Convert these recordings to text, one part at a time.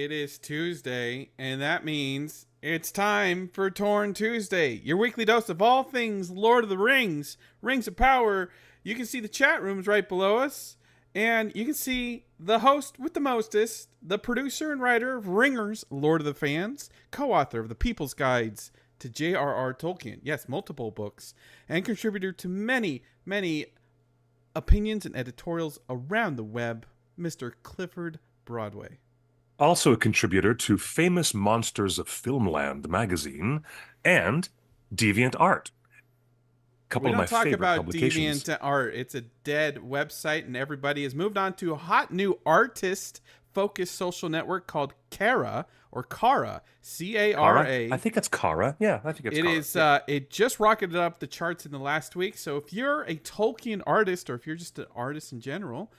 it is Tuesday, and that means it's time for Torn Tuesday, your weekly dose of all things Lord of the Rings, Rings of Power. You can see the chat rooms right below us, and you can see the host with the mostest, the producer and writer of Ringers, Lord of the Fans, co-author of the People's Guides to J.R.R. Tolkien, yes, multiple books, and contributor to many, many opinions and editorials around the web, Mr. Clifford Broadway. Also a contributor to Famous Monsters of Filmland magazine and Deviant Art. A couple of my favorite publications. Deviant Art. It's a dead website, and everybody has moved on to a hot new artist-focused social network called Cara, or Cara, C-A-R-A. I think it's Cara. Yeah, I think it's Cara. It is. It just rocketed up the charts in the last week. So if you're a Tolkien artist, or if you're just an artist in general,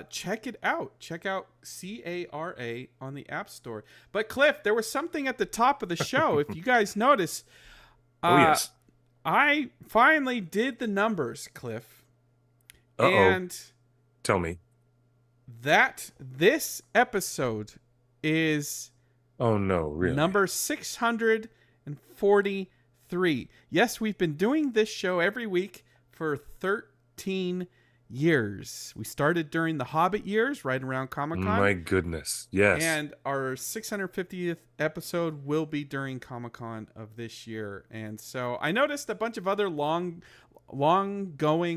check it out. Check out C-A-R-A on the App Store. But Cliff, there was something at the top of the show. If you guys notice, oh yes, I finally did the numbers, Cliff. And tell me that this episode is really number 643. Yes, we've been doing this show every week for 13 years. We started during the Hobbit years, right around Comic-Con. My goodness, yes. And our 650th episode will be during Comic-Con of this year. And so I noticed a bunch of other long-going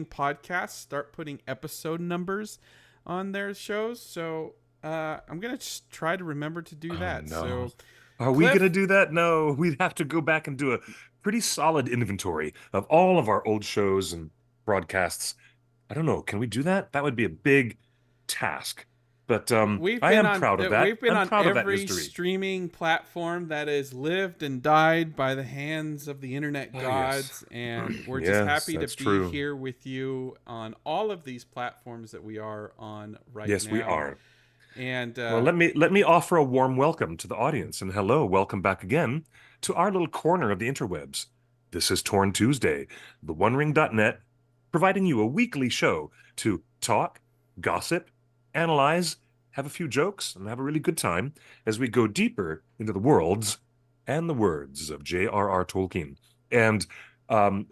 podcasts start putting episode numbers on their shows. So I'm going to just try to remember to do that. No. So, Are we going to do that? No, we'd have to go back and do a pretty solid inventory of all of our old shows and broadcasts. I don't know. Can we do that? That would be a big task. But I am proud of that. We've been on every streaming platform that has lived and died by the hands of the internet gods. Yes. And we're just happy to be here with you on all of these platforms that we are on right now. Yes, we are. And well, let me offer a warm welcome to the audience. And hello, welcome back again to our little corner of the interwebs. This is Torn Tuesday, the OneRing.net, providing you a weekly show to talk, gossip, analyze, have a few jokes, and have a really good time as we go deeper into the worlds and the words of J.R.R. Tolkien. And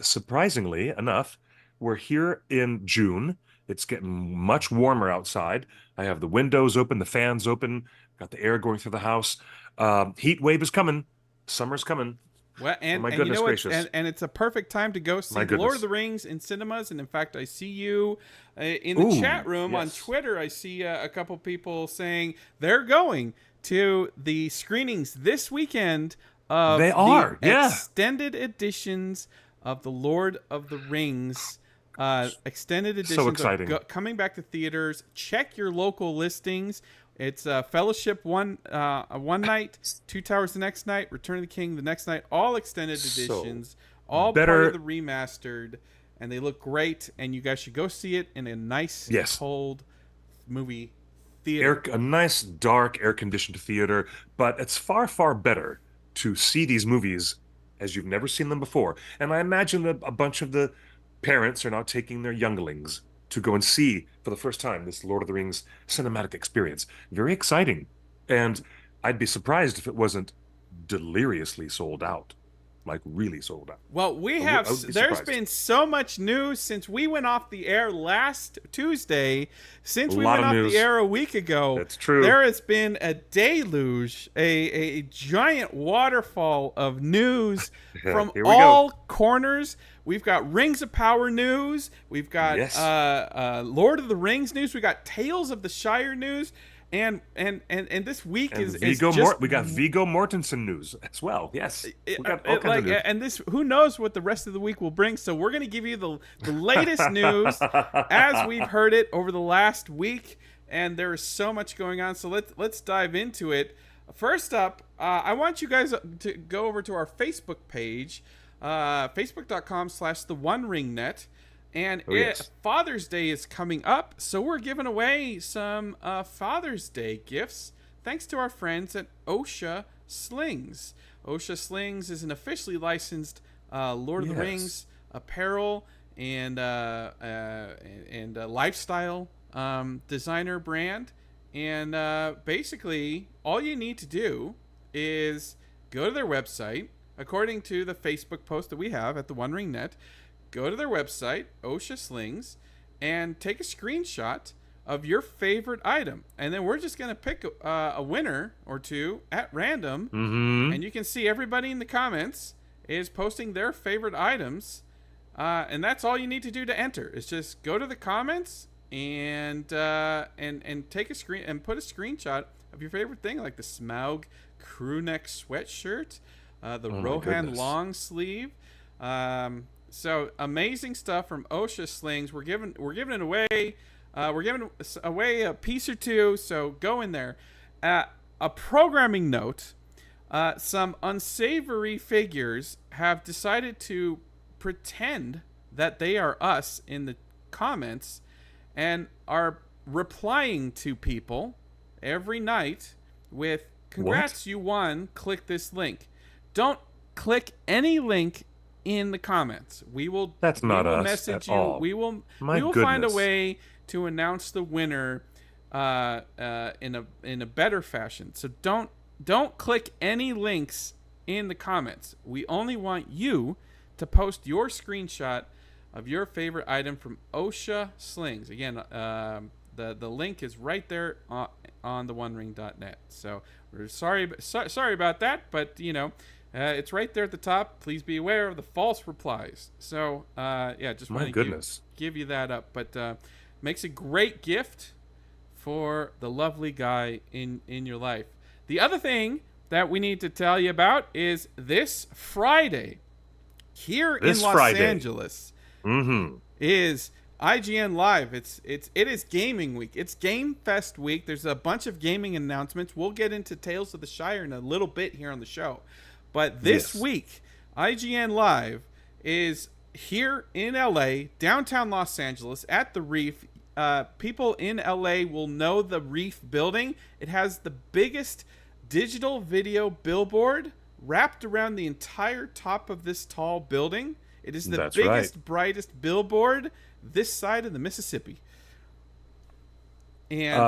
surprisingly enough, we're here in June. It's getting much warmer outside. I have the windows open, the fans open, got the air going through the house. Heat wave is coming. Summer's coming. Well, and, my goodness gracious. And it's a perfect time to go see Lord of the Rings in cinemas. And in fact, I see you in the chat room on Twitter. I see a couple people saying they're going to the screenings this weekend of extended editions of the Lord of the Rings. Extended editions so exciting. Coming back to theaters. Check your local listings. It's Fellowship one night, Two Towers the next night, Return of the King the next night, all extended editions, all part of the remastered, and they look great, and you guys should go see it in a nice, cold movie theater. A nice, dark, air-conditioned theater, but it's far, far better to see these movies as you've never seen them before. And I imagine that a bunch of the parents are now taking their younglings to go and see for the first time this Lord of the Rings cinematic experience. Very exciting. And I'd be surprised if it wasn't deliriously sold out. Like really sold out. Well, there's been so much news since we went off the air last Tuesday. Since we went off the air a week ago. That's true. There has been a deluge, a giant waterfall of news from all corners. We've got Rings of Power news. We've got Lord of the Rings news. We got Tales of the Shire news. And this week is just... we got Viggo Mortensen news as well. Yes, we got all kinds of news. And this, who knows what the rest of the week will bring. So we're going to give you the latest news as we've heard it over the last week. And there is so much going on. So let's dive into it. First up, I want you guys to go over to our Facebook page, facebook.com/theoneringnet. And Father's Day is coming up, so we're giving away some Father's Day gifts thanks to our friends at OSHA Slings. OSHA Slings is an officially licensed Lord of the Rings apparel and lifestyle designer brand. And basically, all you need to do is go to their website. According to the Facebook post that we have at the One Ring Net, go to their website, OSHA Slings, and take a screenshot of your favorite item. And then we're just going to pick a winner or two at random. Mm-hmm. And you can see everybody in the comments is posting their favorite items. And that's all you need to do to enter. Is just go to the comments and take a screen and put a screenshot of your favorite thing, like the Smaug crew neck sweatshirt, the Rohan long sleeve. So amazing stuff from OSHA Slings. We're giving it away. We're giving away a piece or two. So go in there. A programming note: some unsavory figures have decided to pretend that they are us in the comments and are replying to people every night with "Congrats, you won. Click this link." Don't click any link in the comments. We will. That's not us message at you. all. We will. My we will goodness. find a way to announce the winner in a better fashion. So don't click any links in the comments. We only want you to post your screenshot of your favorite item from OSHA Slings. Again, the link is right there on the onering.net. So we're sorry about that, but it's right there at the top. Please be aware of the false replies. So just want to give you that up. But makes a great gift for the lovely guy in your life. The other thing that we need to tell you about is this Friday here in Los Angeles is IGN Live. It is gaming week. It's Game Fest week. There's a bunch of gaming announcements. We'll get into Tales of the Shire in a little bit here on the show. But this week, IGN Live is here in LA, downtown Los Angeles, at the Reef. People in LA will know the Reef building. It has the biggest digital video billboard wrapped around the entire top of this tall building. It is the biggest, brightest billboard this side of the Mississippi. And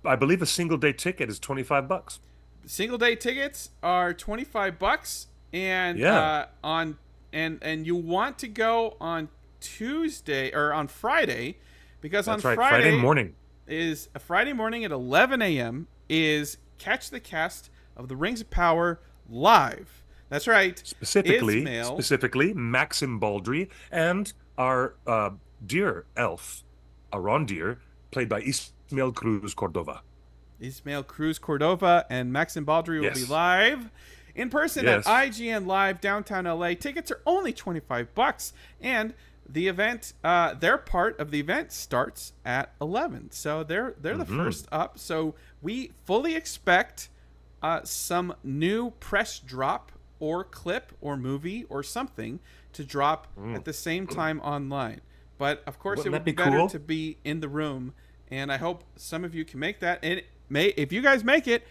I believe a single day ticket is $25. Single day tickets are $25, and and you want to go on Tuesday or on Friday, because Friday morning is a Friday morning at 11 a.m. is Catch the Cast of the Rings of Power live. That's right. Specifically, Maxim Baldry and our dear elf, Arondir, played by Ismael Cruz Cordova. Ismael Cruz Cordova and Maxim Baldry will be live in person at IGN Live, downtown LA. Tickets are only $25, and the event, their part of the event starts at 11. So they're the first up. So we fully expect some new press drop or clip or movie or something to drop at the same time online. But of course, it would be better to be in the room, and I hope some of you can make that. And if you guys make it,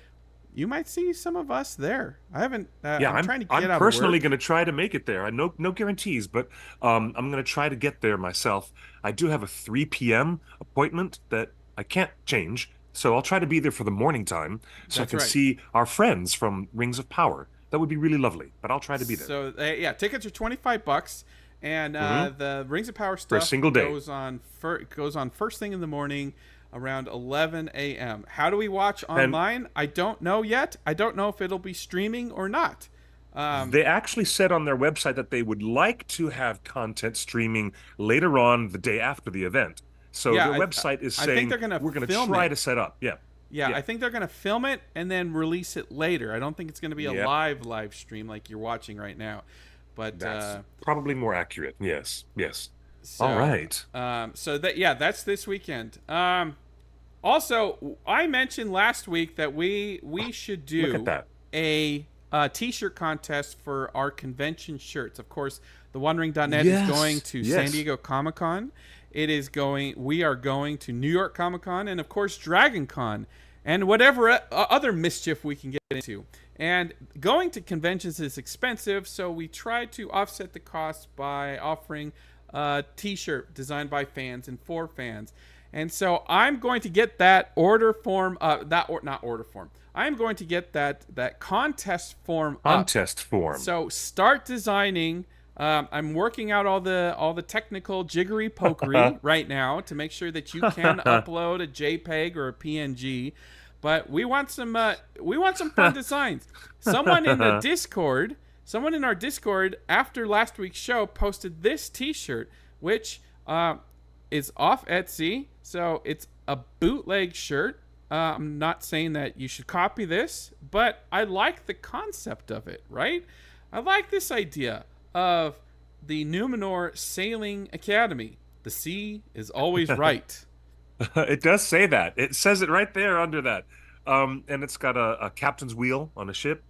you might see some of us there. I haven't. I'm trying to get out. I'm personally going to try to make it there. No guarantees, but I'm going to try to get there myself. I do have a 3 p.m. appointment that I can't change, so I'll try to be there for the morning time so I can see our friends from Rings of Power. That would be really lovely, but I'll try to be there. So tickets are $25, and the Rings of Power stuff for a single day goes on first thing in the morning, around 11 a.m. How do we watch online? I don't know yet. I don't know if it'll be streaming or not. They actually said on their website that they would like to have content streaming later on the day after the event. So their website is saying we're going to try to set up. Yeah, I think they're going to film it and then release it later. I don't think it's going to be a live stream like you're watching right now. But that's probably more accurate. Yes. So, all right. That's this weekend. Also, I mentioned last week that we should do a t-shirt contest for our convention shirts. Of course, the OneRing.net is going to San Diego Comic-Con. We are going to New York Comic-Con, and of course Dragon Con, and whatever other mischief we can get into. And going to conventions is expensive, so we try to offset the cost by offering a t-shirt designed by fans and for fans. And so I'm going to get that order form, not order form. I'm going to get that contest form up. Contest form. So start designing. I'm working out all the technical jiggery pokery right now to make sure that you can upload a JPEG or a PNG. But we want some fun designs. Someone in our Discord after last week's show posted this T-shirt, which is off Etsy. So it's a bootleg shirt. I'm not saying that you should copy this, but I like the concept of it, right? I like this idea of the Numenor Sailing Academy. The sea is always right. It does say that. It says it right there under that. And it's got a captain's wheel on a ship.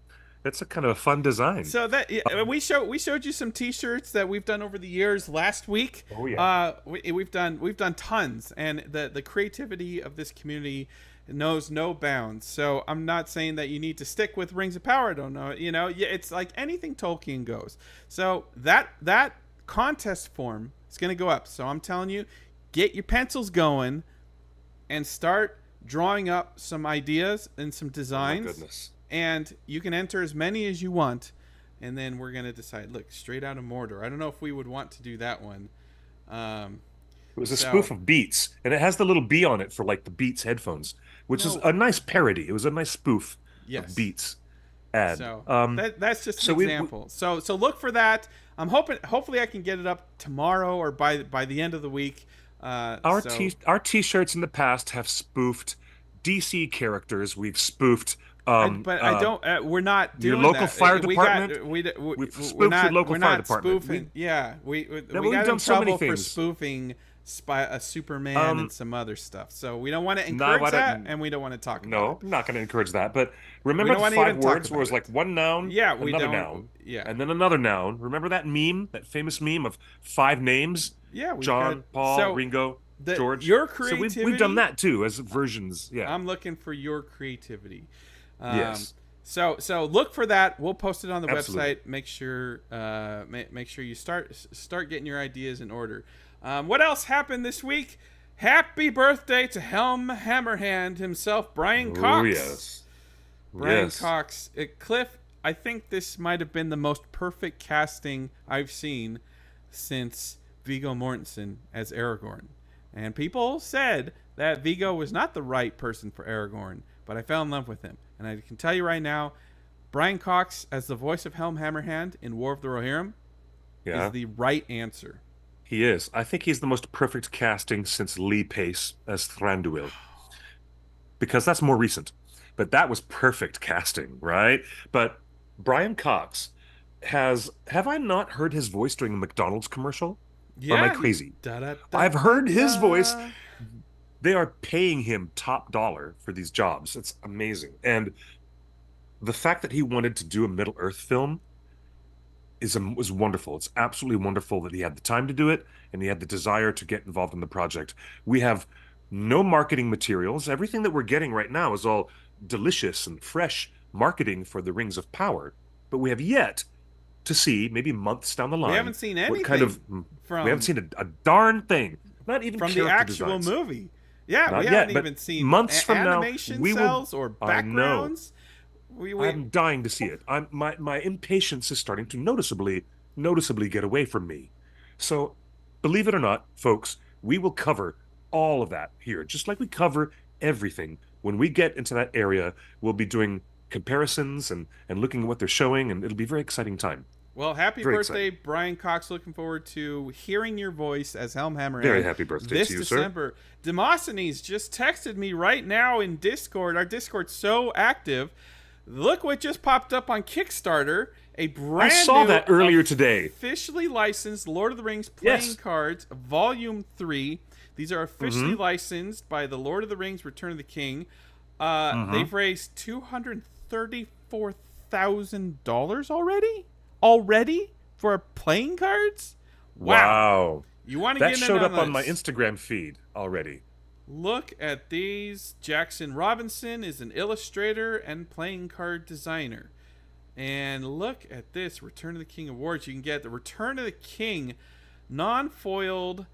It's a kind of a fun design. So that we showed you some T-shirts that we've done over the years last week. Oh yeah. We've done tons, and the creativity of this community knows no bounds. So I'm not saying that you need to stick with Rings of Power. I don't know. It's like anything Tolkien goes. So that contest form is going to go up. So I'm telling you, get your pencils going and start drawing up some ideas and some designs. Oh my goodness. And you can enter as many as you want, and then we're going to decide. Look, Straight Out of Mordor. I don't know if we would want to do that one. It was a spoof of Beats, and it has the little bee on it for like the Beats headphones, which is a nice parody. It was a nice spoof of Beats ad. So that's just an example. So look for that. I'm hopefully I can get it up tomorrow or by the end of the week. Our T-shirts in the past have spoofed DC characters. We've spoofed. But I don't. We're not doing your local that. fire department. We've spoofed your local fire department. Spoofing. We we've got done in so many trouble for things. spoofing a Superman and some other stuff. So we don't want to encourage that, and we don't want to talk about it. No, I'm not going to encourage that. But remember the 5 words where it was like one noun, another noun, and then another noun. Remember that meme, that famous meme of 5 names? Yeah, John, Paul, Ringo, George. Your creativity. So we've done that too as versions. Yeah, I'm looking for your creativity. Yes. So look for that. We'll post it on the Absolutely. website. Make sure you start getting your ideas in order. What else happened this week? Happy birthday to Helm Hammerhand himself, Brian Cox. Oh yes. Brian Cox. Cliff, I think this might have been the most perfect casting I've seen since Viggo Mortensen as Aragorn. And people said that Viggo was not the right person for Aragorn, but I fell in love with him. And I can tell you right now, Brian Cox as the voice of Helm Hammerhand in War of the Rohirrim is the right answer. He is. I think he's the most perfect casting since Lee Pace as Thranduil. Because that's more recent. But that was perfect casting, right? But Brian Cox have I not heard his voice during a McDonald's commercial? Yeah. Or am I crazy? I've heard his voice. They are paying him top dollar for these jobs. It's amazing. And the fact that he wanted to do a Middle-earth film was wonderful. It's absolutely wonderful that he had the time to do it and he had the desire to get involved in the project. We have no marketing materials. Everything that we're getting right now is all delicious and fresh marketing for the Rings of Power. But we have yet to see, maybe months down the line, we haven't seen anything we haven't seen a darn thing. Not even from the actual designs. Movie. Yeah, Not we yet, haven't but even seen months from animation now, we cells will, or backgrounds. I'm dying to see it. My impatience is starting to noticeably get away from me. So, believe it or not, folks, we will cover all of that here, just like we cover everything. When we get into that area, we'll be doing comparisons and looking at what they're showing, and it'll be a very exciting time. Well, happy birthday, Brian Cox. Looking forward to hearing your voice as Helm Hammerhand. Very happy birthday this to you, December. Sir. Demosthenes just texted me right now in Discord. Our Discord's so active. Look what just popped up on Kickstarter. A brand I saw new, that earlier today. Officially licensed Lord of the Rings playing cards, Volume 3. These are officially licensed by the Lord of the Rings Return of the King. They've raised $234,000 already for playing cards. Wow. You want to that get in showed on up on this. my Instagram feed already. Look at these. Jackson Robinson is an illustrator and playing card designer. And look at this Return of the King awards. You can get the Return of the King non-foiled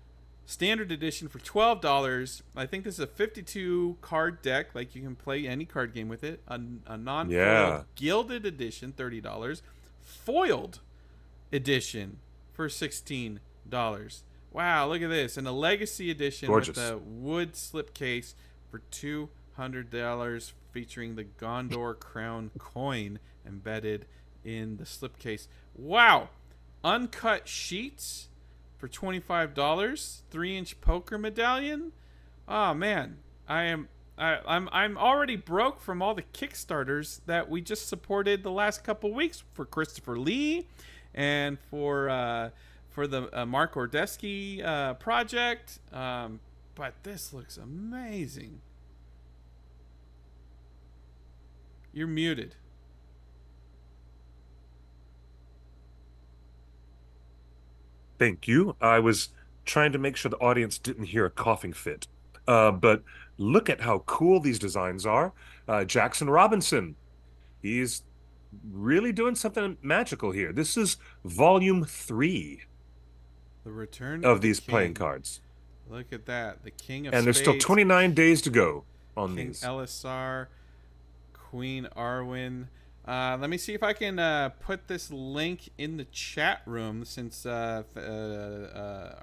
Standard edition for $12. I think this is a 52 card deck. Like you can play any card game with it. A non-foiled Yeah. gilded edition, $30. Foiled edition for $16. Wow, look at this. And a legacy edition Gorgeous. with a wood slipcase for $200, featuring the Gondor crown coin embedded in the slipcase. Wow. Uncut sheets for $25. 3-inch poker medallion. Oh man, I'm already broke from all the Kickstarters that we just supported the last couple weeks for Christopher Lee and for the Mark Ordesky project. But this looks amazing. You're muted. Thank you. I was trying to make sure the audience didn't hear a coughing fit. But look at how cool these designs are. Jackson Robinson, he's really doing something magical here. This is volume 3 The Return of the these playing King. cards. Look at that. The King of And there's Spades, still 29 days to go on King these. Elisar, Queen Arwen. Let me see if I can put this link in the chat room, since our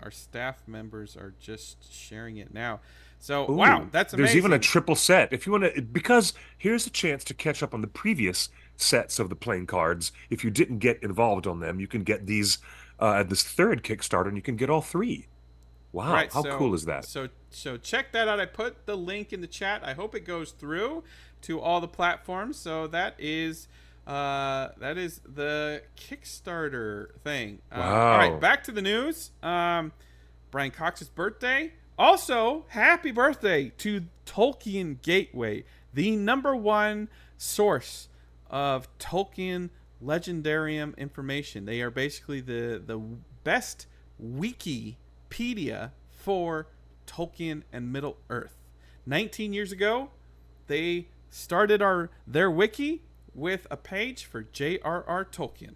staff members are just sharing it now. So, Ooh, wow, that's amazing. There's even a triple set. If you want to, because here's a chance to catch up on the previous sets of the playing cards. If you didn't get involved on them, you can get these at this third Kickstarter, and you can get all 3. Wow, Right, how cool is that? So check that out. I put the link in the chat. I hope it goes through to all the platforms. So that is the Kickstarter thing. Wow. All right, back to the news. Brian Cox's birthday. Also, happy birthday to Tolkien Gateway, the #1 source of Tolkien Legendarium information. They are basically the best Wikipedia for Tolkien and Middle Earth. 19 years ago, they started their wiki with a page for J.R.R. Tolkien,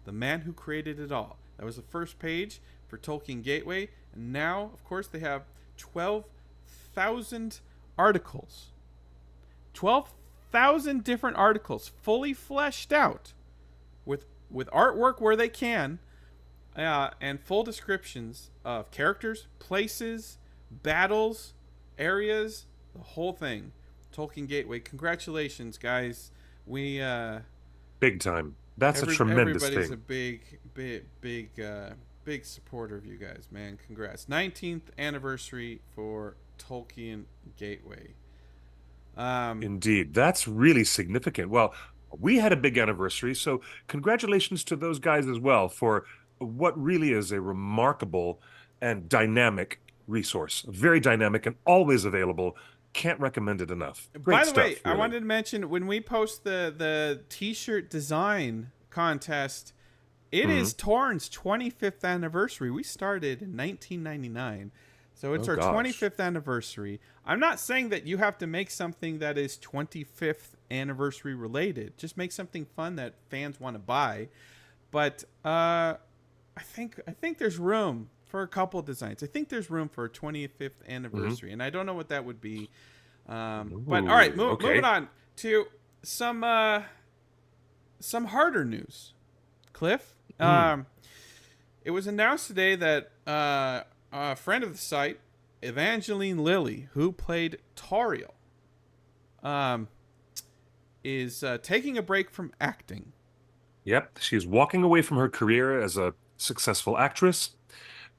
the man who created it all. That was the first page for Tolkien Gateway. And now, of course, they have 12,000 articles. 12,000 different articles, fully fleshed out, with artwork where they can, and full descriptions of characters, places, battles, areas, the whole thing. Tolkien Gateway. Congratulations, guys. We Big time. That's a tremendous everybody's thing. a big supporter of you guys, man. Congrats. 19th anniversary for Tolkien Gateway. Indeed. That's really significant. Well, we had a big anniversary, so congratulations to those guys as well for what really is a remarkable and dynamic resource. Very dynamic and always available. Can't recommend it enough. Great By the stuff, way, I really. wanted to mention, when we post the t-shirt design contest, it is Torn's 25th anniversary. We started in 1999. So it's our 25th anniversary. I'm not saying that you have to make something that is 25th anniversary related. Just make something fun that fans want to buy. But I think there's room for a couple of designs. I think there's room for a 25th anniversary, and I don't know what that would be. But all right, moving on to some harder news. Cliff, it was announced today that a friend of the site, Evangeline Lilly, who played Tauriel, is taking a break from acting. Yep, she's walking away from her career as a successful actress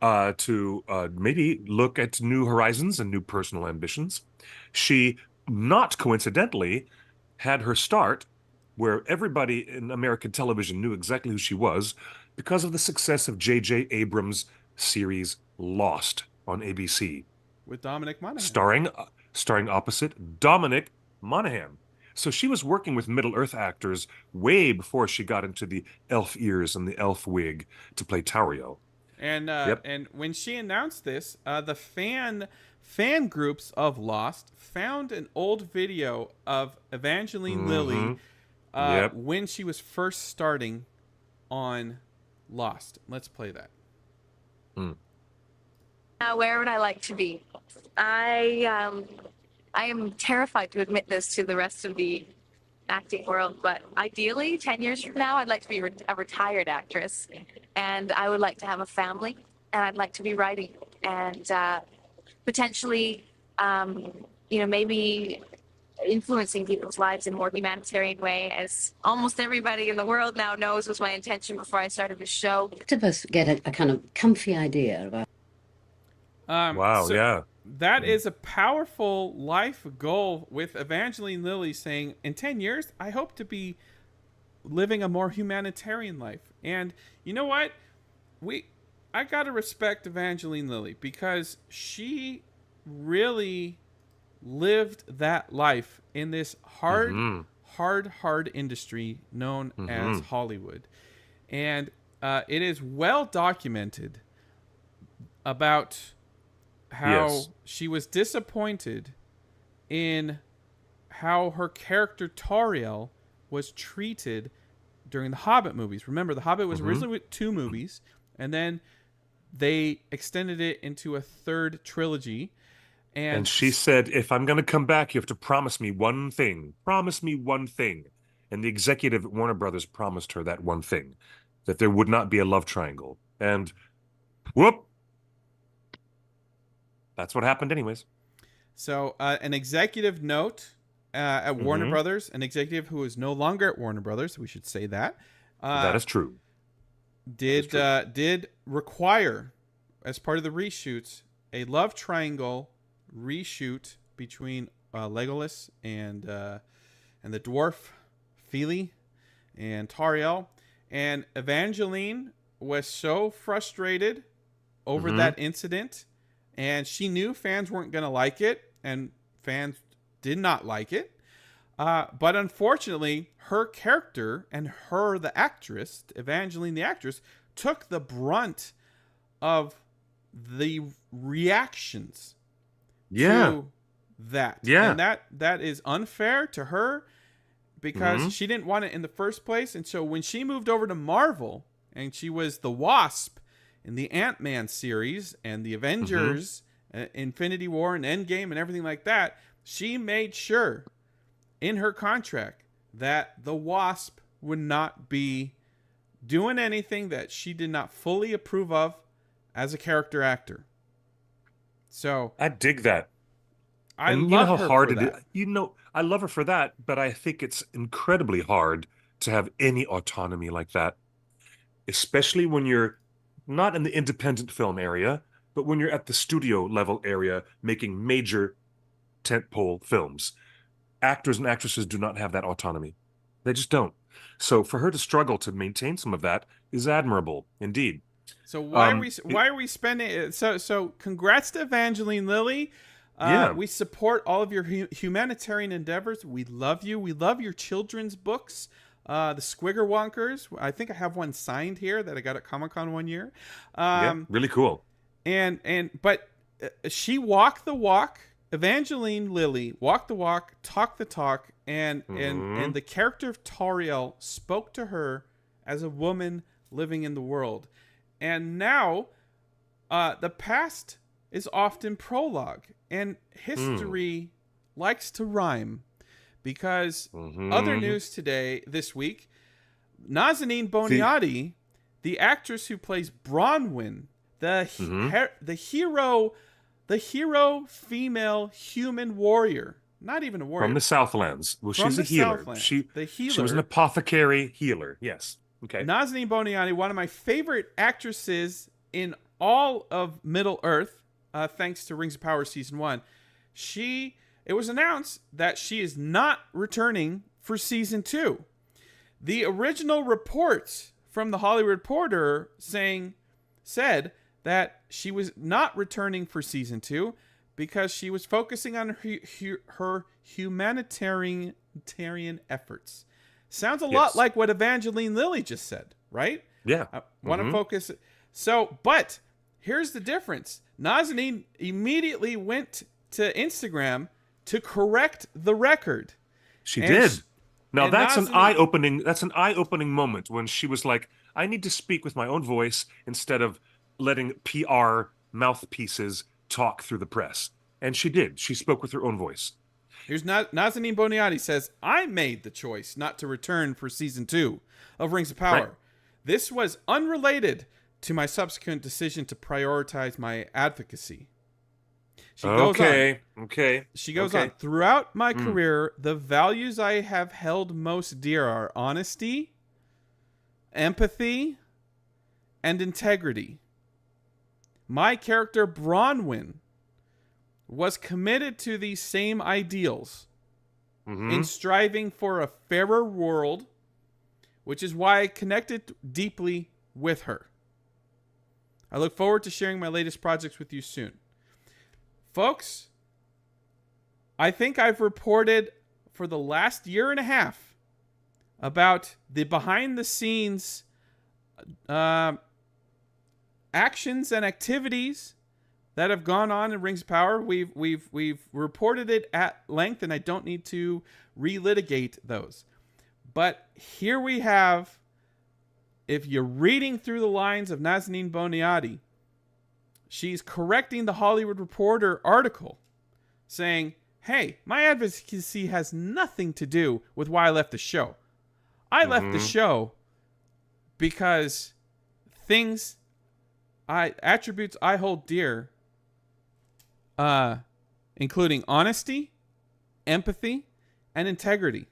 to maybe look at new horizons and new personal ambitions. She, not coincidentally, had her start where everybody in American television knew exactly who she was because of the success of J.J. Abrams' series Lost on ABC. With Dominic Monaghan. Starring opposite Dominic Monaghan. So she was working with Middle-earth actors way before she got into the elf ears and the elf wig to play Tauriel. And and when she announced this, the fan groups of Lost found an old video of Evangeline Lilly when she was first starting on Lost. Let's play that. Where would I like to be? I am terrified to admit this to the rest of the acting world, but ideally, 10 years from now, I'd like to be a retired actress, and I would like to have a family, and I'd like to be writing, and potentially, maybe influencing people's lives in a more humanitarian way, as almost everybody in the world now knows was my intention before I started the show. To us get a kind of comfy idea about. Wow, So yeah. that is a powerful life goal, with Evangeline Lilly saying, in 10 years, I hope to be living a more humanitarian life. And you know what? I gotta respect Evangeline Lilly, because she really lived that life in this hard industry known as Hollywood. And it is well documented about how she was disappointed in how her character Tauriel was treated during the Hobbit movies. Remember, the Hobbit was originally with 2 movies, and then they extended it into a 3rd trilogy. And she said, if I'm going to come back, you have to promise me one thing. Promise me one thing. And the executive at Warner Brothers promised her that one thing, that there would not be a love triangle. And whoop, that's what happened anyways. So an executive note at Warner Brothers, an executive who is no longer at Warner Brothers, we should say that. That is true. Did require, as part of the reshoots, a love triangle reshoot between Legolas and the dwarf Fili and Tauriel. And Evangeline was so frustrated over that incident, and she knew fans weren't going to like it, and fans did not like it. But unfortunately, her character and her, the actress, Evangeline the actress, took the brunt of the reactions to that. Yeah. And that is unfair to her, because she didn't want it in the first place. And so when she moved over to Marvel, and she was the Wasp in the Ant-Man series and the Avengers, Infinity War and Endgame and everything like that, she made sure in her contract that the Wasp would not be doing anything that she did not fully approve of as a character actor. So I dig that. I and love you know how her hard for it that. is. You know, I love her for that, but I think it's incredibly hard to have any autonomy like that, especially when you're not in the independent film area, but when you're at the studio level area making major tentpole films. Actors and actresses do not have that autonomy. They just don't. So for her to struggle to maintain some of that is admirable indeed. So why are we spending it? So congrats to Evangeline Lilly. We support all of your humanitarian endeavors. We love you. We love your children's books. The Squiggerwonkers. I think I have one signed here that I got at Comic-Con one year. Really cool. But she walked the walk. Evangeline Lilly walked the walk, talked the talk, and the character of Tauriel spoke to her as a woman living in the world. And now, the past is often prologue, and history likes to rhyme, because other news this week, Nazanin Boniadi, the actress who plays Bronwyn, the hero female human warrior, not even a warrior, from the Southlands. Well, she's a healer. She was an apothecary healer. Yes. Okay. Nazanin Boniadi, one of my favorite actresses in all of Middle Earth, thanks to Rings of Power Season 1. It was announced that she is not returning for Season 2. The original reports from the Hollywood Reporter said that she was not returning for Season 2 because she was focusing on her humanitarian efforts. Sounds a lot like what Evangeline Lilly just said, right? Yeah. I want to focus. So, but here's the difference. Nazanin immediately went to Instagram to correct the record. She did. Now that's an eye-opening moment when she was like, I need to speak with my own voice instead of letting PR mouthpieces talk through the press. And she did. She spoke with her own voice. Here's Nazanin Boniadi says, I made the choice not to return for season 2 of Rings of Power. Right. This was unrelated to my subsequent decision to prioritize my advocacy. She goes on. Throughout my career, the values I have held most dear are honesty, empathy, and integrity. My character Bronwyn was committed to these same ideals in striving for a fairer world, which is why I connected deeply with her. I look forward to sharing my latest projects with you soon. Folks, I think I've reported for the last year and a half about the behind-the-scenes actions and activities that have gone on in Rings of Power. We've reported it at length, and I don't need to relitigate those. But here we have, if you're reading through the lines of Nazanin Boniadi, she's correcting the Hollywood Reporter article, saying, hey, my advocacy has nothing to do with why I left the show. I left the show because attributes I hold dear, including honesty, empathy, and integrity.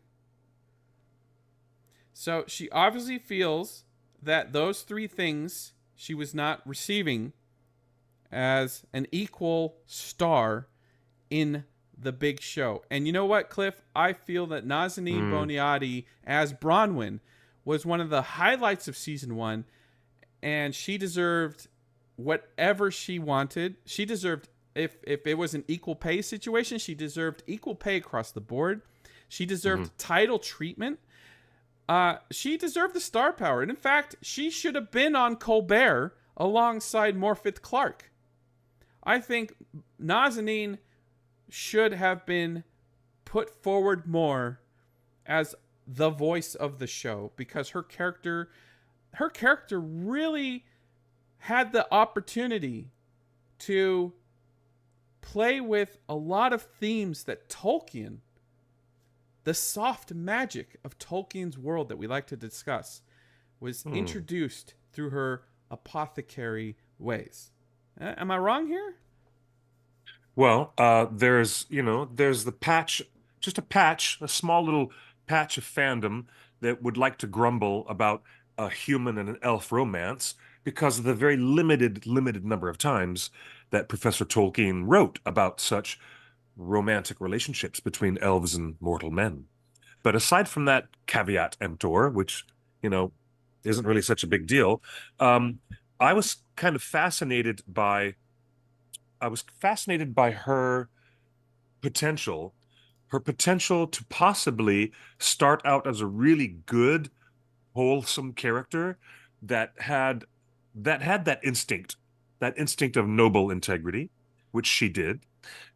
So she obviously feels that those 3 things she was not receiving as an equal star in the big show. And you know what, Cliff? I feel that Nazanin Boniadi as Bronwyn was one of the highlights of season 1, and she deserved whatever she wanted. She deserved, if it was an equal pay situation, she deserved equal pay across the board. She deserved title treatment. She deserved the star power. And in fact, she should have been on Colbert alongside Morfydd Clark. I think Nazanin should have been put forward more as the voice of the show, because her character really had the opportunity to play with a lot of themes that Tolkien, the soft magic of Tolkien's world that we like to discuss, was introduced through her apothecary ways. Am I wrong here? Well, there's the patch, a small little patch of fandom that would like to grumble about a human and an elf romance because of the very limited number of times that Professor Tolkien wrote about such romantic relationships between elves and mortal men. But aside from that caveat emptor, which, isn't really such a big deal, I was kind of fascinated by her potential to possibly start out as a really good, wholesome character that had that instinct of noble integrity, which she did.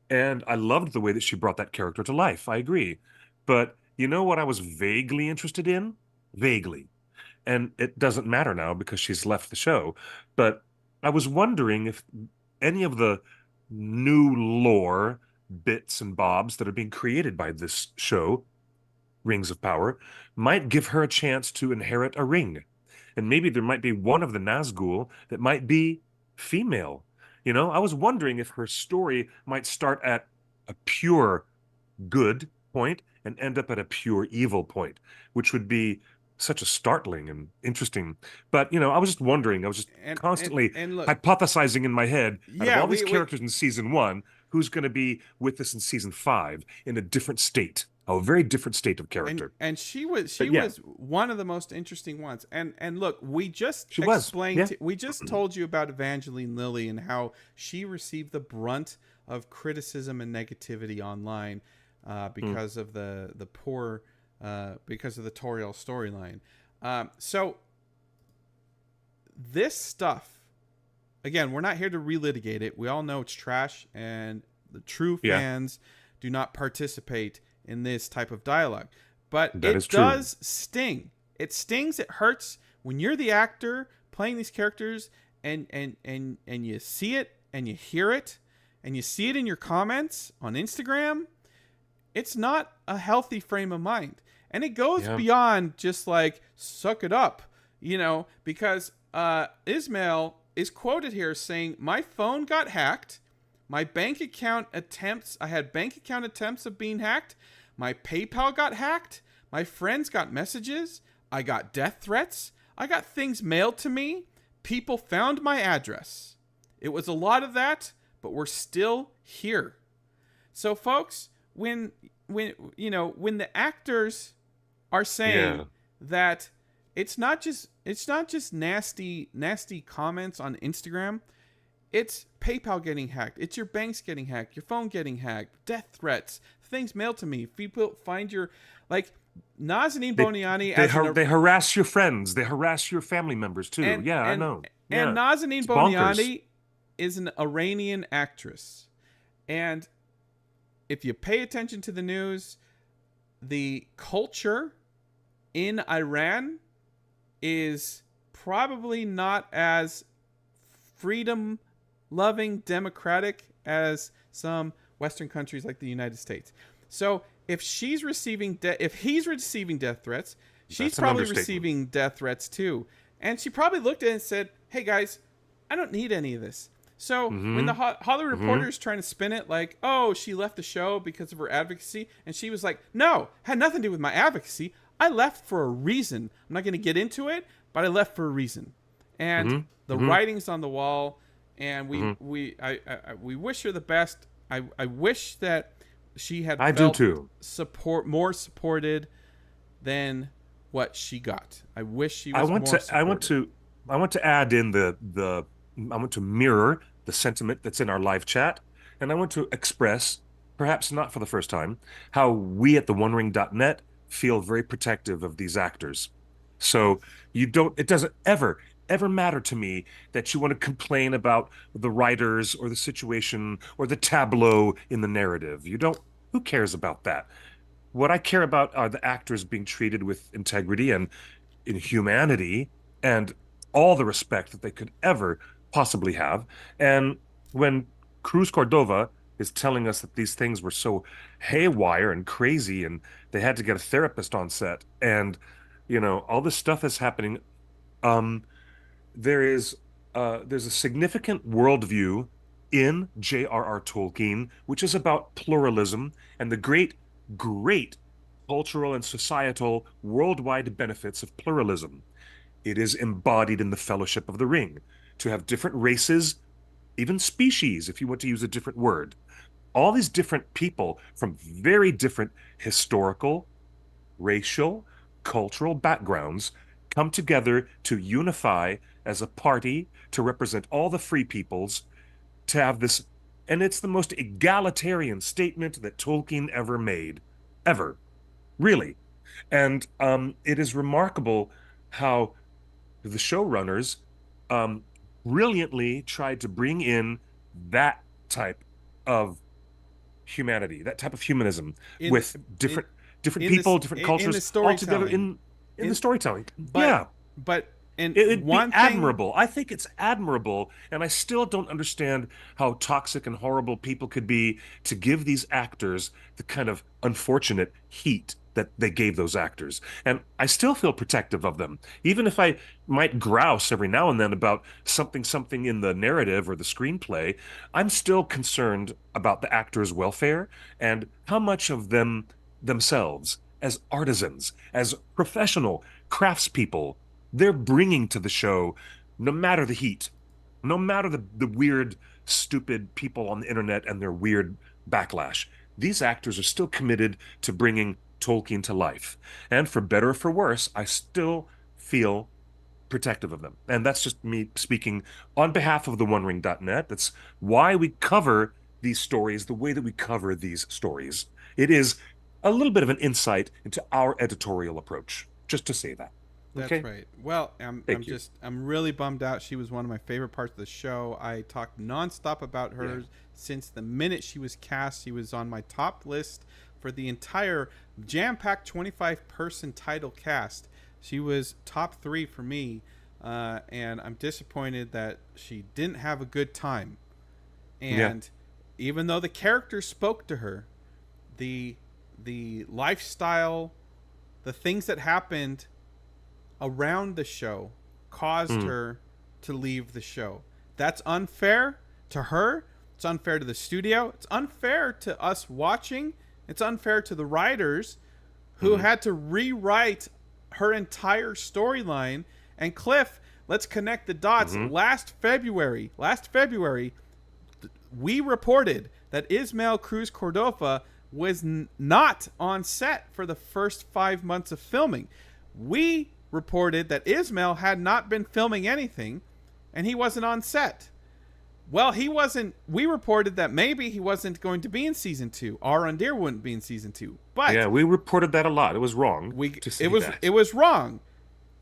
And I loved the way that she brought that character to life. I agree. But you know what I was vaguely interested in? Vaguely. And it doesn't matter now because she's left the show. But I was wondering if any of the new lore bits and bobs that are being created by this show, Rings of Power, might give her a chance to inherit a ring. And maybe there might be one of the Nazgul that might be female. I was wondering if her story might start at a pure good point and end up at a pure evil point, which would be such a startling and interesting. But, I was just wondering, I was just constantly look, hypothesizing in my head, out of all these we characters in season 1, who's going to be with us in season 5 in a different state, a very different state of character. And she was one of the most interesting ones. And look, we just we just told you about Evangeline Lilly and how she received the brunt of criticism and negativity online because of the poor because of the Toriel storyline. So this stuff, again, we're not here to relitigate it. We all know it's trash, and the true fans do not participate in this type of dialogue. But it does sting. It stings. It hurts when you're the actor playing these characters and you see it and you hear it and you see it in your comments on Instagram, it's not a healthy frame of mind. And it goes beyond just like, suck it up, because Ismail is quoted here saying, my phone got hacked. My bank account attempts, I had bank account attempts of being hacked. My PayPal got hacked. My friends got messages. I got death threats. I got things mailed to me. People found my address. It was a lot of that, but we're still here. So folks, when the actors are saying that it's not just nasty comments on Instagram, it's PayPal getting hacked, it's your banks getting hacked, your phone getting hacked, death threats, things mailed to me. People find your, like, Nazanin Boniadi. They harass your friends. They harass your family members too. I know. And Nazanin Boniadi is an Iranian actress. And if you pay attention to the news, the culture in Iran is probably not as freedom-loving, democratic as some Western countries like the United States. So if he's receiving death threats, she's probably receiving death threats too. And she probably looked at it and said, hey guys, I don't need any of this. So when the Hollywood Reporter is trying to spin it like, oh, she left the show because of her advocacy, and she was like, no, had nothing to do with my advocacy. I left for a reason. I'm not going to get into it, but I left for a reason. And the writing's on the wall, and we wish her the best. I wish that she had felt more supported than what she got. I wish she was more supported. I want to add in I want to mirror the sentiment that's in our live chat, and I want to express, perhaps not for the first time, how we at the OneRing.net feel very protective of these actors. So it doesn't ever matter to me that you want to complain about the writers or the situation or the tableau in the narrative. Who cares about that? What I care about are the actors being treated with integrity and in humanity and all the respect that they could ever possibly have. And when Cruz Cordova is telling us that these things were so haywire and crazy and they had to get a therapist on set and all this stuff is happening, there's a significant worldview in J.R.R. Tolkien, which is about pluralism and the great cultural and societal worldwide benefits of pluralism. It is embodied in the Fellowship of the Ring, to have different races, even species, if you want to use a different word. All these different people from very different historical, racial, cultural backgrounds come together to unify as a party to represent all the free peoples, to have this, and it's the most egalitarian statement that Tolkien ever made, ever, really. And it is remarkable how the showrunners brilliantly tried to bring in that type of humanity, that type of humanism with different people, different cultures, all together in the storytelling. It'd be admirable. I think it's admirable, and I still don't understand how toxic and horrible people could be to give these actors the kind of unfortunate heat that they gave those actors. And I still feel protective of them, even if I might grouse every now and then about something in the narrative or the screenplay. I'm still concerned about the actors' welfare and how much of them themselves, as artisans, as professional craftspeople, they're bringing to the show, no matter the heat, no matter the weird, stupid people on the internet and their weird backlash. These actors are still committed to bringing Tolkien to life. And for better or for worse, I still feel protective of them. And that's just me speaking on behalf of the OneRing.net. That's why we cover these stories the way that we cover these stories. It is a little bit of an insight into our editorial approach, just to say that. That's okay? right. Well, I'm really bummed out. She was one of my favorite parts of the show. I talked nonstop about her since the minute she was cast. She was on my top list for the entire jam-packed 25-person title cast. She was top 3 for me, and I'm disappointed that she didn't have a good time. And even though the character spoke to her, the lifestyle, the things that happened around the show caused her to leave the show. That's unfair to her. It's unfair to the studio. It's unfair to us watching. It's unfair to the writers who had to rewrite her entire storyline. And Cliff, let's connect the dots. Last February, we reported that Ismael Cruz Cordova was not on set for the first 5 months of filming. We reported that Ismael had not been filming anything and he wasn't on set. Well, he wasn't. We reported that maybe he wasn't going to be in season 2. Arondir wouldn't be in season 2. But yeah, we reported that a lot. It was wrong. It was wrong.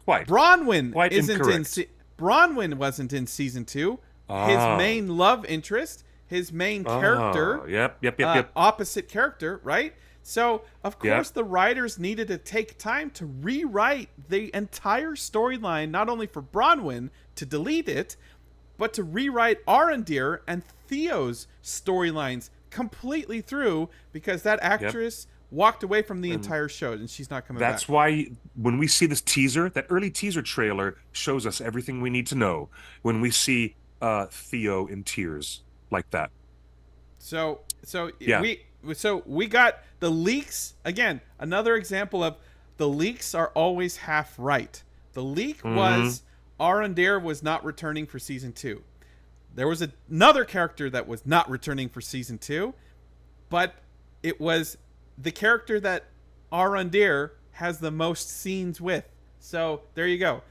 Quite. Bronwyn isn't incorrect. Bronwyn wasn't in season 2. His main love interest, his main character. Yep. Opposite character, right? So, of course, the writers needed to take time to rewrite the entire storyline, not only for Bronwyn to delete it, but to rewrite Arondir and Theo's storylines completely through, because that actress walked away from the entire show and she's not coming back. That's why when we see this teaser, that early teaser trailer shows us everything we need to know when we see Theo in tears like that. So we got the leaks. Again, another example of the leaks are always half right. The leak was Arondir was not returning for season 2. There was another character that was not returning for season 2, but it was the character that Arondir has the most scenes with. So there you go.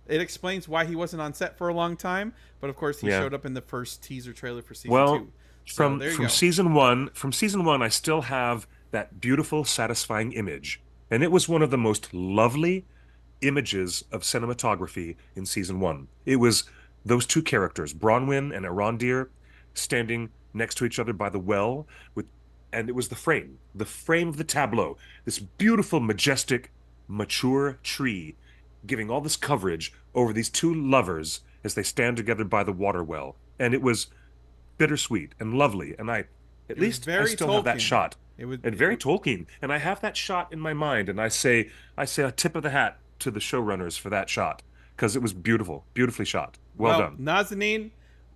It explains why he wasn't on set for a long time, but of course he showed up in the first teaser trailer for season 2. So from season one, I still have that beautiful, satisfying image, and it was one of the most lovely images of cinematography in season 1. It was those two characters, Bronwyn and Arondir, standing next to each other by the well, and it was the frame of the tableau, this beautiful, majestic, mature tree, giving all this coverage over these two lovers as they stand together by the water well, and it was bittersweet and lovely, and I still have that shot. Very Tolkien, and I have that shot in my mind, and I say a tip of the hat to the showrunners for that shot, because it was beautifully shot. Well done. Nazanin,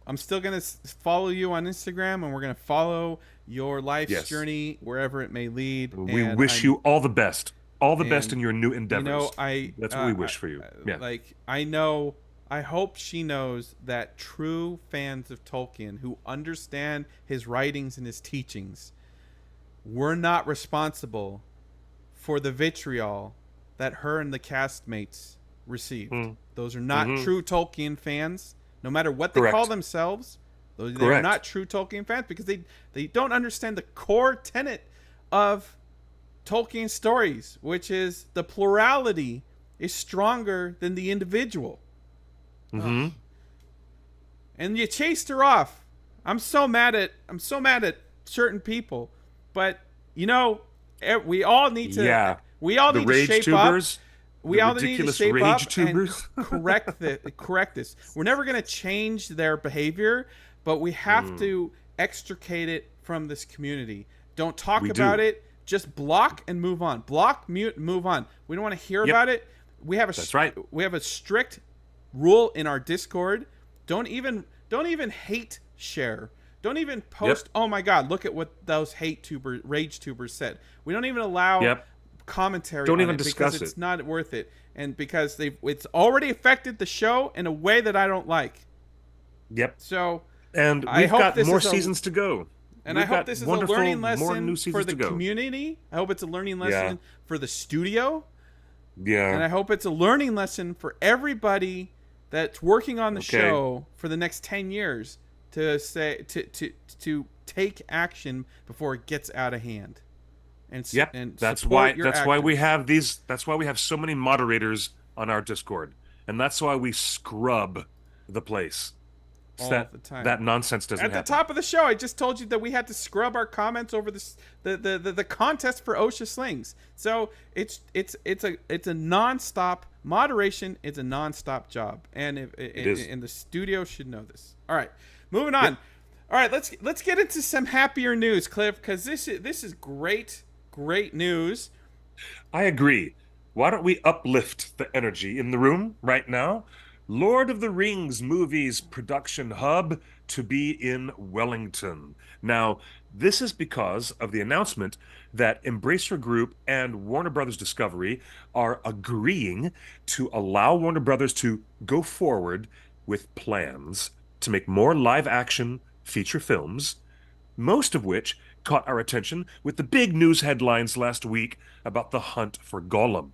I'm still going to follow you on Instagram, and we're going to follow your life's journey wherever it may lead. We wish you all the best. All the best in your new endeavors. That's what we wish for you. I hope she knows that true fans of Tolkien who understand his writings and his teachings, we're not responsible for the vitriol that her and the castmates received. Those are not true Tolkien fans, no matter what they call themselves. They're not true Tolkien fans because they don't understand the core tenet of Tolkien stories, which is the plurality is stronger than the individual. And you chased her off. I'm so mad at certain people, but we all need to shape up. We all need to shape up and correct this. We're never going to change their behavior, but we have to extricate it from this community. Don't talk about it. Just block and move on. Block, mute, move on. We don't want to hear about it. We have a strict rule in our Discord. Don't even hate share. Don't even post. Oh my God! Look at what those rage tubers said. We don't even allow commentary. Don't even discuss because it's not worth it, and because it's already affected the show in a way that I don't like. So and we've got more seasons to go. And I hope this is a learning lesson for the community. I hope it's a learning lesson for the studio. And I hope it's a learning lesson for everybody that's working on the show for the next 10 years to take action before it gets out of hand. And that's why we have so many moderators on our Discord, and that's why we scrub the place. All the time. That nonsense doesn't happen. At the top of the show, I just told you that we had to scrub our comments over the contest for OSHA slings. So it's a non-stop moderation. It's a non-stop job, and and the studio should know this. All right, moving on. All right, let's get into some happier news, Cliff, because this is great news. I agree. Why don't we uplift the energy in the room right now? Lord of the Rings movies production hub to be in Wellington. Now, this is because of the announcement that Embracer Group and Warner Brothers Discovery are agreeing to allow Warner Brothers to go forward with plans to make more live action feature films, most of which caught our attention with the big news headlines last week about the hunt for Gollum.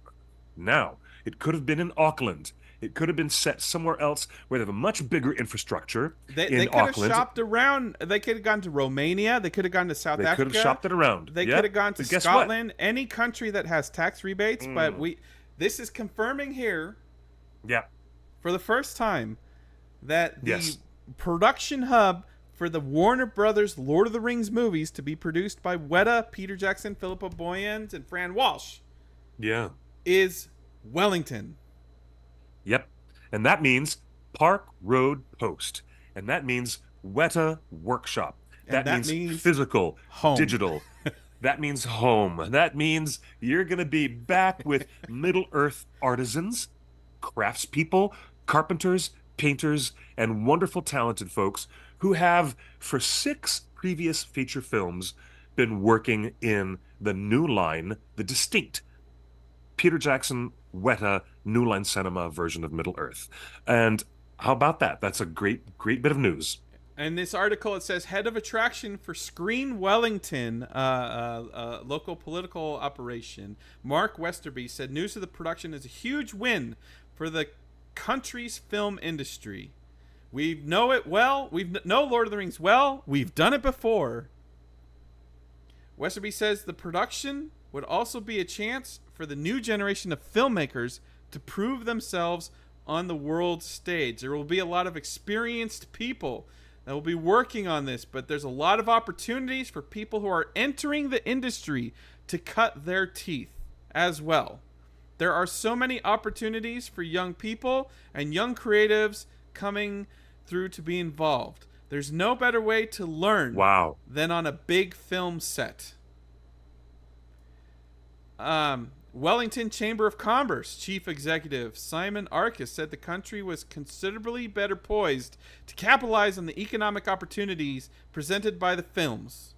Now, it could have been in Auckland. It could have been set somewhere else where they have a much bigger infrastructure They in could have Auckland. shopped around. They could have gone to Romania. They could have gone to South They Africa. could have shopped it around. They Yeah. could have gone to But guess Scotland, any country that has tax rebates. But this is confirming here What? Yeah. for the first time that the Yes. production hub for the Warner Brothers Lord of the Rings movies to be produced by Weta, Peter Jackson, Philippa Boyens, and Fran Walsh Yeah. is Wellington. Yep. And that means Park Road Post. And that means Weta Workshop. And That means physical, home. digital. That means home. That means you're going to be back with Middle-earth artisans, craftspeople, carpenters, painters, and wonderful talented folks who have, for 6 previous feature films, been working in the New Line, the distinct Peter Jackson, Weta, New Line Cinema version of Middle-earth. And how about that? That's a great bit of news. In this article, it says head of attraction for Screen Wellington, local political operation, Mark Westerby, said news of the production is a huge win for the country's film industry. We know it well. We know Lord of the Rings well. We've done it before. Westerby says the production would also be a chance for the new generation of filmmakers to prove themselves on the world stage. There will be a lot of experienced people that will be working on this, but there's a lot of opportunities for people who are entering the industry to cut their teeth as well. There are so many opportunities for young people and young creatives coming through to be involved. There's no better way to learn than on a big film set. Wellington Chamber of Commerce Chief Executive Simon Arcus said the country was considerably better poised to capitalize on the economic opportunities presented by the films.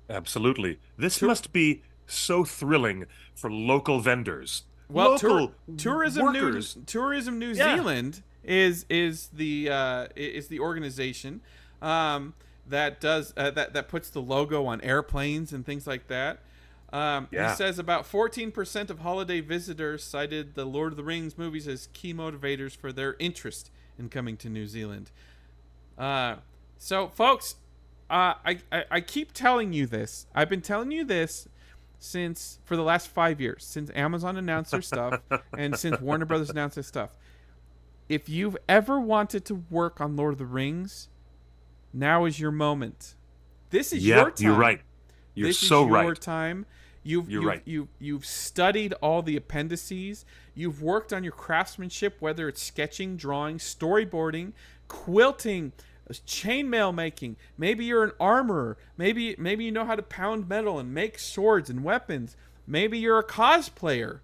Absolutely. This must be so thrilling for local vendors. Well, local Tourism workers. Tourism New Zealand is the organization that does that puts the logo on airplanes and things like that. He says about 14% of holiday visitors cited the Lord of the Rings movies as key motivators for their interest in coming to New Zealand. So, folks, I keep telling you this. I've been telling you this for the last 5 years, since Amazon announced their stuff and since Warner Brothers announced their stuff. If you've ever wanted to work on Lord of the Rings, now is your moment. This is your time. You're right. You're so right. This is your time. You've studied all the appendices. You've worked on your craftsmanship, whether it's sketching, drawing, storyboarding, quilting, chainmail making. Maybe you're an armorer. Maybe you know how to pound metal and make swords and weapons. Maybe you're a cosplayer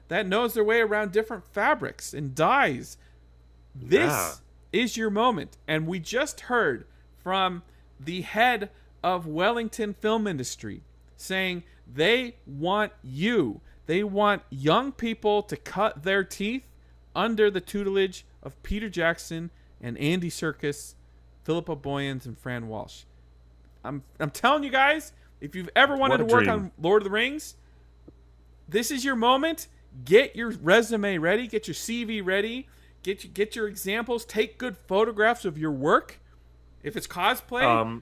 that knows their way around different fabrics and dyes. This is your moment. And we just heard from the head of Wellington Film Industry saying they want you. They want young people to cut their teeth under the tutelage of Peter Jackson and Andy Serkis, Philippa Boyens, and Fran Walsh. I'm telling you guys, if you've ever wanted to work on Lord of the Rings, this is your moment. Get your resume ready. Get your CV ready. Get your examples. Take good photographs of your work. If it's cosplay,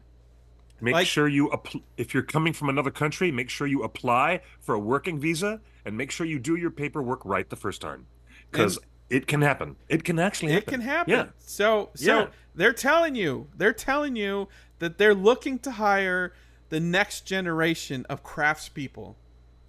make sure you if you're coming from another country, make sure you apply for a working visa and make sure you do your paperwork right the first time, because it can happen. It can actually happen. It can happen. Yeah. So they're telling you that they're looking to hire the next generation of craftspeople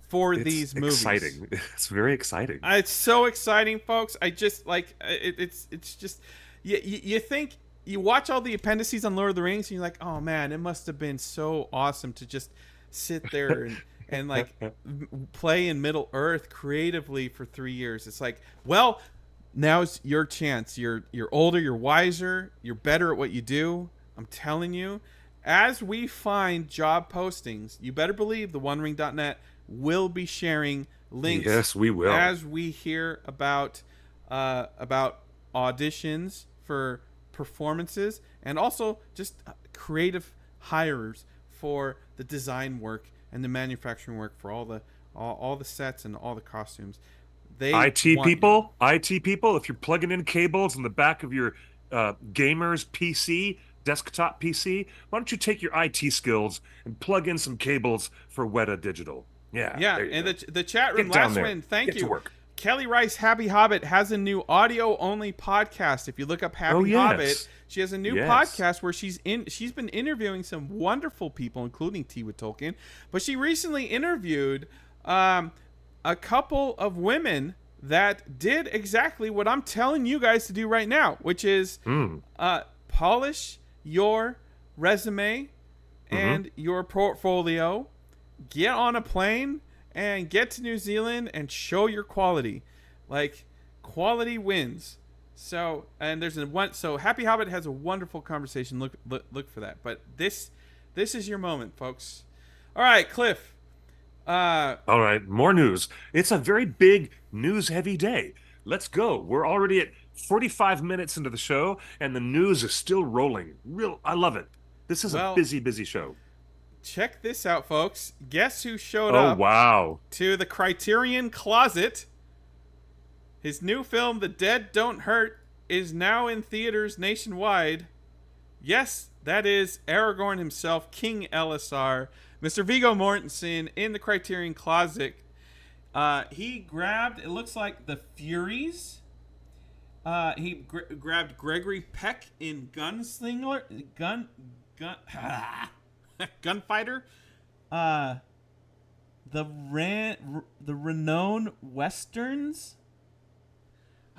for these movies. Exciting. It's very exciting. It's so exciting, folks. I just it's just you think you watch all the appendices on Lord of the Rings, and you're like, oh man, it must have been so awesome to just sit there and like play in Middle Earth creatively for 3 years. It's like, well, now's your chance. You're older, you're wiser, you're better at what you do. I'm telling you, as we find job postings, you better believe the OneRing.net will be sharing links. Yes, we will. As we hear about auditions for performances, and also just creative hires for the design work and the manufacturing work for all the sets and all the costumes. IT people, if you're plugging in cables in the back of your gamer's PC, desktop PC, why don't you take your IT skills and plug in some cables for Weta Digital? Yeah, and the chat room, last one, thank you. Kelly Rice, Happy Hobbit, has a new audio-only podcast. If you look up Happy Hobbit, she has a new podcast where she's been interviewing some wonderful people, including Tea with Tolkien. But she recently interviewed a couple of women that did exactly what I'm telling you guys to do right now, which is polish your resume and your portfolio, get on a plane, and get to New Zealand and show your quality. Like, quality wins. So, and there's so Happy Hobbit has a wonderful conversation. Look for that. But this is your moment, folks. All right, Cliff. All right, more news. It's a very big news-heavy day. Let's go. We're already at 45 minutes into the show, and the news is still rolling. I love it. This is a busy show. Check this out, folks. Guess who showed up to the Criterion Closet? His new film, The Dead Don't Hurt, is now in theaters nationwide. Yes, that is Aragorn himself, King Elisar, Mr. Viggo Mortensen in the Criterion Closet. He grabbed, it looks like, the Furies. He grabbed Gregory Peck in Gunfighter. The Renown Westerns.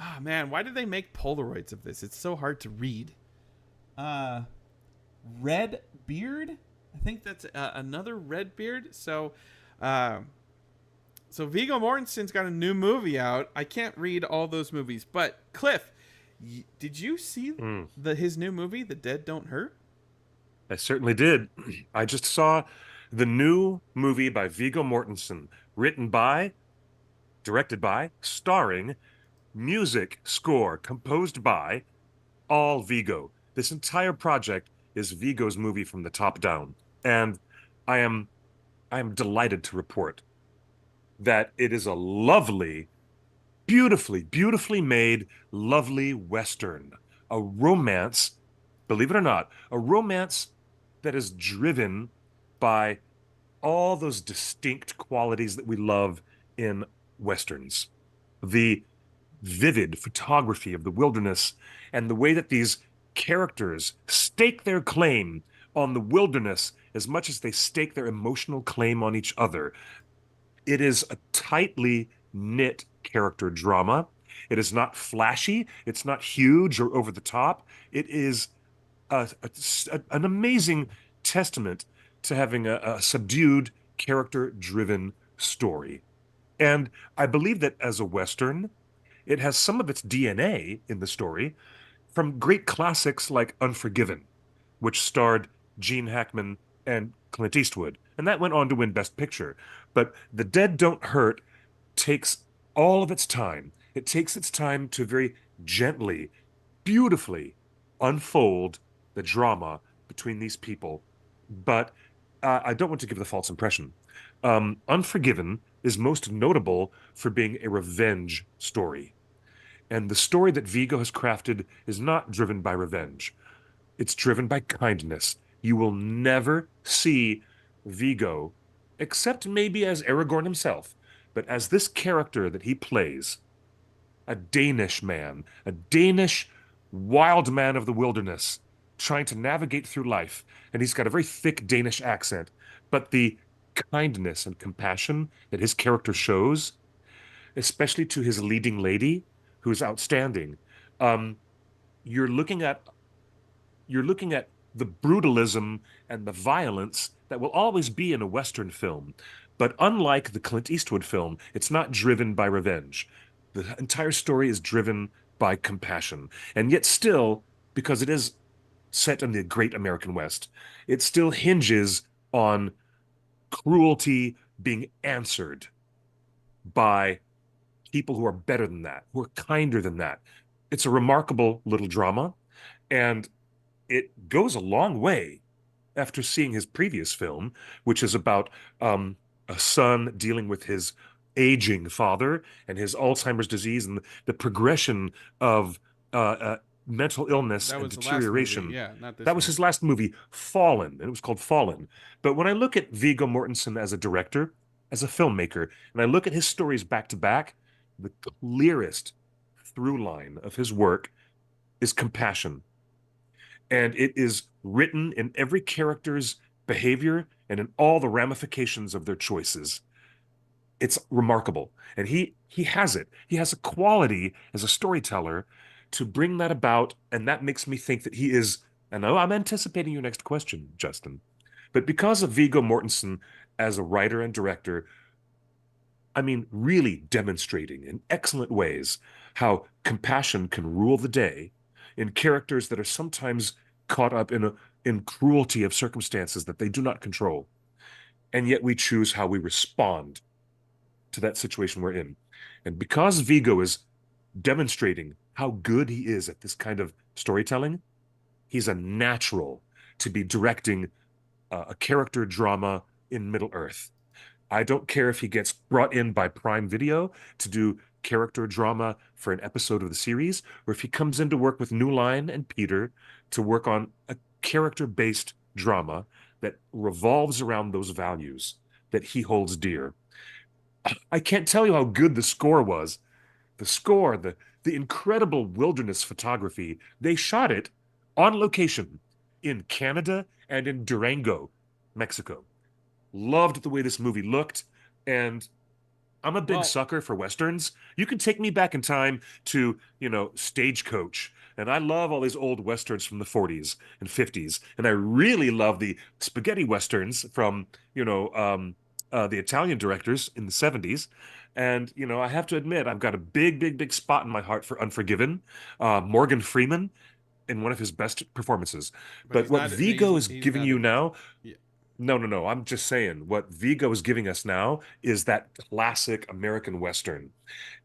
Ah, man, why did they make Polaroids of this? It's so hard to read. Red Beard. I think that's another Red Beard. So Viggo Mortensen's got a new movie out. I can't read all those movies, but Cliff, did you see his new movie, The Dead Don't Hurt? I certainly did. I just saw the new movie by Viggo Mortensen, written by, directed by, starring, music score composed by, all Viggo. This entire project is Viggo's movie from the top down, and I am delighted to report that it is a lovely, beautifully made, lovely Western, a romance. Believe it or not, a romance that is driven by all those distinct qualities that we love in Westerns. The vivid photography of the wilderness and the way that these characters stake their claim on the wilderness as much as they stake their emotional claim on each other. It is a tightly knit character drama. It is not flashy. It's not huge or over the top. It is an amazing testament to having a subdued, character-driven story. And I believe that as a Western, it has some of its DNA in the story from great classics like Unforgiven, which starred Gene Hackman and Clint Eastwood, and that went on to win Best Picture. But The Dead Don't Hurt takes all of its time. It takes its time to very gently, beautifully unfold the drama between these people. But I don't want to give the false impression. Unforgiven is most notable for being a revenge story. And the story that Viggo has crafted is not driven by revenge. It's driven by kindness. You will never see Viggo, except maybe as Aragorn himself, but as this character that he plays, a Danish man, a Danish wild man of the wilderness, trying to navigate through life. And he's got a very thick Danish accent, but the kindness and compassion that his character shows, especially to his leading lady, who is outstanding. You're looking at you're looking at the brutalism and the violence that will always be in a Western film. But unlike the Clint Eastwood film, it's not driven by revenge. The entire story is driven by compassion. And yet still, because it is set in the great American West, it still hinges on cruelty being answered by people who are better than that, who are kinder than that. It's a remarkable little drama, and it goes a long way after seeing his previous film, which is about a son dealing with his aging father and his Alzheimer's disease and the progression of mental illness That and was the last deterioration. movie. Yeah, not this That was one. his last movie, Fallen, and it was called Fallen. But when I look at Viggo Mortensen as a director, as a filmmaker, and I look at his stories back to back, the clearest through line of his work is compassion. And it is written in every character's behavior and in all the ramifications of their choices. It's remarkable. And he has it. He has a quality as a storyteller to bring that about. And that makes me think that he is, I know I'm anticipating your next question, Justin, but because of Viggo Mortensen as a writer and director, I mean, really demonstrating in excellent ways how compassion can rule the day in characters that are sometimes caught up in cruelty of circumstances that they do not control. And yet we choose how we respond to that situation we're in. And because Viggo is demonstrating how good he is at this kind of storytelling, he's a natural to be directing a character drama in Middle-earth. I don't care if he gets brought in by Prime Video to do character drama for an episode of the series, or if he comes in to work with New Line and Peter to work on a character-based drama that revolves around those values that he holds dear. I can't tell you how good the score was. The score, the incredible wilderness photography. They shot it on location in Canada and in Durango, Mexico. Loved the way this movie looked, and I'm a big sucker for Westerns. You can take me back in time to, Stagecoach, and I love all these old Westerns from the 40s and 50s, and I really love the spaghetti Westerns from, the Italian directors in the 70s. And, I have to admit, I've got a big, big, big spot in my heart for Unforgiven. Morgan Freeman in one of his best performances. But what Viggo is giving you now... Yeah. No. I'm just saying what Viggo is giving us now is that classic American Western.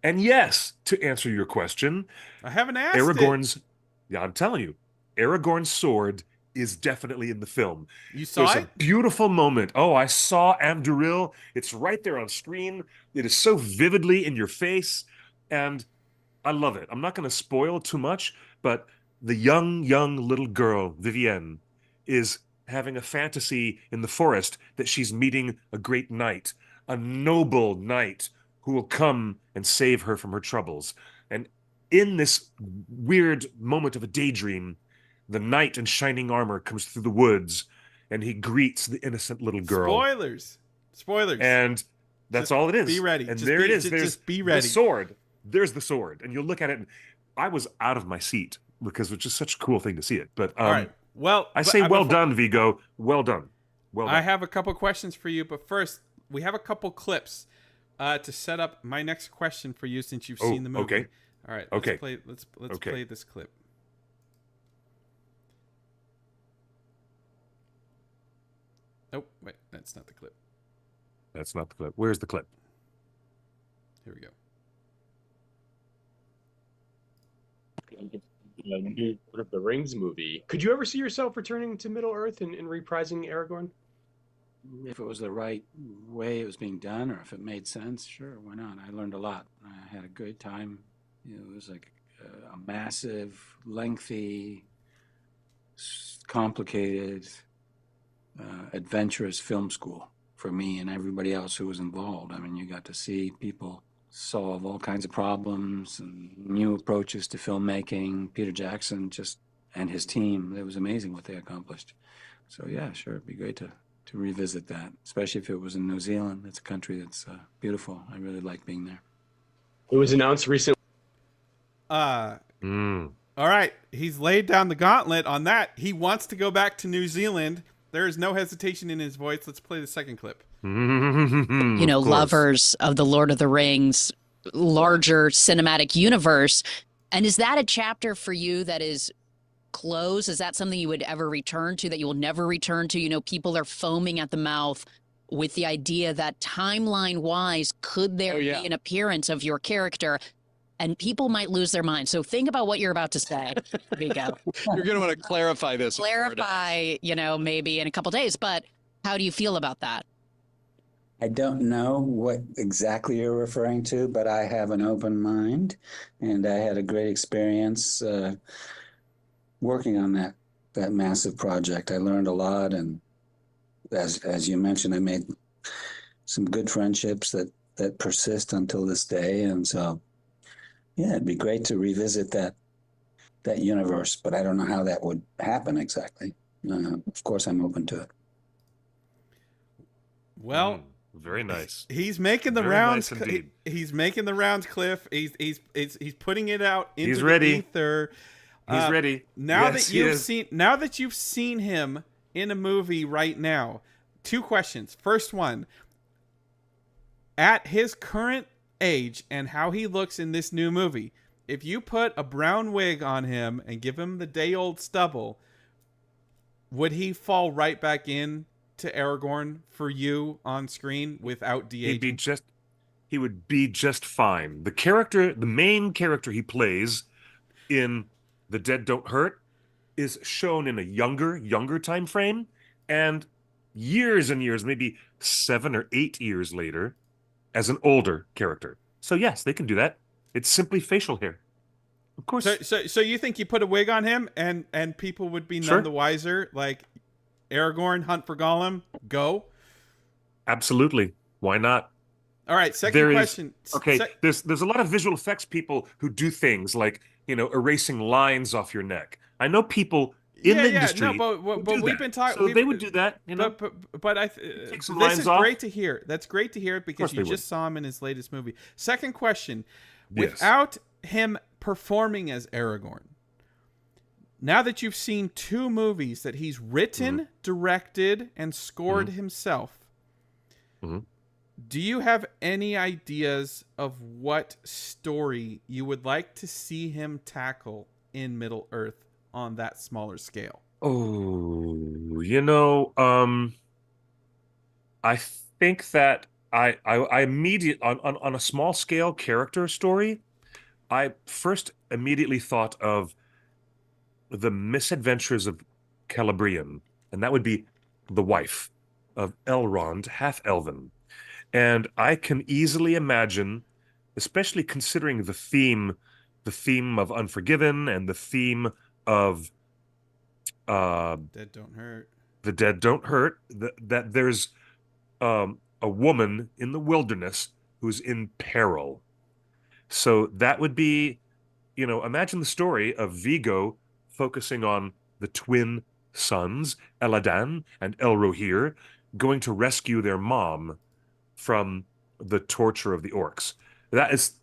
And yes, to answer your question, I haven't asked Aragorn's, yeah, I'm telling you, Aragorn's sword is definitely in the film. You saw There's it? a beautiful moment. Oh, I saw Amduril. It's right there on screen. It is so vividly in your face. And I love it. I'm not going to spoil too much, but the young little girl, Vivienne, is having a fantasy in the forest that she's meeting a great knight, a noble knight who will come and save her from her troubles. And in this weird moment of a daydream, the knight in shining armor comes through the woods and he greets the innocent little girl. Spoilers. And that's all it is. Be ready. And Just there it is. There's just be ready. the sword. There's the sword. And you'll look at it, and I was out of my seat because it's just such a cool thing to see it. But all right. Well, I say well done, Viggo. Well done. Well done. I have a couple questions for you, but first, we have a couple clips to set up my next question for you since you've seen the movie. Okay. All right. Okay. Let's play this clip. Oh, wait, that's not the clip. That's not the clip. Where's the clip? Here we go. New Lord of the Rings movie. Could you ever see yourself returning to Middle Earth and reprising Aragorn? If it was the right way it was being done, or if it made sense, sure, why not? I learned a lot. I had a good time. It was like a massive, lengthy, complicated, adventurous film school for me and everybody else who was involved. I mean, you got to see people solve all kinds of problems and new approaches to filmmaking. Peter Jackson and his team, it was amazing what they accomplished. So yeah, sure, it'd be great to revisit that, especially if it was in New Zealand. It's a country that's beautiful. I really like being there. It was announced recently. All right, he's laid down the gauntlet on that. He wants to go back to New Zealand. There is no hesitation in his voice. Let's play the second clip. You know, lovers of the Lord of the Rings larger cinematic universe. And is that a chapter for you that is closed? Is that something you would ever return to, that you will never return to? You know, people are foaming at the mouth with the idea that timeline wise, could there be an appearance of your character? And people might lose their mind. So think about what you're about to say, Viggo. You're going to want to clarify this. Clarify, you know, maybe in a couple days. But how do you feel about that? I don't know what exactly you're referring to, but I have an open mind, and I had a great experience working on that massive project. I learned a lot, and as you mentioned, I made some good friendships that persist until this day. And so, yeah, it'd be great to revisit that universe, but I don't know how that would happen exactly. Of course, I'm open to it. Well. Very nice. He's making the Very rounds. nice He's making the rounds, Cliff. He's putting it out into He's ready. the ether. He's ready. Now Yes, that you've seen him in a movie right now, two questions. First one, at his current age and how he looks in this new movie, if you put a brown wig on him and give him the day-old stubble, would he fall right back in to Aragorn for you on screen without de-aging? He would be just fine. The main character he plays in The Dead Don't Hurt is shown in a younger time frame, and years and years, maybe 7 or 8 years later, as an older character. So yes, they can do that. It's simply facial hair. Of course. So you think you put a wig on him and people would be none the wiser? Like, Aragorn, hunt for Gollum, go. Absolutely. Why not? All right, second question. There's a lot of visual effects people who do things like, erasing lines off your neck. I know people in the industry. No, but we've been talking. So they would do that, But this is great to hear. That's great to hear because you just saw him in his latest movie. Second question: without him performing as Aragorn, now that you've seen 2 movies that he's written, directed, and scored himself, do you have any ideas of what story you would like to see him tackle in Middle Earth on that smaller scale? Oh, I think that I immediately on a small scale character story, I first immediately thought of the misadventures of Celebrian, and that would be the wife of Elrond, half-elven. And I can easily imagine, especially considering the theme of Unforgiven and the theme of Dead Don't Hurt. The Dead Don't Hurt, that there's a woman in the wilderness who's in peril. So that would be, imagine the story of Viggo focusing on the twin sons, Eladan and Elrohir, going to rescue their mom from the torture of the orcs. That is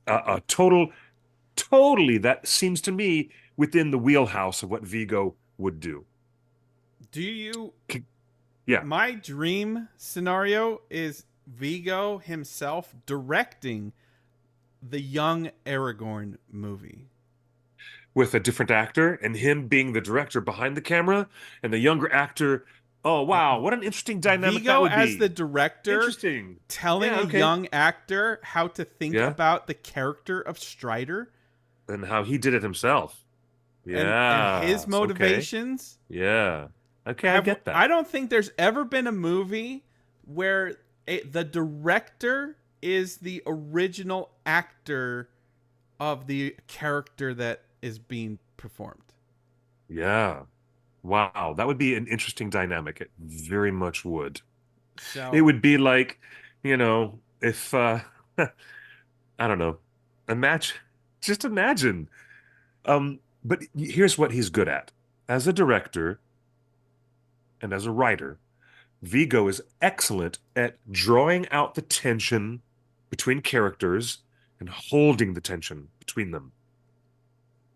totally, that seems to me within the wheelhouse of what Viggo would do. Yeah. My dream scenario is Viggo himself directing the young Aragorn movie. With a different actor and him being the director behind the camera and the younger actor. Oh, wow. What an interesting dynamic Viggo that would be. as the director telling a young actor how to think about the character of Strider. And how he did it himself. Yeah. And his motivations. Okay. Yeah. Okay, I get that. I don't think there's ever been a movie where the director is the original actor of the character that is being performed. Yeah. Wow. That would be an interesting dynamic. It very much would. So, it would be like, if, I don't know, just imagine. But here's what he's good at. As a director and as a writer, Viggo is excellent at drawing out the tension between characters and holding the tension between them.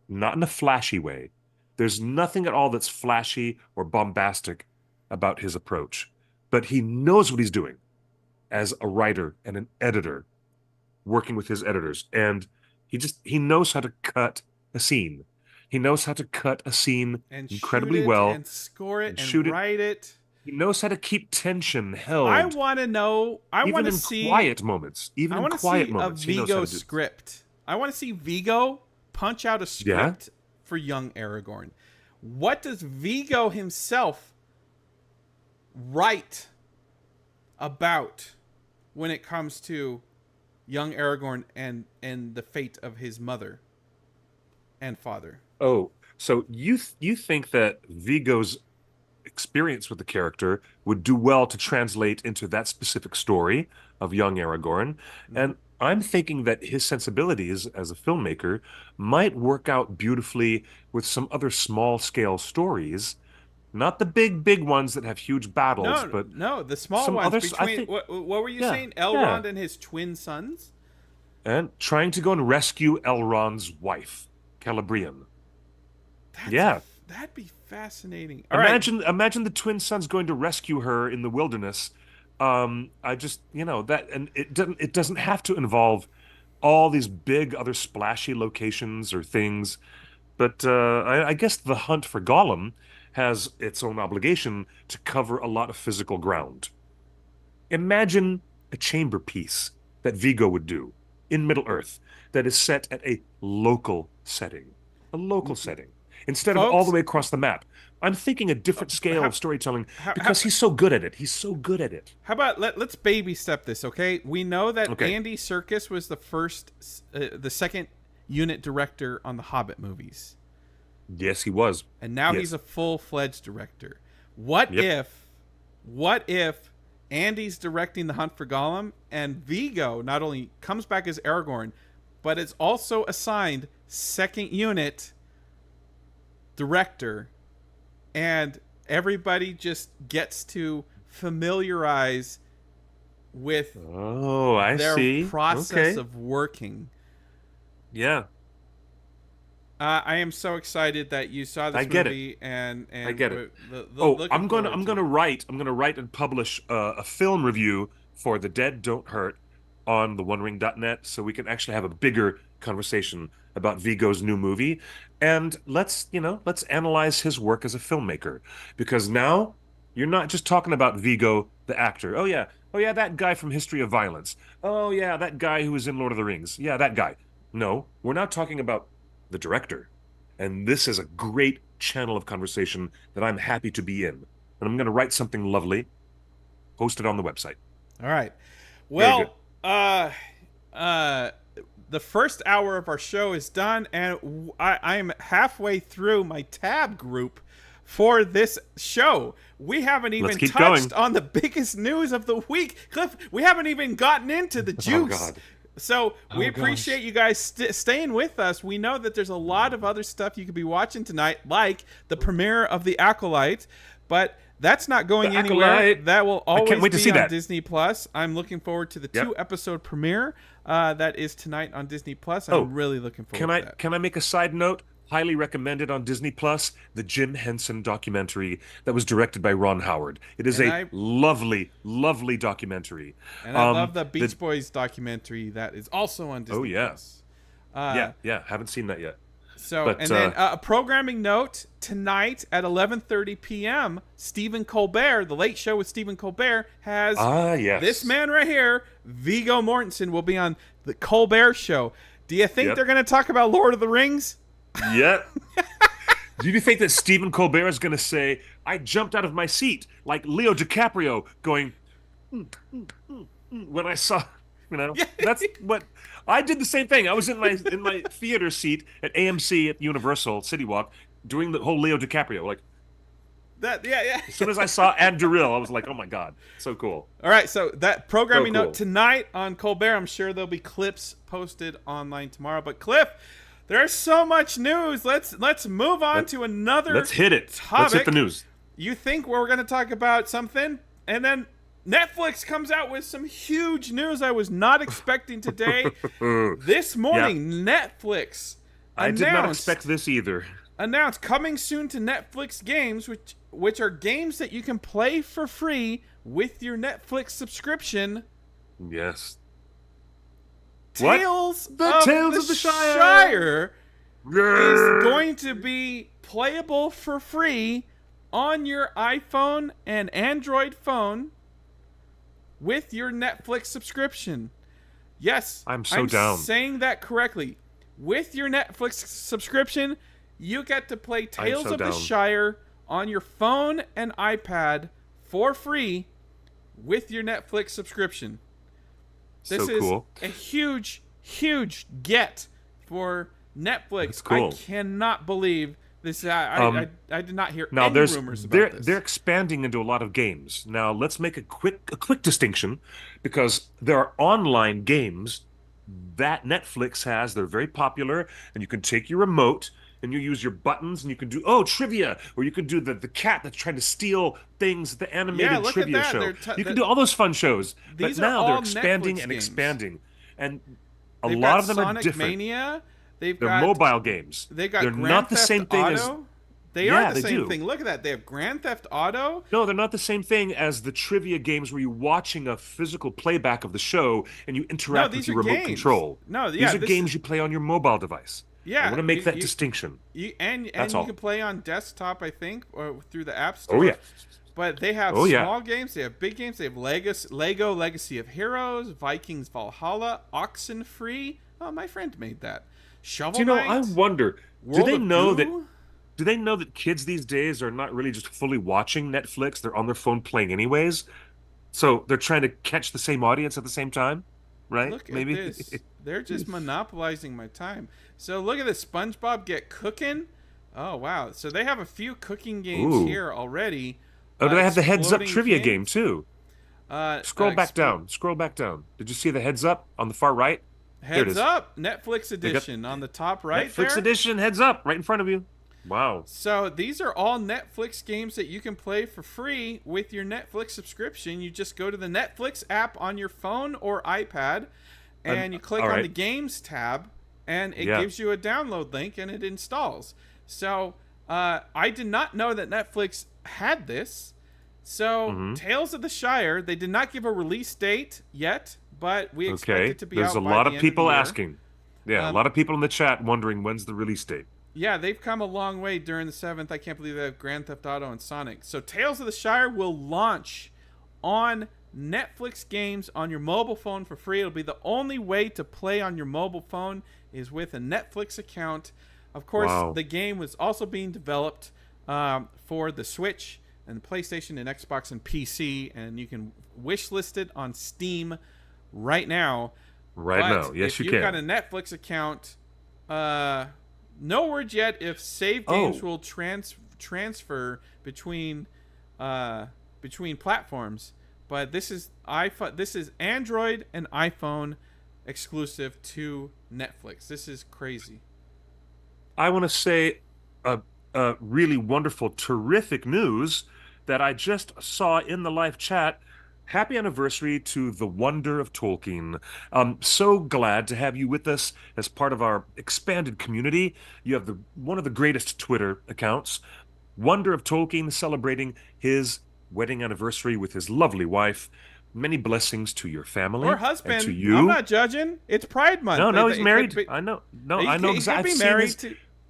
not in a flashy way. There's nothing at all that's flashy or bombastic about his approach, but he knows what he's doing as a writer and an editor, working with his editors. And he knows how to cut a scene. He knows how to cut a scene and incredibly shoot it well. and score it and shoot write it. He knows how to keep tension held. I want to know. I want to even see in quiet moments. Even I in want to quiet see moments, a he knows how Viggo to do. script. I want to see Viggo punch out a script for young Aragorn. What does Viggo himself write about when it comes to young Aragorn and the fate of his mother and father? Oh, so you think that Viggo's experience with the character would do well to translate into that specific story of young Aragorn, and I'm thinking that his sensibilities as a filmmaker might work out beautifully with some other small-scale stories, not the big ones that have huge battles, but no, the small some ones. others. Between, I think, what were you yeah, saying? Elrond yeah. and his twin sons. And trying to go and rescue Elrond's wife, Celebrian. That'd be fascinating. All right. Imagine the twin sons going to rescue her in the wilderness. I just, that, and it doesn't have to involve all these big other splashy locations or things, but I guess the hunt for Gollum has its own obligation to cover a lot of physical ground. Imagine a chamber piece that Viggo would do in Middle-earth that is set at a local setting, instead of all the way across the map. I'm thinking a different scale of storytelling because he's so good at it. He's so good at it. How about let's baby step this, okay? We know that Okay. Andy Serkis was the second unit director on the Hobbit movies, Yes, he was. and now Yes. he's a full-fledged director. What if Andy's directing The Hunt for Gollum and Viggo not only comes back as Aragorn, but is also assigned second unit director, and everybody just gets to familiarize with their process of working. Yeah. I am so excited that you saw this movie, and I get it. looking I'm forward to gonna it. write and publish a film review for The Dead Don't Hurt on theonering.net, so we can actually have a bigger conversation about Viggo's new movie, and let's analyze his work as a filmmaker, because now you're not just talking about Viggo the actor. Oh yeah, that guy from History of Violence. Oh yeah, that guy who was in Lord of the Rings. Yeah, that guy. No, we're not talking about the director. And this is a great channel of conversation that I'm happy to be in. And I'm going to write something lovely, post it on the website. All right. Very Well, the first hour of our show is done, and I am halfway through my tab group for this show. We haven't even keep touched going. on the biggest news of the week. Cliff, we haven't even gotten into the juice. God. So we appreciate you guys staying with us. We know that there's a lot of other stuff you could be watching tonight, like the premiere of The Acolyte, but that's not going The anywhere. Acolyte. That will always can't wait to be see on that. Disney Plus. I'm looking forward to the Yep. 2-episode premiere that is tonight on Disney Plus. I'm really looking forward to that. Can I make a side note? Highly recommended on Disney Plus, the Jim Henson documentary that was directed by Ron Howard. It is lovely, lovely documentary. And I love the Beach Boys documentary that is also on Disney Plus. Yeah, haven't seen that yet. So, But, and then a programming note, tonight at 11:30 p.m., Stephen Colbert, The Late Show with Stephen Colbert, has this man right here, Viggo Mortensen, will be on The Colbert Show. Do you think they're going to talk about Lord of the Rings? Yeah. Do you think that Stephen Colbert is going to say, I jumped out of my seat like Leo DiCaprio going, when I saw, that's what I did. The same thing. I was in my theater seat at AMC at Universal City Walk doing the whole Leo DiCaprio. Like that. As soon as I saw Adar, I was like, oh my God, so cool. All right. So that programming So cool. note tonight on Colbert, I'm sure there'll be clips posted online tomorrow. But Cliff, there's so much news. Let's move on to another. Let's hit it. Topic. Let's hit the news. You think we're going to talk about something, and then Netflix comes out with some huge news I was not expecting today. This morning, Netflix I did not expect this either. Announced coming soon to Netflix games, which are games that you can play for free with your Netflix subscription. Yes. Tales of the Shire. Shire is going to be playable for free on your iPhone and Android phone with your Netflix subscription. Yes, I'm down. Saying that correctly. With your Netflix subscription, you get to play Tales of the Shire on your phone and iPad for free with your Netflix subscription. This is cool. A huge, huge get for Netflix. That's cool. I cannot believe this. I did not hear now any rumors about this. They're expanding into a lot of games. Now let's make a quick distinction, because there are online games that Netflix has. They're very popular, and you can take your remote and you use your buttons, and you can do trivia, or you can do the cat that's trying to steal things, the animated trivia show. You can do all those fun shows. But now they're expanding and expanding, and a lot of them are different. Mania. They're mobile games. They're not the same thing as. They are the same thing. Look at that. They have Grand Theft Auto. No, they're not the same thing as the trivia games where you're watching a physical playback of the show and you interact with your remote control. No, these are games you play on your mobile device. Yeah, I want to make that distinction. You can play on desktop, I think, or through the App Store. Oh yeah. But they have small games, they have big games, they have Lego Legacy of Heroes, Vikings Valhalla, Oxenfree. Oh, my friend made that. Shovel Knight. I wonder, do they know that kids these days are not really just fully watching Netflix? They're on their phone playing anyways. So they're trying to catch the same audience at the same time, right? Look at this. They're just monopolizing my time. So look at this, SpongeBob Get Cookin'. Oh, wow. So they have a few cooking games here already. Oh, do they have the Heads Up trivia game too? Scroll back down. Scroll back down. Did you see the Heads Up on the far right? Heads Up, Netflix edition on the top right. Netflix edition, Heads Up, right in front of you. Wow. So these are all Netflix games that you can play for free with your Netflix subscription. You just go to the Netflix app on your phone or iPad, and you click on the Games tab, and it gives you a download link, and it installs. So I did not know that Netflix had this. So Tales of the Shire, they did not give a release date yet, but we expect it to be There's out a by lot the of end people of the year. asking. Yeah, a lot of people in the chat wondering when's the release date. Yeah, they've come a long way during the 7th. I can't believe they have Grand Theft Auto and Sonic. So Tales of the Shire will launch on Netflix games on your mobile phone for free. It'll be the only way to play on your mobile phone is with a Netflix account. Of course, the game was also being developed for the Switch and the PlayStation and Xbox and PC, and you can wishlist it on Steam right now. Yes, you can. If you've got a Netflix account, no word yet if save games will transfer between platforms. But this is Android and iPhone exclusive to Netflix. This is crazy. I want to say a really wonderful, terrific news that I just saw in the live chat. Happy anniversary to The Wonder of Tolkien. I'm so glad to have you with us as part of our expanded community. You have one of the greatest Twitter accounts, Wonder of Tolkien, celebrating his wedding anniversary with his lovely wife. Many blessings to your family or husband. And to you. I'm not judging. It's Pride Month. No, he's married. I know. No, I know exactly.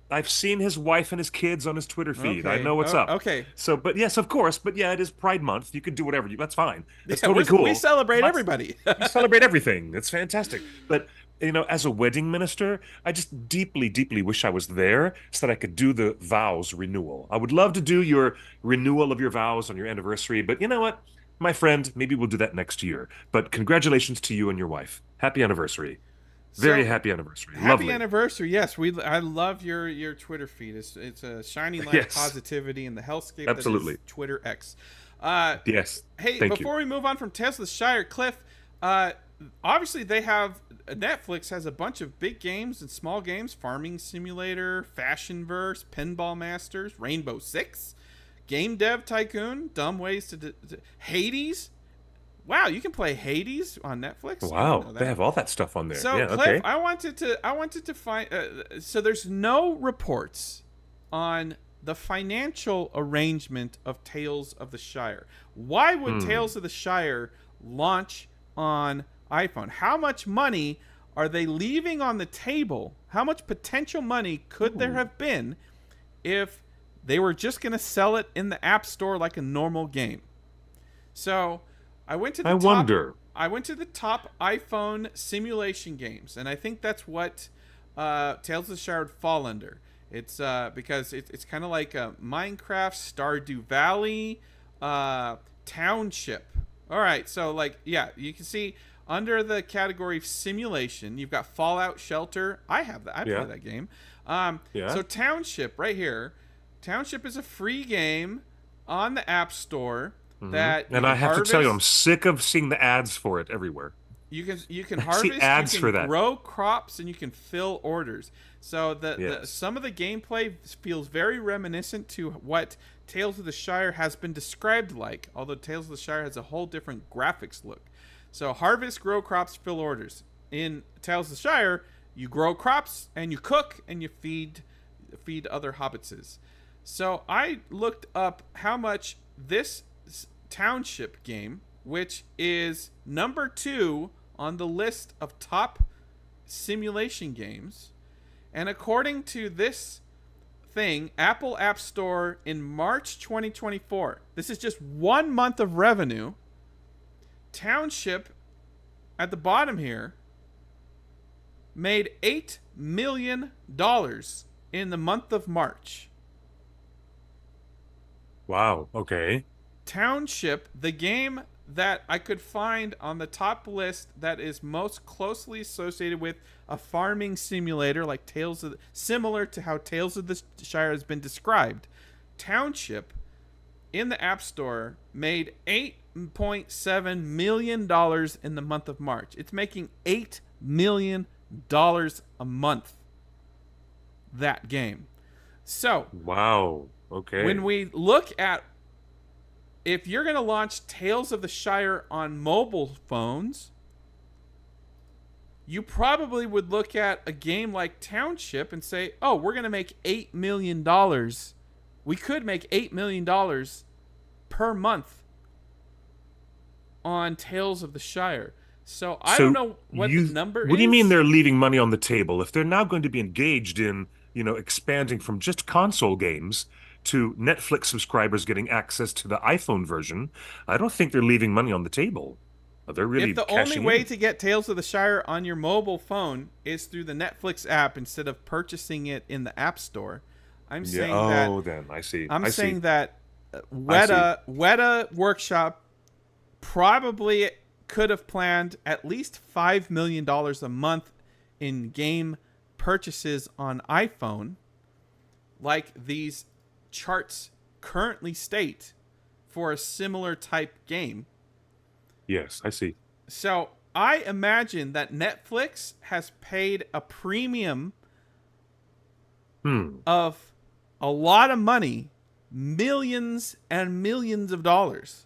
I've seen his wife and his kids on his Twitter feed. Okay. I know what's up. Okay. So, but yes, of course. But yeah, it is Pride Month. You can do whatever that's fine. That's totally cool. We celebrate everybody. We celebrate everything. It's fantastic. But, as a wedding minister, I just deeply, deeply wish I was there so that I could do the vows renewal. I would love to do your renewal of your vows on your anniversary. But you know what, my friend, maybe we'll do that next year. But congratulations to you and your wife. Happy anniversary. Very happy anniversary. Happy anniversary. Yes, I love your Twitter feed. It's a shining light of positivity in the hellscape that is Twitter X. Yes. Hey, before we move on from Tales of the Shire, Cliff, obviously Netflix has a bunch of big games and small games: Farming Simulator, Fashionverse, Pinball Masters, Rainbow Six, Game Dev Tycoon, Dumb Ways to Hades, Wow, you can play Hades on Netflix. I Wow, didn't know they that. have all that stuff on there. So, yeah, Cliff, okay. I wanted to find. So there's no reports on the financial arrangement of Tales of the Shire. Why would Tales of the Shire launch on iPhone? How much money are they leaving on the table? How much potential money could there have been if they were just going to sell it in the App Store like a normal game? So I went to the I went to the top iPhone simulation games, and I think that's what Tales of the Shire would fall under. It's because it's kind of like a Minecraft, Stardew Valley, Township. All right, so like you can see under the category of simulation, you've got Fallout Shelter. I have that. I play that game. So Township right here. Township is a free game on the App Store. And I have to tell you, I'm sick of seeing the ads for it everywhere. You can harvest, ads you can for that. grow crops, and you can fill orders. So the some of the gameplay feels very reminiscent to what Tales of the Shire has been described like, although Tales of the Shire has a whole different graphics look. So harvest, grow crops, fill orders. In Tales of the Shire, you grow crops and you cook and you feed other hobbitses. So I looked up how much this Township game, which is number 2 on the list of top simulation games, and according to this thing, Apple App Store in March 2024, this is just 1 month of revenue. Township at the bottom here made $8 million in the month of March. Wow, okay. Township, the game that I could find on the top list that is most closely associated with a farming simulator, like similar to how Tales of the Shire has been described. Township in the App Store made $8.7 million in the month of March. It's making $8 million a month, that game. So, wow, okay. When we look at, if you're going to launch Tales of the Shire on mobile phones, you probably would look at a game like Township and say, oh, we're going to make $8 million. We could make $8 million per month on Tales of the Shire. So I don't know what the number is. What do you mean they're leaving money on the table? If they're now going to be engaged in, expanding from just console games to Netflix subscribers getting access to the iPhone version, I don't think they're leaving money on the table. They're really if the only way to get Tales of the Shire on your mobile phone is through the Netflix app instead of purchasing it in the App Store, I'm saying then I see. I'm saying that Weta Workshop probably could have planned at least $5 million a month in game purchases on iPhone, like these charts currently state for a similar type game. Yes, I see. So I imagine that Netflix has paid a premium of a lot of money, millions and millions of dollars,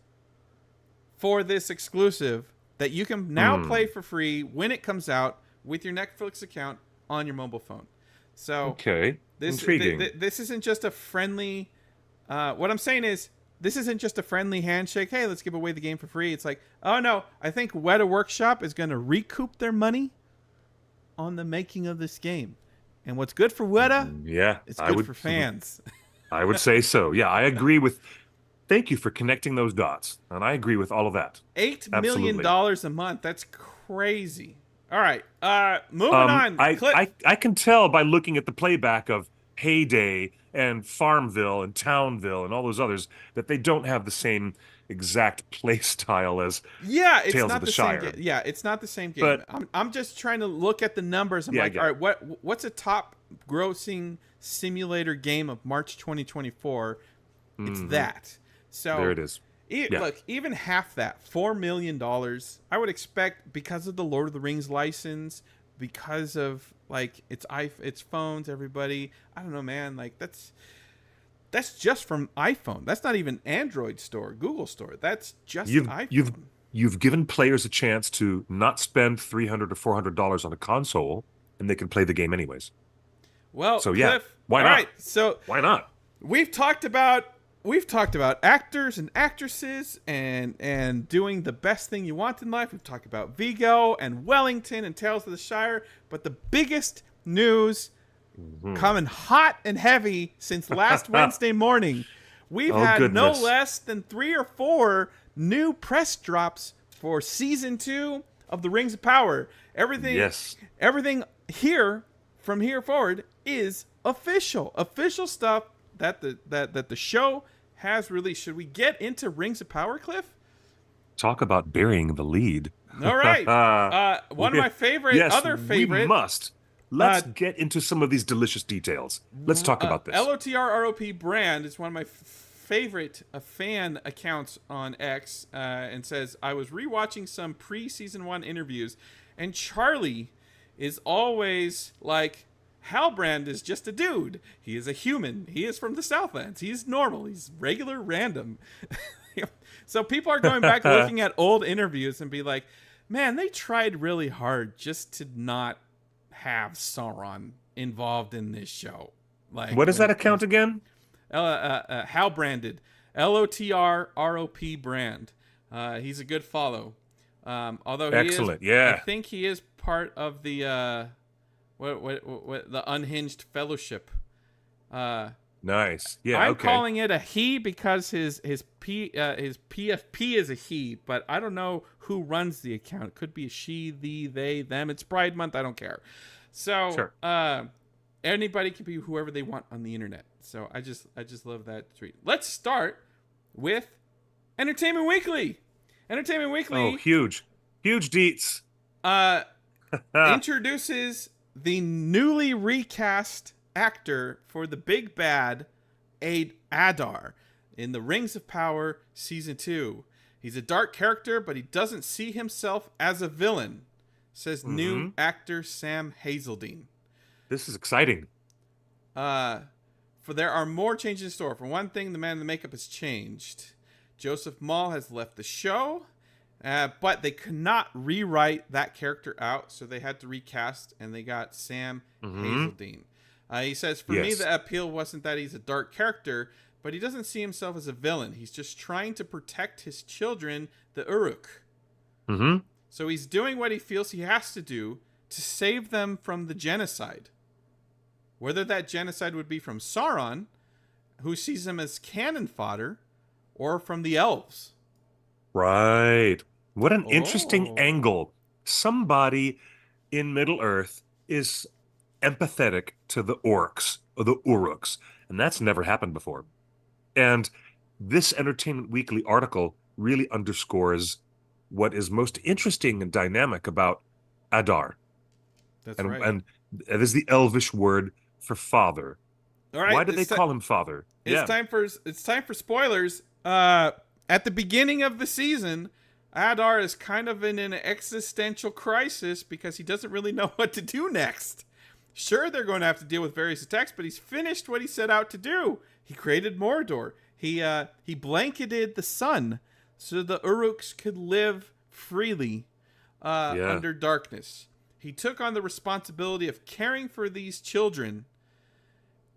for this exclusive that you can now play for free when it comes out with your Netflix account on your mobile phone. So okay. Intriguing. This isn't just a friendly. What I'm saying is, this isn't just a friendly handshake. Hey, let's give away the game for free. It's like, oh no, I think Weta Workshop is going to recoup their money on the making of this game. And what's good for Weta, it's good for fans. I would say so. Yeah, I agree with. Thank you for connecting those dots, and I agree with all of that. $8 million a month. That's crazy. All right, moving on. I can tell by looking at the playback of Heyday and Farmville and Townville and all those others that they don't have the same exact play style as Tales of the Shire. It's not the same game. But I'm just trying to look at the numbers. I'm like, all right, what's a top grossing simulator game of March 2024? It's that. So there it is. Look, even half that, $4 million, I would expect, because of the Lord of the Rings license, because of like its phones, everybody. I don't know, man. Like that's just from iPhone. That's not even Android store, Google store. That's just iPhone. you've given players a chance to not spend $300 or $400 on a console, and they can play the game anyways. Well, So Cliff, why all not? right, so Why not? we've talked about actors and actresses and doing the best thing you want in life. We've talked about Viggo and Wellington and Tales of the Shire, but the biggest news coming hot and heavy since last Wednesday morning. We've had goodness. no less than 3 or 4 new press drops for season 2 of the Rings of Power. Everything here from here forward is official stuff that the show has released. Should we get into Rings of Power, Cliff? Talk about burying the lead. All right. One of my other favorite. We must. Let's get into some of these delicious details. Let's talk about this. LOTRROP brand is one of my favorite fan accounts on X, and says, I was rewatching some pre-season 1 interviews, and Charlie is always like, Halbrand is just a dude. He is a human. He is from the Southlands. He's normal. He's regular, random. So people are going back looking at old interviews and be like, man, they tried really hard just to not have Sauron involved in this show. Like, what is that account again? Halbranded. LOTRROP brand. He's a good follow. Although Excellent. I think he is part of the the Unhinged Fellowship. Nice. Yeah. I'm calling it a he because his PFP is a he, but I don't know who runs the account. It could be a she, they, them. It's Pride Month. I don't care. So sure. Anybody can be whoever they want on the internet. So I just love that tweet. Let's start with Entertainment Weekly. Entertainment Weekly. Oh, huge deets. Introduces the newly recast actor for the big bad Adar in the Rings of Power season 2. He's a dark character, but he doesn't see himself as a villain, says new actor Sam Hazeldine. This is exciting. For there are more changes in store. For one thing, the man in the makeup has changed. Joseph Mall has left the show. But they could not rewrite that character out, so they had to recast, and they got Sam Hazeldine. He says, for me, the appeal wasn't that he's a dark character, but he doesn't see himself as a villain. He's just trying to protect his children, the Uruk. So he's doing what he feels he has to do to save them from the genocide. Whether that genocide would be from Sauron, who sees him as cannon fodder, or from the elves. Right. What an interesting angle. Somebody in Middle-earth is empathetic to the orcs, or the Uruks, and that's never happened before. And this Entertainment Weekly article really underscores what is most interesting and dynamic about Adar. That's right. And that is the Elvish word for father. All right. Why did they call him father? It's time for spoilers. At the beginning of the season, Adar is kind of in an existential crisis because he doesn't really know what to do next. Sure, they're going to have to deal with various attacks, but he's finished what he set out to do. He created Mordor. He blanketed the sun so the Uruks could live freely under darkness. He took on the responsibility of caring for these children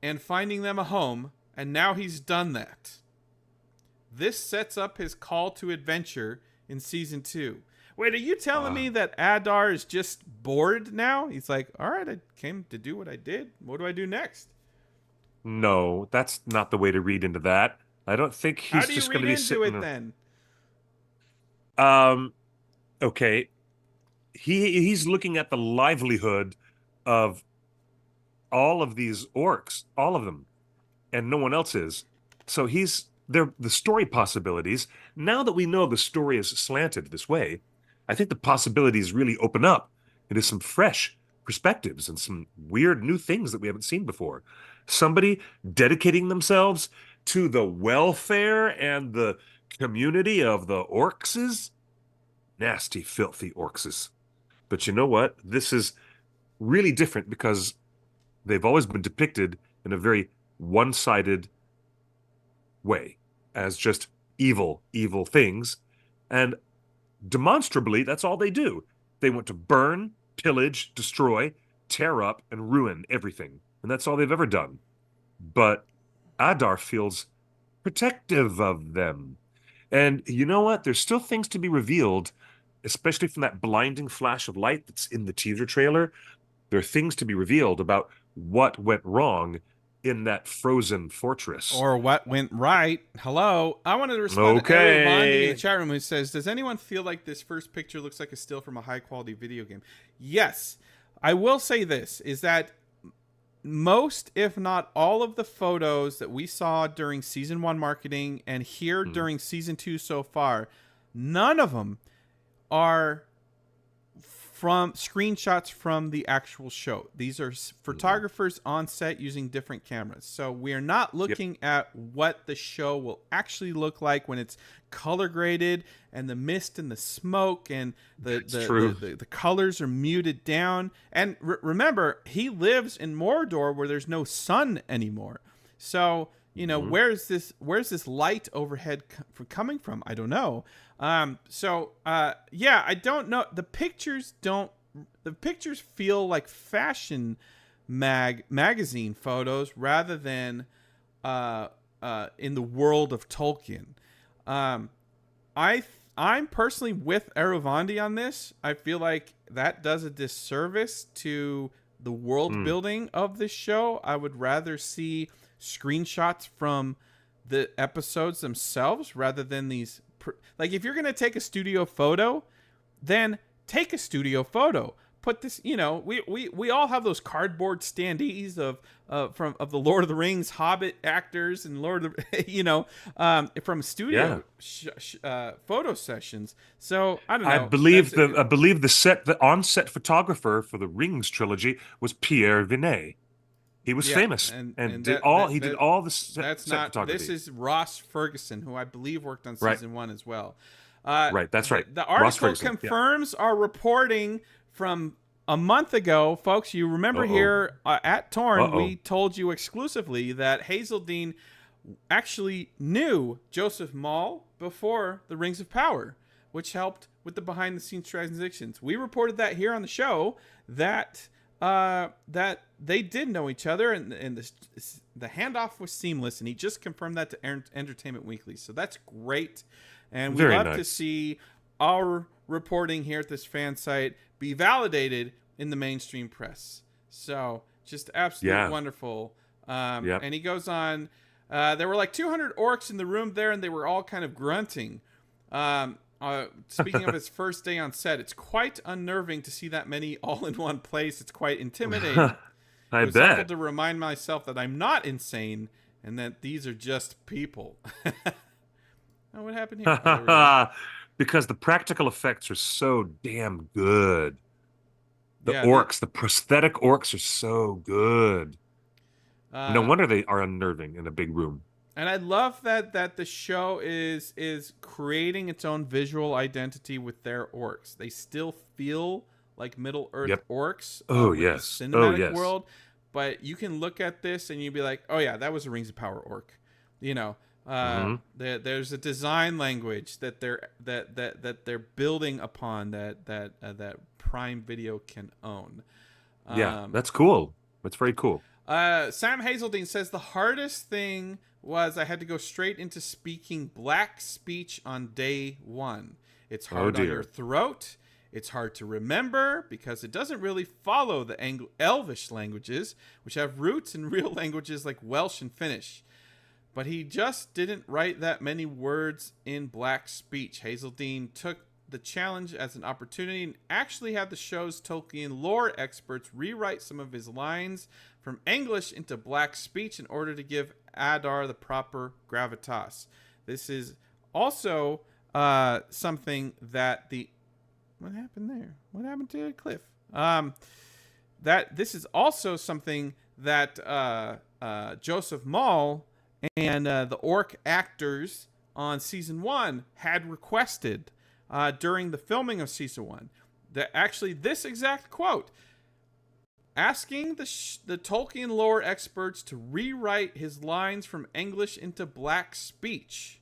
and finding them a home, and now he's done that. This sets up his call to adventure in season 2. Wait, are you telling me that Adar is just bored now? He's like, all right, I came to do what I did. What do I do next? No, that's not the way to read into that. I don't think he's just going to be sitting. How do you read into it then? Okay. He's looking at the livelihood of all of these orcs, all of them, and no one else is. So the story possibilities. Now that we know the story is slanted this way, I think the possibilities really open up into some fresh perspectives and some weird new things that we haven't seen before. Somebody dedicating themselves to the welfare and the community of the orcses. Nasty, filthy orcses. But you know what? This is really different because they've always been depicted in a very one-sided way as just evil things. And demonstrably, that's all they do. They want to burn, pillage, destroy, tear up, and ruin everything. And that's all they've ever done. But Adar feels protective of them. And you know what? There's still things to be revealed, especially from that blinding flash of light that's in the teaser trailer. There are things to be revealed about what went wrong in that frozen fortress. Or what went right. Hello. I wanted to respond to Evangeline in the chat room who says, does anyone feel like this first picture looks like a still from a high-quality video game? Yes. I will say this, is that most, if not all of the photos that we saw during Season 1 marketing and here during Season 2 so far, none of them are from screenshots from the actual show. These are photographers on set using different cameras. So we are not looking at what the show will actually look like when it's color graded and the mist and the smoke and the colors are muted down. And remember, he lives in Mordor where there's no sun anymore. So, you know, where's this light overhead coming from? I don't know. Yeah, I don't know. The pictures feel like fashion magazine photos rather than in the world of Tolkien. I'm personally with Eravandi on this. I feel like that does a disservice to the world building of this show. I would rather see screenshots from the episodes themselves rather than these. Like, if you're going to take a studio photo, then take a studio photo. Put this, you know, we all have those cardboard standees of the Lord of the Rings Hobbit actors and from studio photo sessions. So I don't know. I believe the on-set photographer for the Rings trilogy was Pierre Vinet. He was famous and did all the set photography. This is Ross Ferguson, who I believe worked on season 1 as well. Right, that's right. The article confirms our reporting from a month ago, folks. You remember here at Torn, we told you exclusively that Hazeldine actually knew Joseph Maul before the Rings of Power, which helped with the behind-the-scenes transitions. We reported that here on the show that they did know each other, and the handoff was seamless, and he just confirmed that to Entertainment Weekly. So that's great, and we love to see our reporting here at this fan site be validated in the mainstream press. So just absolutely wonderful. And he goes on, there were like 200 orcs in the room there, and they were all kind of grunting. Speaking of his first day on set, it's quite unnerving to see that many all in one place. It's quite intimidating. I bet. Helpful to remind myself that I'm not insane and that these are just people. Oh, what happened here? Because the practical effects are so damn good. The prosthetic orcs are so good. No wonder they are unnerving in a big room. And I love that the show is creating its own visual identity with their orcs. They still feel like Middle Earth orcs. The cinematic world. But you can look at this and you'd be like, oh yeah, that was a Rings of Power orc. You know, there's a design language that they're building upon that Prime Video can own. That's cool. That's very cool. Sam Hazeldine says the hardest thing was I had to go straight into speaking black speech on day 1. It's hard on your throat. It's hard to remember because it doesn't really follow the Elvish languages, which have roots in real languages like Welsh and Finnish. But he just didn't write that many words in black speech. Hazeldine took the challenge as an opportunity and actually had the show's Tolkien lore experts rewrite some of his lines from English into black speech in order to give Adar the proper gravitas. This is also something that what happened there? What happened to Cliff? That this is also something that Joseph Maul and the orc actors on season 1 had requested during the filming of season 1. This exact quote, asking the Tolkien lore experts to rewrite his lines from English into black speech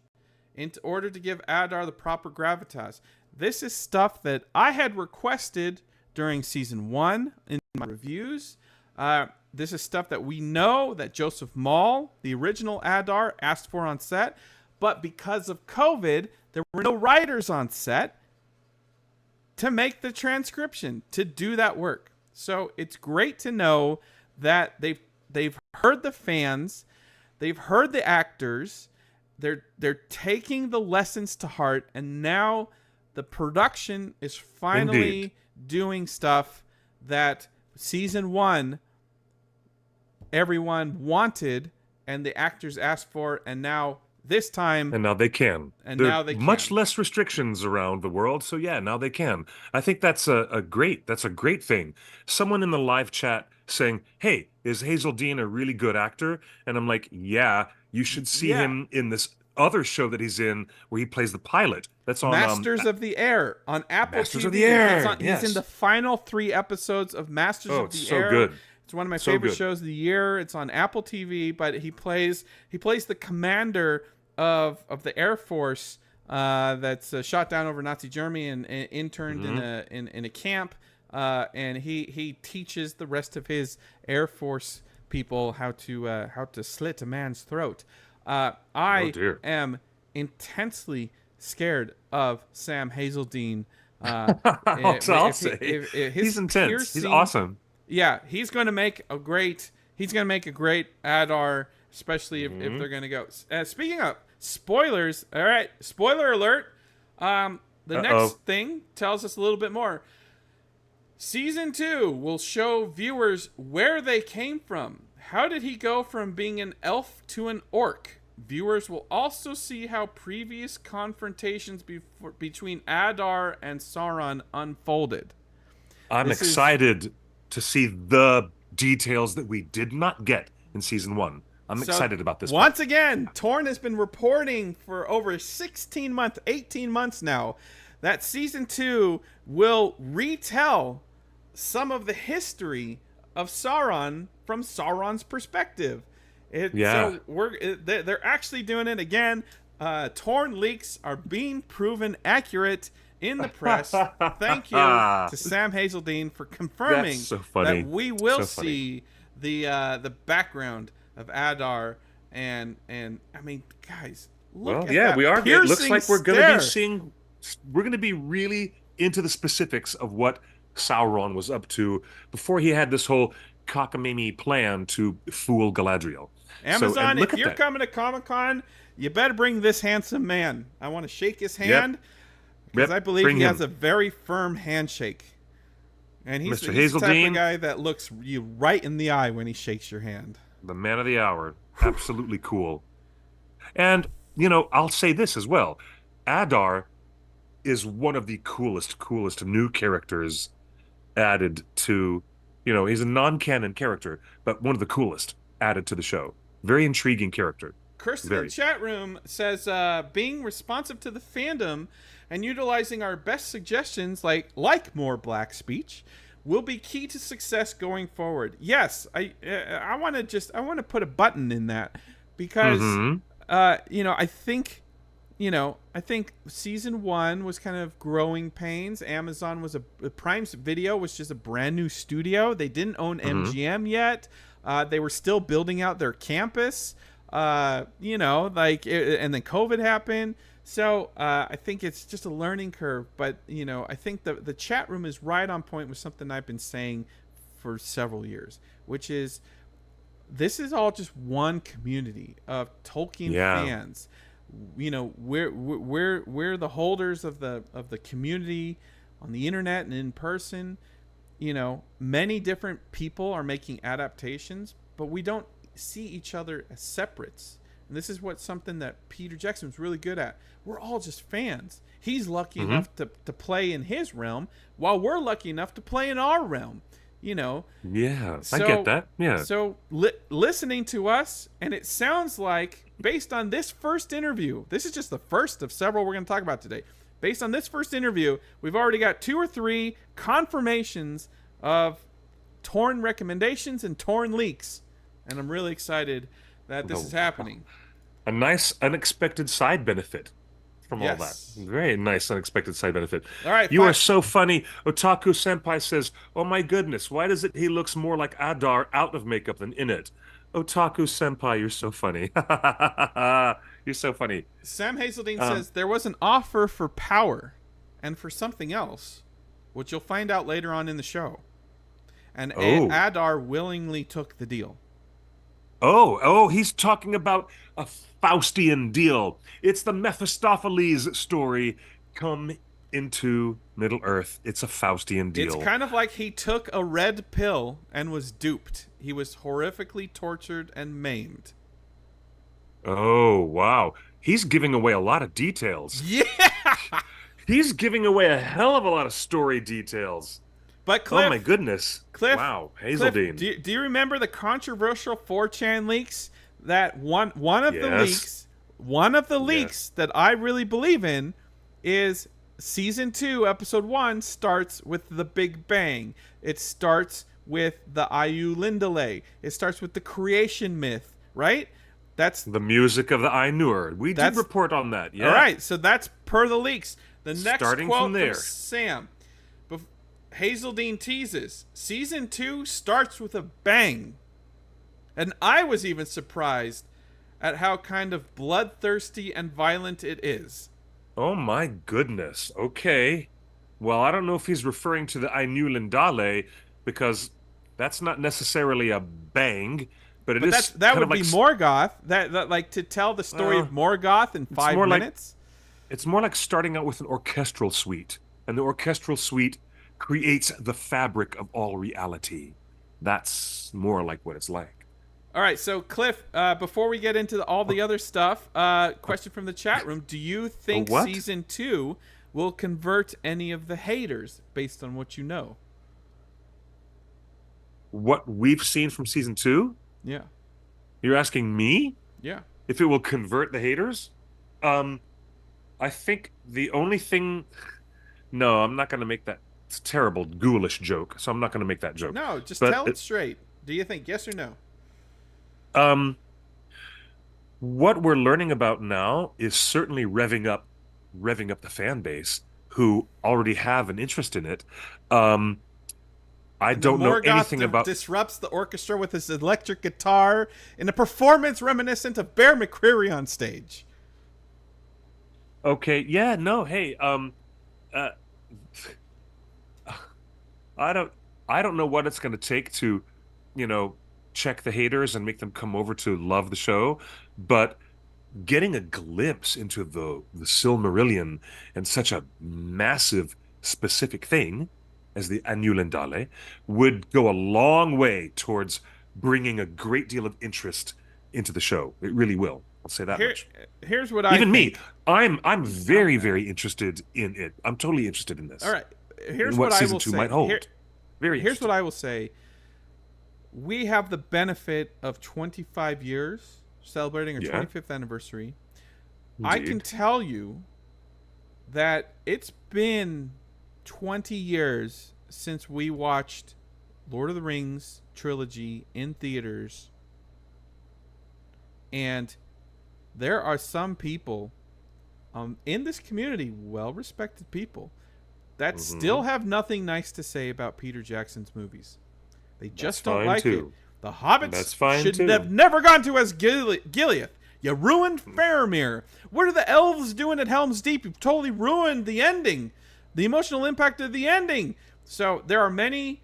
in order to give Adar the proper gravitas. This is stuff that I had requested during season 1 in my reviews. This is stuff that we know that Joseph Mall, the original Adar, asked for on set. But because of COVID, there were no writers on set to make the transcription, to do that work. So it's great to know that they've heard the fans, they've heard the actors, they're taking the lessons to heart, and now the production is finally doing stuff that season 1 everyone wanted and the actors asked for, and now this time... And now they can. And there now they can. Much less restrictions around the world, so yeah, now they can. I think that's a great thing. Someone in the live chat saying, hey, is Hazel Dean a really good actor? And I'm like, yeah, you should see him in this other show that he's in where he plays the pilot. That's on Masters of the Air on Apple Masters TV. of the Air. He's in the final 3 episodes of Masters of the Air. Oh, so good. It's one of my favorite shows of the year. It's on Apple TV, but he plays the commander of the Air Force that's shot down over Nazi Germany and interned in a camp, and he teaches the rest of his Air Force people how to slit a man's throat. I am intensely scared of Sam Hazeldine. I'll say he's intense. He's awesome. Yeah, he's going to make a great Adar, especially if they're going to go. Speaking of spoilers, all right, spoiler alert. The next thing tells us a little bit more. Season 2 will show viewers where they came from. How did he go from being an elf to an orc? Viewers will also see how previous confrontations between Adar and Sauron unfolded. I'm excited to see the details that we did not get in season 1. I'm excited about this. Once again, Torn has been reporting for over 18 months now, that season 2 will retell some of the history of Sauron from Sauron's perspective. So they're actually doing it again. Torn leaks are being proven accurate in the press. Thank you to Sam Hazeldine for confirming that we will see the background of Adar and I mean, guys, look at that. We are. It looks like we're going to be seeing. We're going to be really into the specifics of what Sauron was up to before he had this whole cockamamie plan to fool Galadriel. Amazon, if you're coming to Comic-Con, you better bring this handsome man. I want to shake his hand because I believe he has a very firm handshake. And he's the type of guy that looks you right in the eye when he shakes your hand. The man of the hour. Absolutely cool. And, I'll say this as well. Adar is one of the coolest new characters added to, he's a non-canon character, but one of the coolest added to the show. Very intriguing character. Kirsten in the chat room says, being responsive to the fandom and utilizing our best suggestions like more black speech will be key to success going forward. Yes, I want to put a button in that because I think season 1 was kind of growing pains. Amazon was Prime Video was just a brand new studio. They didn't own MGM yet. They were still building out their campus. And then COVID happened. So I think it's just a learning curve. But, I think the chat room is right on point with something I've been saying for several years, which is this is all just one community of Tolkien fans. We're the holders of the community on the internet and in person. Many different people are making adaptations, but we don't see each other as separates. And this is something that Peter Jackson was really good at. We're all just fans. He's lucky enough to play in his realm, while we're lucky enough to play in our realm. Yeah, I get that. Yeah. So listening to us, and it sounds like, based on this first interview, this is just the first of several we're going to talk about today. Based on this first interview, we've already got 2 or 3 confirmations of Torn recommendations and Torn leaks. And I'm really excited that this is happening. A nice unexpected side benefit from all that. Very nice unexpected side benefit. All right. You are so funny. Otaku Senpai says, "Oh my goodness, why does he looks more like Adar out of makeup than in it?" Otaku Senpai, you're so funny. You're so funny. Sam Hazeldine says there was an offer for power and for something else, which you'll find out later on in the show. And Adar willingly took the deal. Oh, he's talking about a Faustian deal. It's the Mephistopheles story. Come into Middle-earth. It's a Faustian deal. It's kind of like he took a red pill and was duped. He was horrifically tortured and maimed. Oh, wow. He's giving away a lot of details. Yeah! He's giving away a hell of a lot of story details. But Cliff, oh my goodness. Cliff, wow, Hazeldine. Cliff, do you remember the controversial 4chan leaks that one of the leaks that I really believe in is season 2 episode 1 starts with the Big Bang. It starts with the Ayu Lindale. It starts with the creation myth, right? That's the music of the Ainur. We did report on that. Yeah. All right, so that's per the leaks. The next Starting quote from there. Sam. Hazeldine teases, season 2 starts with a bang. And I was even surprised at how kind of bloodthirsty and violent it is. Oh my goodness. Okay. Well, I don't know if he's referring to the Ainu Lindale, because that's not necessarily a bang, but that would be Morgoth. That like to tell the story of Morgoth in 5 minutes. It's more like starting out with an orchestral suite, and the orchestral suite creates the fabric of all reality. That's more like what it's like. All right, so Cliff, before we get into all the other stuff, question from the chat room: do you think season 2 will convert any of the haters based on what you know? What we've seen from season 2? Yeah. You're asking me? Yeah. If it will convert the haters? I think the only thing... No, I'm not going to make that terrible ghoulish joke, so I'm not going to make that joke. No, just tell it straight. Do you think yes or no? What we're learning about now is certainly revving up the fan base who already have an interest in it. I don't know anything about... disrupts the orchestra with his electric guitar in a performance reminiscent of Bear McCreary on stage. Okay, yeah, no, hey, I don't know what it's going to take to, check the haters and make them come over to love the show, but getting a glimpse into the Silmarillion and such a massive specific thing as the Anulendale would go a long way towards bringing a great deal of interest into the show. It really will. I'll say that much. Here's what I think. Me, I'm very, very interested in it. I'm totally interested in this. All right. Here's what I will say. Might hold. Here's what I will say. We have the benefit of 25 years celebrating our 25th anniversary. Indeed. I can tell you that it's been 20 years since we watched Lord of the Rings trilogy in theaters. And there are some people in this community, well-respected people, that still have nothing nice to say about Peter Jackson's movies. They just don't like it. The Hobbits should have never gone to Gilead. You ruined Faramir. What are the elves doing at Helm's Deep? You've totally ruined the ending. The emotional impact of the ending. So there are many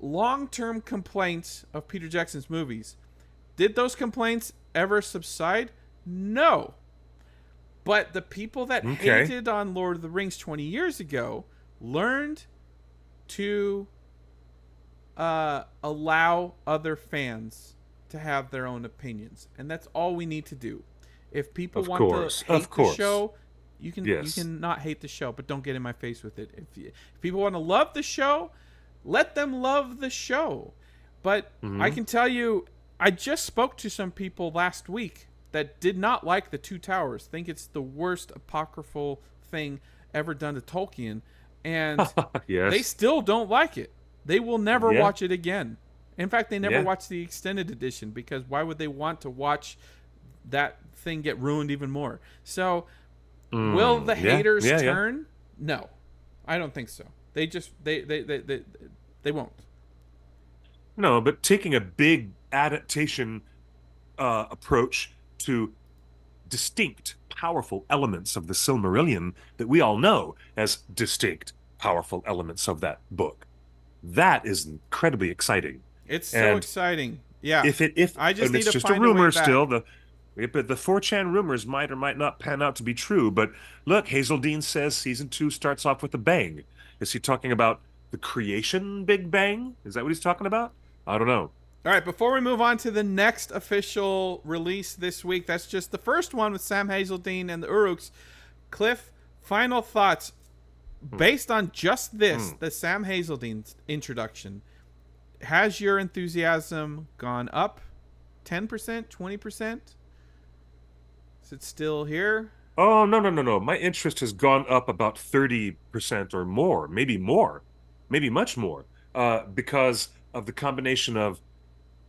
long-term complaints of Peter Jackson's movies. Did those complaints ever subside? No. But the people that hated on Lord of the Rings 20 years ago learned to allow other fans to have their own opinions. And that's all we need to do. If people want to hate the show, you can not hate the show, but don't get in my face with it. If people want to love the show, let them love the show. But I can tell you, I just spoke to some people last week that did not like the Two Towers, think it's the worst apocryphal thing ever done to Tolkien, and they still don't like it. They will never watch it again. In fact, they never watched the extended edition, because why would they want to watch that thing get ruined even more? So Will the Yeah, haters yeah, yeah. turn? No, I don't think so. They just they won't. No, but taking a big adaptation approach to distinct, powerful elements of the Silmarillion that we all know as distinct, powerful elements of that book. That is incredibly exciting. It's so And exciting. Yeah. if I just and need it's to just find a a way rumor back. still, the 4chan rumors might or might not pan out to be true. But look, Hazeldean says season 2 starts off with a bang. Is he talking about the creation Big Bang? Is that what he's talking about? I don't know. All right, before we move on to the next official release this week, that's just the first one with Sam Hazeldine and the Uruks. Cliff, final thoughts based on just this, the Sam Hazeldine introduction. Has your enthusiasm gone up 10%, 20%? Is it still here? Oh, no. My interest has gone up about 30% or more, maybe much more, because of the combination of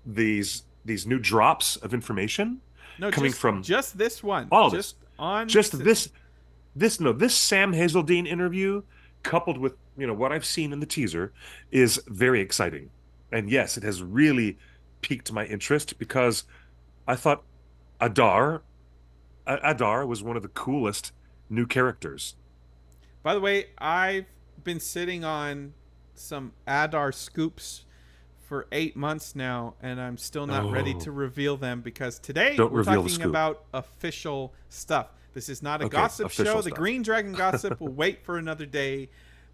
these new drops of information coming from just this one. all of just us. on Just this Sam Hazeldine interview, coupled with what I've seen in the teaser, is very exciting. And yes, it has really piqued my interest because I thought Adar was one of the coolest new characters. By the way, I've been sitting on some Adar scoops for 8 months now, and I'm still not ready to reveal them because today we're talking about official stuff. This is not a gossip show. Stuff. The Green Dragon gossip will wait for another day.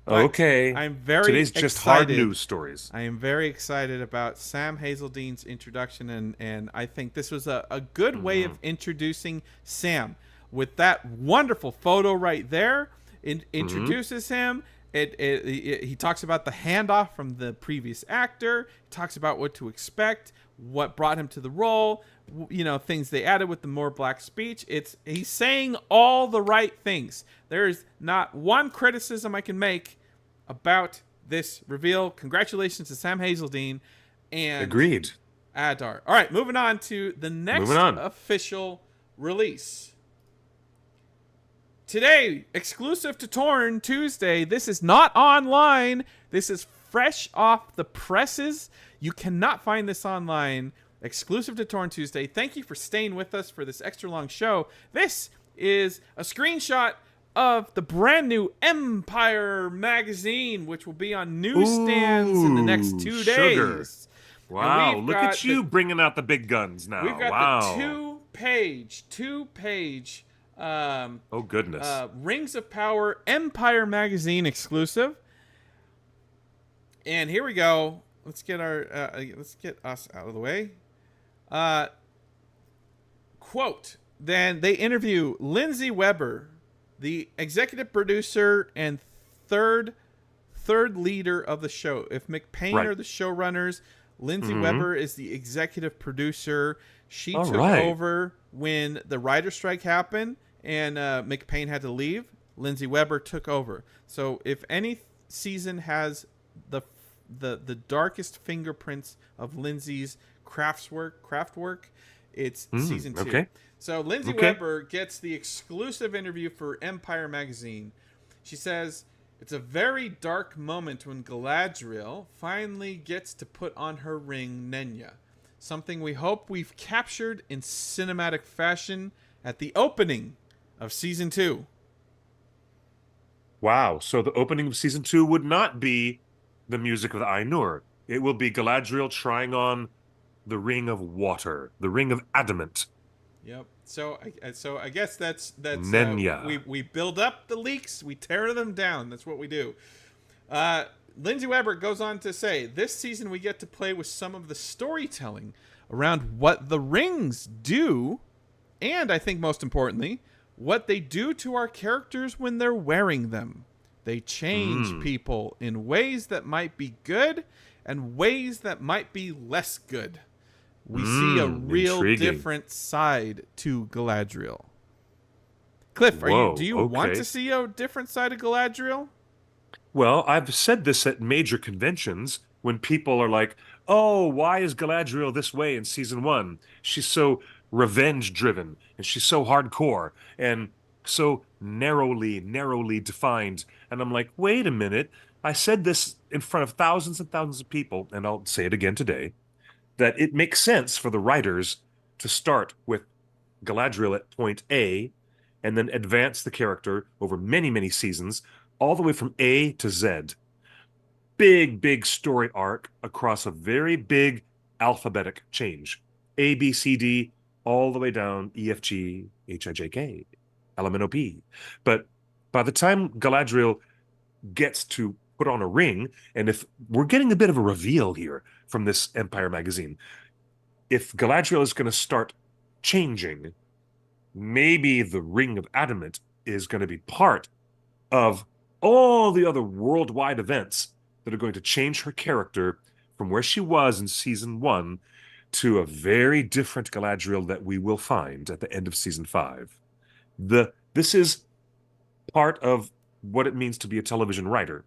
Okay. I'm very Today's excited. just hard news stories. I am very excited about Sam Hazeldene's introduction, and I think this was a good way of introducing Sam. With that wonderful photo right there, it introduces him. He talks about the handoff from the previous actor. He talks about what to expect, what brought him to the role, things they added with the more black speech. He's saying all the right things. There's not one criticism I can make about this reveal. Congratulations to Sam Hazeldine and Agreed. Adar. All right, moving on to the next official release. Today, exclusive to Torn Tuesday. This is not online. This is fresh off the presses. You cannot find this online. Exclusive to Torn Tuesday. Thank you for staying with us for this extra long show. This is a screenshot of the brand new Empire magazine, which will be on newsstands in the next 2 days. Wow, look at you bringing out the big guns now. We've got the two-page oh goodness. Rings of Power Empire magazine exclusive. And here we go. Let's get us out of the way. Quote. Then they interview Lindsey Weber, the executive producer and third leader of the show. If McPain are the showrunners, Lindsey Weber is the executive producer. She took over when the writer strike happened and McPain had to leave. Lindsey Weber took over. So if any season has the darkest fingerprints of Lindsey's craft work, it's season 2. Okay. So Lindsey Weber gets the exclusive interview for Empire magazine. She says, it's a very dark moment when Galadriel finally gets to put on her ring Nenya. Something we hope we've captured in cinematic fashion at the opening of season 2. Wow. So the opening of season 2 would not be the music of the Ainur. It will be Galadriel trying on the ring of water, the ring of adamant. Yep. So I guess that's Nenya. We build up the leaks, we tear them down. That's what we do. Lindsey Weber goes on to say, this season we get to play with some of the storytelling around what the rings do, and I think most importantly, what they do to our characters when they're wearing them. They change people in ways that might be good and ways that might be less good. We see a real different side to Galadriel. Cliff, do you want to see a different side of Galadriel? Well, I've said this at major conventions when people are like, oh, why is Galadriel this way in season 1? She's so revenge driven and she's so hardcore. And so narrowly defined. And I'm like, wait a minute. I said this in front of thousands and thousands of people, and I'll say it again today, that it makes sense for the writers to start with Galadriel at point A and then advance the character over many, many seasons, all the way from A to Z. Big story arc across a very big alphabetic change. A, B, C, D, all the way down E, F, G, H, I, J, K, L, M, N, O, P. But by the time Galadriel gets to put on a ring, and if we're getting a bit of a reveal here from this Empire magazine, if Galadriel is going to start changing, maybe the Ring of Adamant is going to be part of all the other worldwide events that are going to change her character from where she was in season 1 to a very different Galadriel that we will find at the end of season 5. This is part of what it means to be a television writer.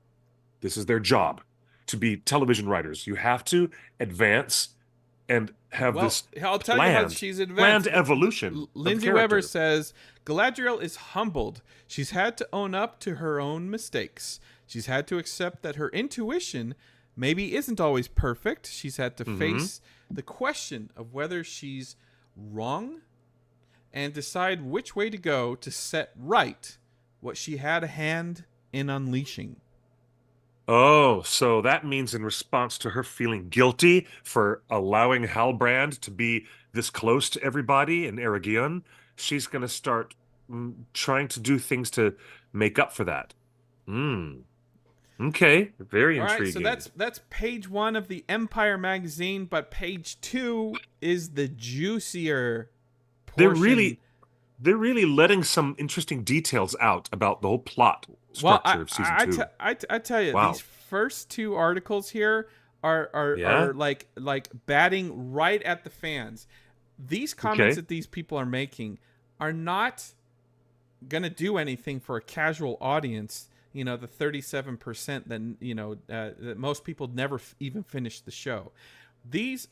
This is their job, to be television writers. You have to advance and have this I'll tell you how she's advanced. planned evolution. Lindsey Weber says, Galadriel is humbled. She's had to own up to her own mistakes. She's had to accept that her intuition maybe isn't always perfect. She's had to face the question of whether she's wrong and decide which way to go to set right what she had a hand in unleashing. Oh, so that means in response to her feeling guilty for allowing Halbrand to be this close to everybody in Eregion, she's going to start trying to do things to make up for that. Okay, very intriguing. All right, so that's page 1 of the Empire magazine, but page 2 is the juicier portion. They're really letting some interesting details out about the whole plot structure of season 2. I tell you, Wow. these first 2 articles here are like batting right at the fans. These comments that these people are making are not going to do anything for a casual audience. You know, the 37% that most people never even finish the show.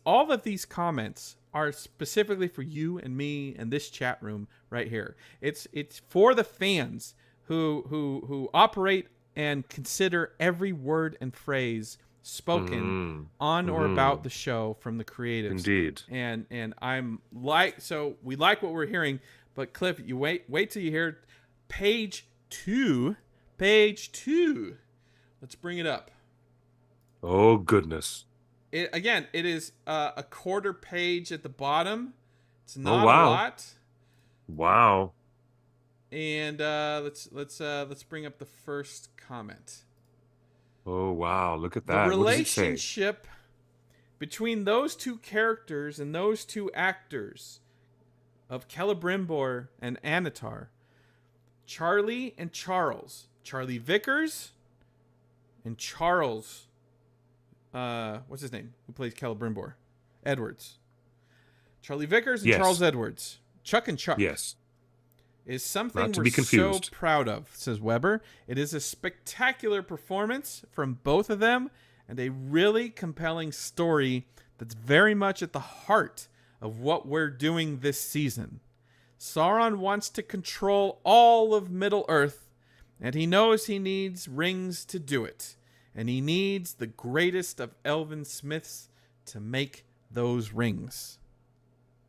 All of these comments are specifically for you and me and this chat room right here. It's for the fans who operate and consider every word and phrase spoken on or about the show from the creatives. Indeed. And I'm we like what we're hearing, but Cliff, you wait till you hear page 2. Page 2. Let's bring it up. Oh, goodness. It is a quarter page at the bottom. It's not a lot. Wow. And let's bring up the first comment. Oh, wow. Look at that. The relationship between those 2 characters and those 2 actors of Celebrimbor and Annatar, Charlie and Charles. Charlie Vickers and Charles, what's his name? Who plays Celebrimbor? Edwards. Charlie Vickers and Charles Edwards. Chuck and Chuck. Yes. Is something Not to we're be so confused. proud of, says Weber. It is a spectacular performance from both of them and a really compelling story that's very much at the heart of what we're doing this season. Sauron wants to control all of Middle-earth, and he knows he needs rings to do it. And he needs the greatest of elven smiths to make those rings.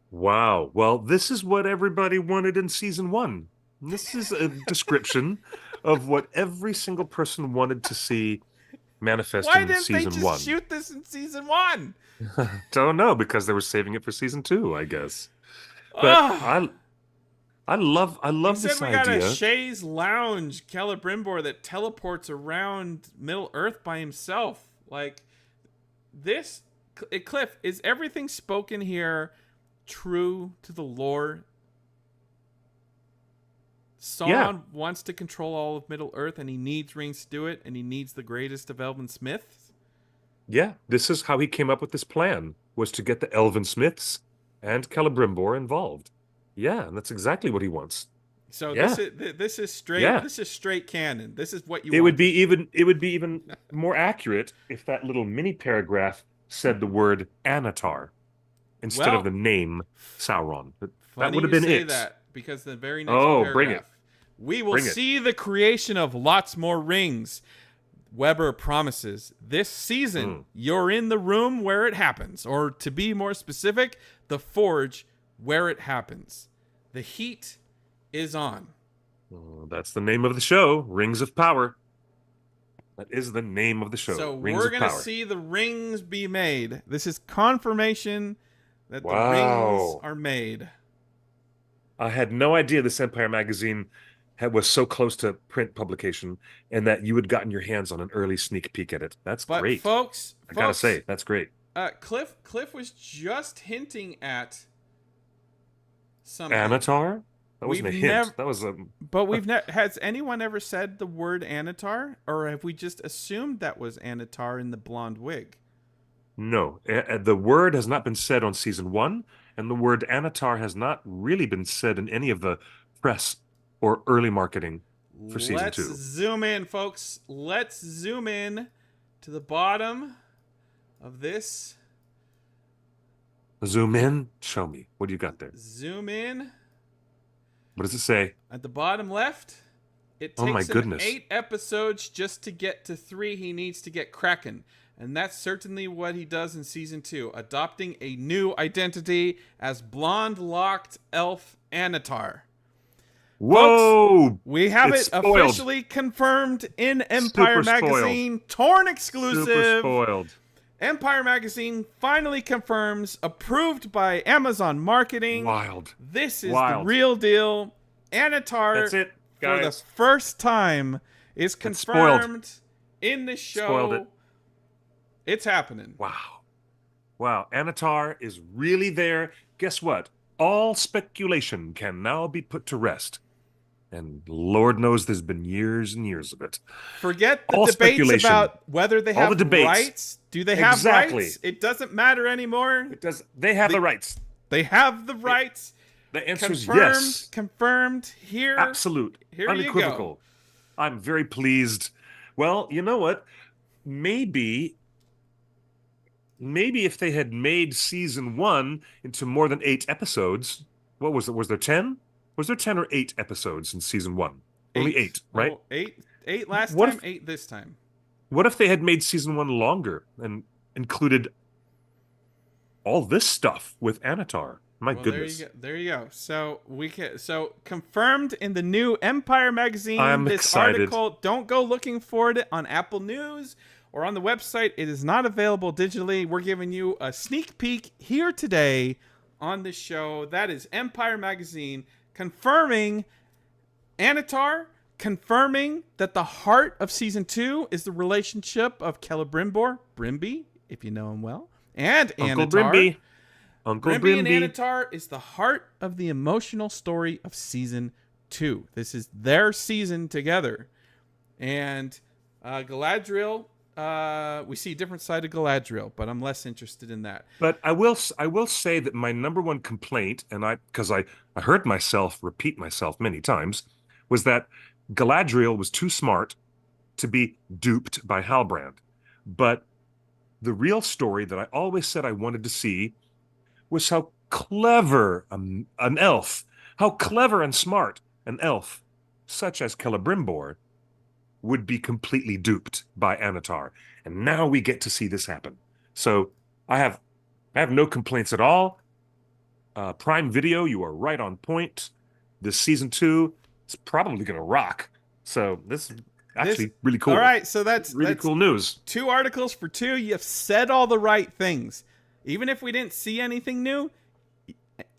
Wow. Well, this is what everybody wanted in season 1. This is a description of what every single person wanted to see manifest Why in didn't they season just 1. shoot this in season 1? Don't know, because they were saving it for season 2, I guess. But I love this we got idea. a chaise lounge Celebrimbor that teleports around Middle Earth by himself. Like this, Cliff, is everything spoken here true to the lore? Sauron wants to control all of Middle Earth, and he needs rings to do it, and he needs the greatest of elven smiths. Yeah, this is how he came up with this plan, was to get the elven smiths and Celebrimbor involved. Yeah, and that's exactly what he wants. So this is straight. Yeah. This is straight canon. This is what you. It would be even more accurate if that little mini paragraph said the word Annatar instead of the name Sauron. That would have been it. That because the very next Oh, paragraph, bring it. We will Bring it. see the creation of lots more rings. Weber promises this season you're in the room where it happens, or to be more specific, the forge where it happens. The heat is on. Oh, that's the name of the show, Rings of Power. That is the name of the show. So Rings we're of going to Power. see the rings be made. This is confirmation that the Wow. rings are made. I had no idea this Empire magazine was so close to print publication, and that you had gotten your hands on an early sneak peek at it. That's But great. folks, I gotta say, that's great. Cliff was just hinting at something. Annatar? That wasn't a hint. That was a. But has anyone ever said the word Annatar, or have we just assumed that was Annatar in the blonde wig? No, the word has not been said on season 1, and the word Annatar has not really been said in any of the press or early marketing for season 2. Let's zoom in, folks. Let's zoom in to the bottom of this. Zoom in. Show me. What do you got there? Zoom in. What does it say? At the bottom left, it takes Oh my him goodness. 8 episodes just to get to 3 he needs to get cracking. And that's certainly what he does in season 2, adopting a new identity as blonde-locked elf Annatar. Whoa! Folks, we have It's it spoiled. officially confirmed in Empire Super spoiled. Magazine. Torn exclusive. Super spoiled. Empire Magazine finally confirms, approved by Amazon Marketing. Wild. This is Wild. the real deal. Annatar, That's it, for the guys. first time, is It's spoiled. confirmed in the show. Spoiled it. It's happening. Wow. Wow. Annatar is really there. Guess what? All speculation can now be put to rest. And Lord knows there's been years and years of it. Forget the All debates speculation. about whether they All have the debates. rights. Do they have Exactly. rights? It doesn't matter anymore. It does. They have the rights. They have the rights. The answer is Confirmed. yes. Confirmed. Here. Absolute. Here you unequivocal. go. I'm very pleased. Well, you know what? Maybe if they had made season 1 into more than 8 episodes, what was it? Was there 10? Was there 10 or 8 episodes in season 1? Only 8, right? Oh, eight last What time, if- 8 this time. What if they had made season 1 longer and included all this stuff with Annatar? My Well, goodness. There you go. So confirmed in the new Empire Magazine. I'm this excited. article. Don't go looking for it on Apple News or on the website. It is not available digitally. We're giving you a sneak peek here today on the show. That is Empire Magazine confirming Annatar, confirming that the heart of season 2 is the relationship of Celebrimbor, Brimby, if you know him well, and Uncle Annatar. Brimby. Uncle Brimby and Brimby. Annatar is the heart of the emotional story of season 2. This is their season together. And Galadriel, we see a different side of Galadriel, but I'm less interested in that. But I will say that my number one complaint, and because I heard myself repeat myself many times, was that Galadriel was too smart to be duped by Halbrand. But the real story that I always said I wanted to see was how clever an elf, how clever and smart an elf, such as Celebrimbor, would be completely duped by Annatar. And now we get to see this happen. So I have no complaints at all. Prime Video, you are right on point. This season 2 is probably going to rock. So this is actually really cool. All right, so that's really cool news. 2 articles for 2. You've said all the right things. Even if we didn't see anything new,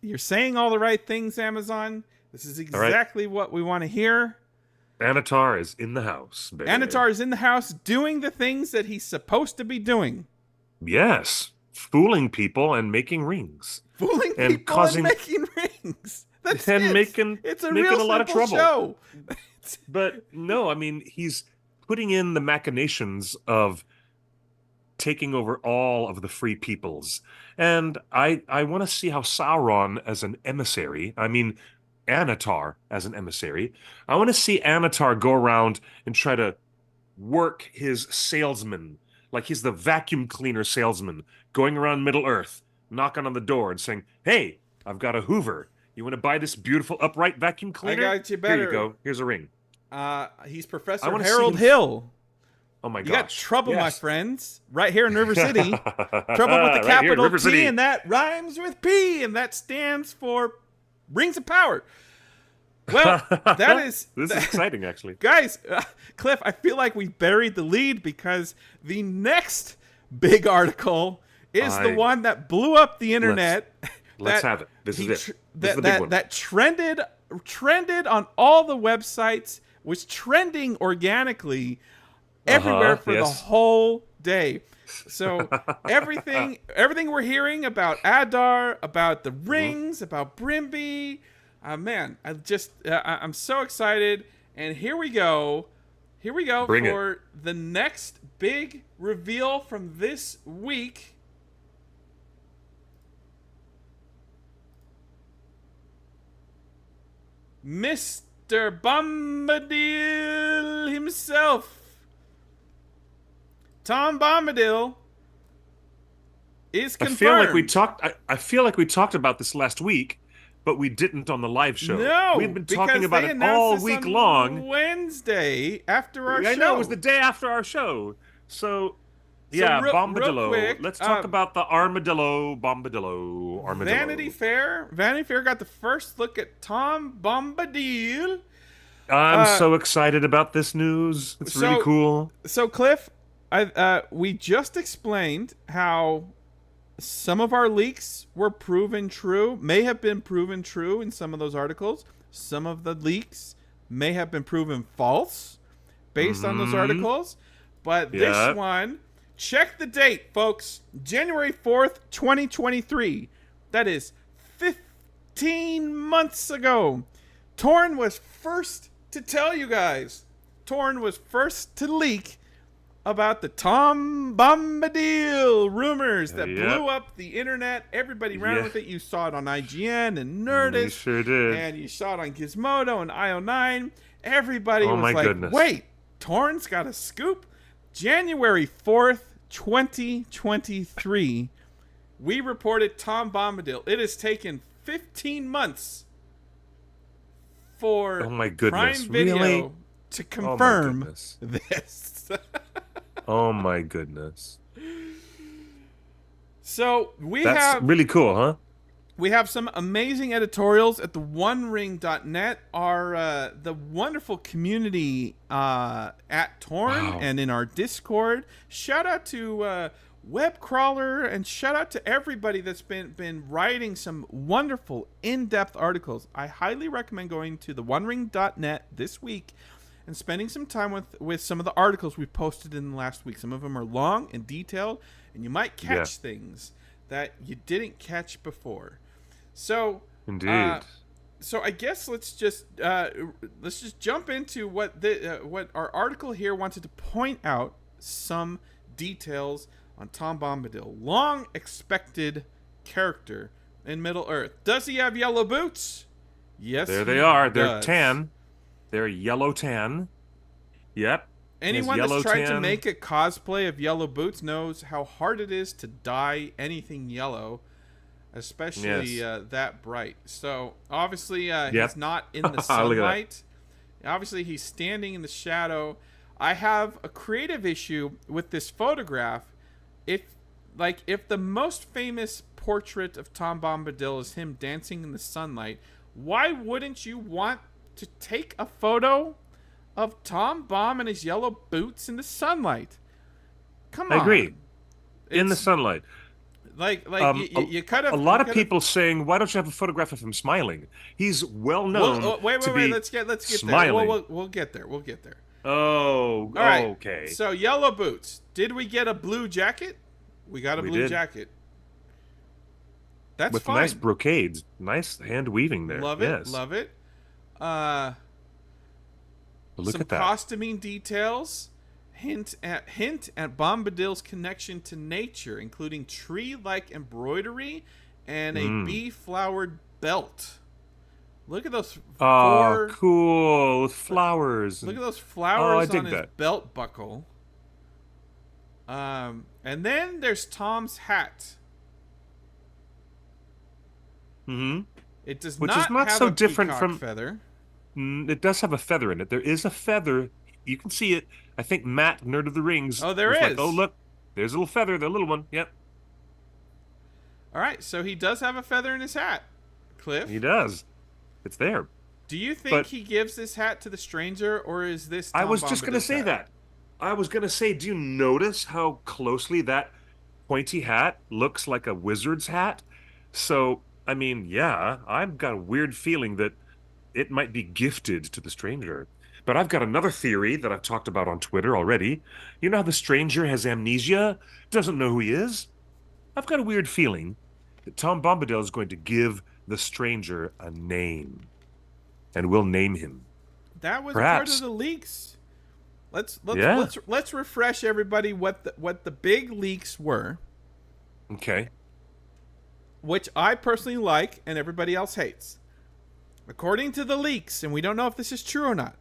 you're saying all the right things, Amazon. This is exactly what we want to hear. Annatar is in the house, baby. Annatar is in the house doing the things that he's supposed to be doing. Yes. Fooling people and making rings. Fooling And people causing- and making rings. That's And it. making- it's a making real a lot of simple trouble. show. But no, I mean, he's putting in the machinations of taking over all of the free peoples. And I want to see how Sauron as an emissary, I mean, Annatar as an emissary, I want to see Annatar go around and try to work his salesman, like he's the vacuum cleaner salesman, going around Middle Earth, knocking on the door and saying, hey, I've got a Hoover. You want to buy this beautiful upright vacuum cleaner? got you Here better. you go. Here's a ring. He's I Professor wanna see Harold him- Hill. Oh my You gosh. got trouble, my Yes. friends, right here in River City. Trouble with the Right here in capital River T, City. and that rhymes with P, and that stands for Rings of Power. Well, that is... This is exciting, actually. Guys, Cliff, I feel like we buried the lead because the next big article is the one that blew up the internet. Let's have it. This is it. This is the big one. That trended on all the websites, was trending organically everywhere for the whole day. So everything we're hearing about Adar, about the rings, about Brimby, man, I'm so excited. And here we go. Bring for the next big reveal from this week. Mr. Bombadil himself. Tom Bombadil is confirmed. I feel like we talked about this last week, but we didn't on the live show. No, we've been talking about they it announced all this week on long. Wednesday after our show. I know, it was the day after our show. So yeah, real Bombadillo. quick, Let's talk about the armadillo. Vanity Fair got the first look at Tom Bombadil. I'm so excited about this news. It's really cool. So Cliff, we just explained how some of our leaks were proven true, may have been proven true in some of those articles. Some of the leaks may have been proven false based on those articles. But this one, check the date, folks. January 4th, 2023. That is 15 months ago. Torn was first to tell you guys. Torn was first to leak about the Tom Bombadil rumors that blew up the internet. Everybody ran with it. You saw it on IGN and Nerdist. You sure did. And you saw it on Gizmodo and IO9. Everybody was like, goodness. Wait, Torn's got a scoop? January 4th, 2023, we reported Tom Bombadil. It has taken 15 months for Prime Video to confirm this. Oh my goodness. So That's really cool, huh? We have some amazing editorials at the OneRing.net, the wonderful community at Torn and in our Discord. Shout out to Webcrawler and shout out to everybody that's been writing some wonderful in-depth articles. I highly recommend going to the OneRing.net this week and spending some time with some of the articles we posted in the last week. Some of them are long and detailed, and you might catch things that you didn't catch before. So, indeed. So I guess let's just jump into what our article here wanted to point out some details on Tom Bombadil, long expected character in Middle Earth. Does he have yellow boots? Yes, there they are. They're tan. They're yellow tan. Yep. Anyone that's tried to make a cosplay of yellow boots knows how hard it is to dye anything yellow, especially that bright. So obviously he's not in the sunlight. Obviously he's standing in the shadow. I have a creative issue with this photograph. If the most famous portrait of Tom Bombadil is him dancing in the sunlight, why wouldn't you want to take a photo of Tom Bomb and his yellow boots in the sunlight? Come on. I agree. In the sunlight. You could have. A lot of people saying, "Why don't you have a photograph of him smiling?" He's well known. Wait. Let's get smiling. there. We'll get there. Oh, all right. Okay. So yellow boots. Did we get a blue jacket? We got a blue jacket. That's with fine. Nice brocades, nice hand weaving there. Love it. Love it. Look some at that. Costuming details. Hint at Bombadil's connection to nature, including tree-like embroidery and a bee-flowered belt. Look at those cool with flowers. Look at those flowers on his that. belt buckle. And then there's Tom's hat. It does Which not is not have so a different peacock from. feather. It does have a feather in it. There is a feather. You can see it. I think Matt, Nerd of the Rings, Oh, there was like, is. "Oh, look, there's a little feather, the little one." Yep, All right, so he does have a feather in his hat, Cliff. he does. It's there. Do you think But he gives this hat to the stranger, or is this Tom I was just going to Bombadil's say hat? that. I was going to say, do you notice how closely that pointy hat looks like a wizard's hat? So, I mean, yeah, I've got a weird feeling that it might be gifted to the stranger. But I've got another theory that I've talked about on Twitter already. You know how the stranger has amnesia, doesn't know who he is? I've got a weird feeling that Tom Bombadil is going to give the stranger a name. And we'll name him. That was Perhaps. part of the leaks. Yeah. Let's refresh everybody what the big leaks were, Okay. which I personally like and everybody else hates. According to the leaks, and we don't know if this is true or not,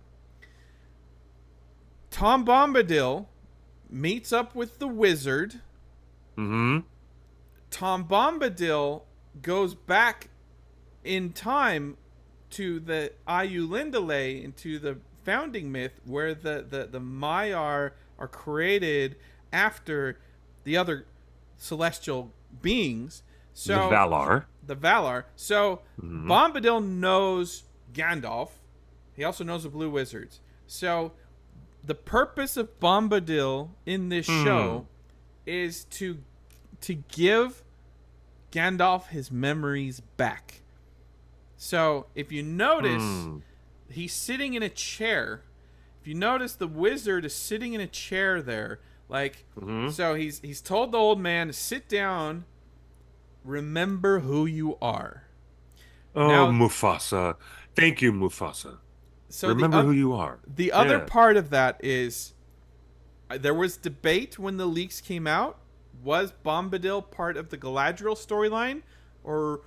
Tom Bombadil meets up with the wizard. Mm-hmm. Tom Bombadil goes back in time to the Ayulindale, into the founding myth, where the Maiar are created after the other celestial beings. So The Valar. The Valar. So Bombadil knows Gandalf. He also knows the Blue Wizards. So the purpose of Bombadil in this show is to give Gandalf his memories back. So if you notice, he's sitting in a chair. If you notice, the wizard is sitting in a chair there. Like, so he's told the old man to sit down, remember who you are. Oh, Now- Mufasa. Thank you, Mufasa. So Remember who you are. The other Yeah. part of that is there was debate when the leaks came out. Was Bombadil part of the Galadriel storyline, or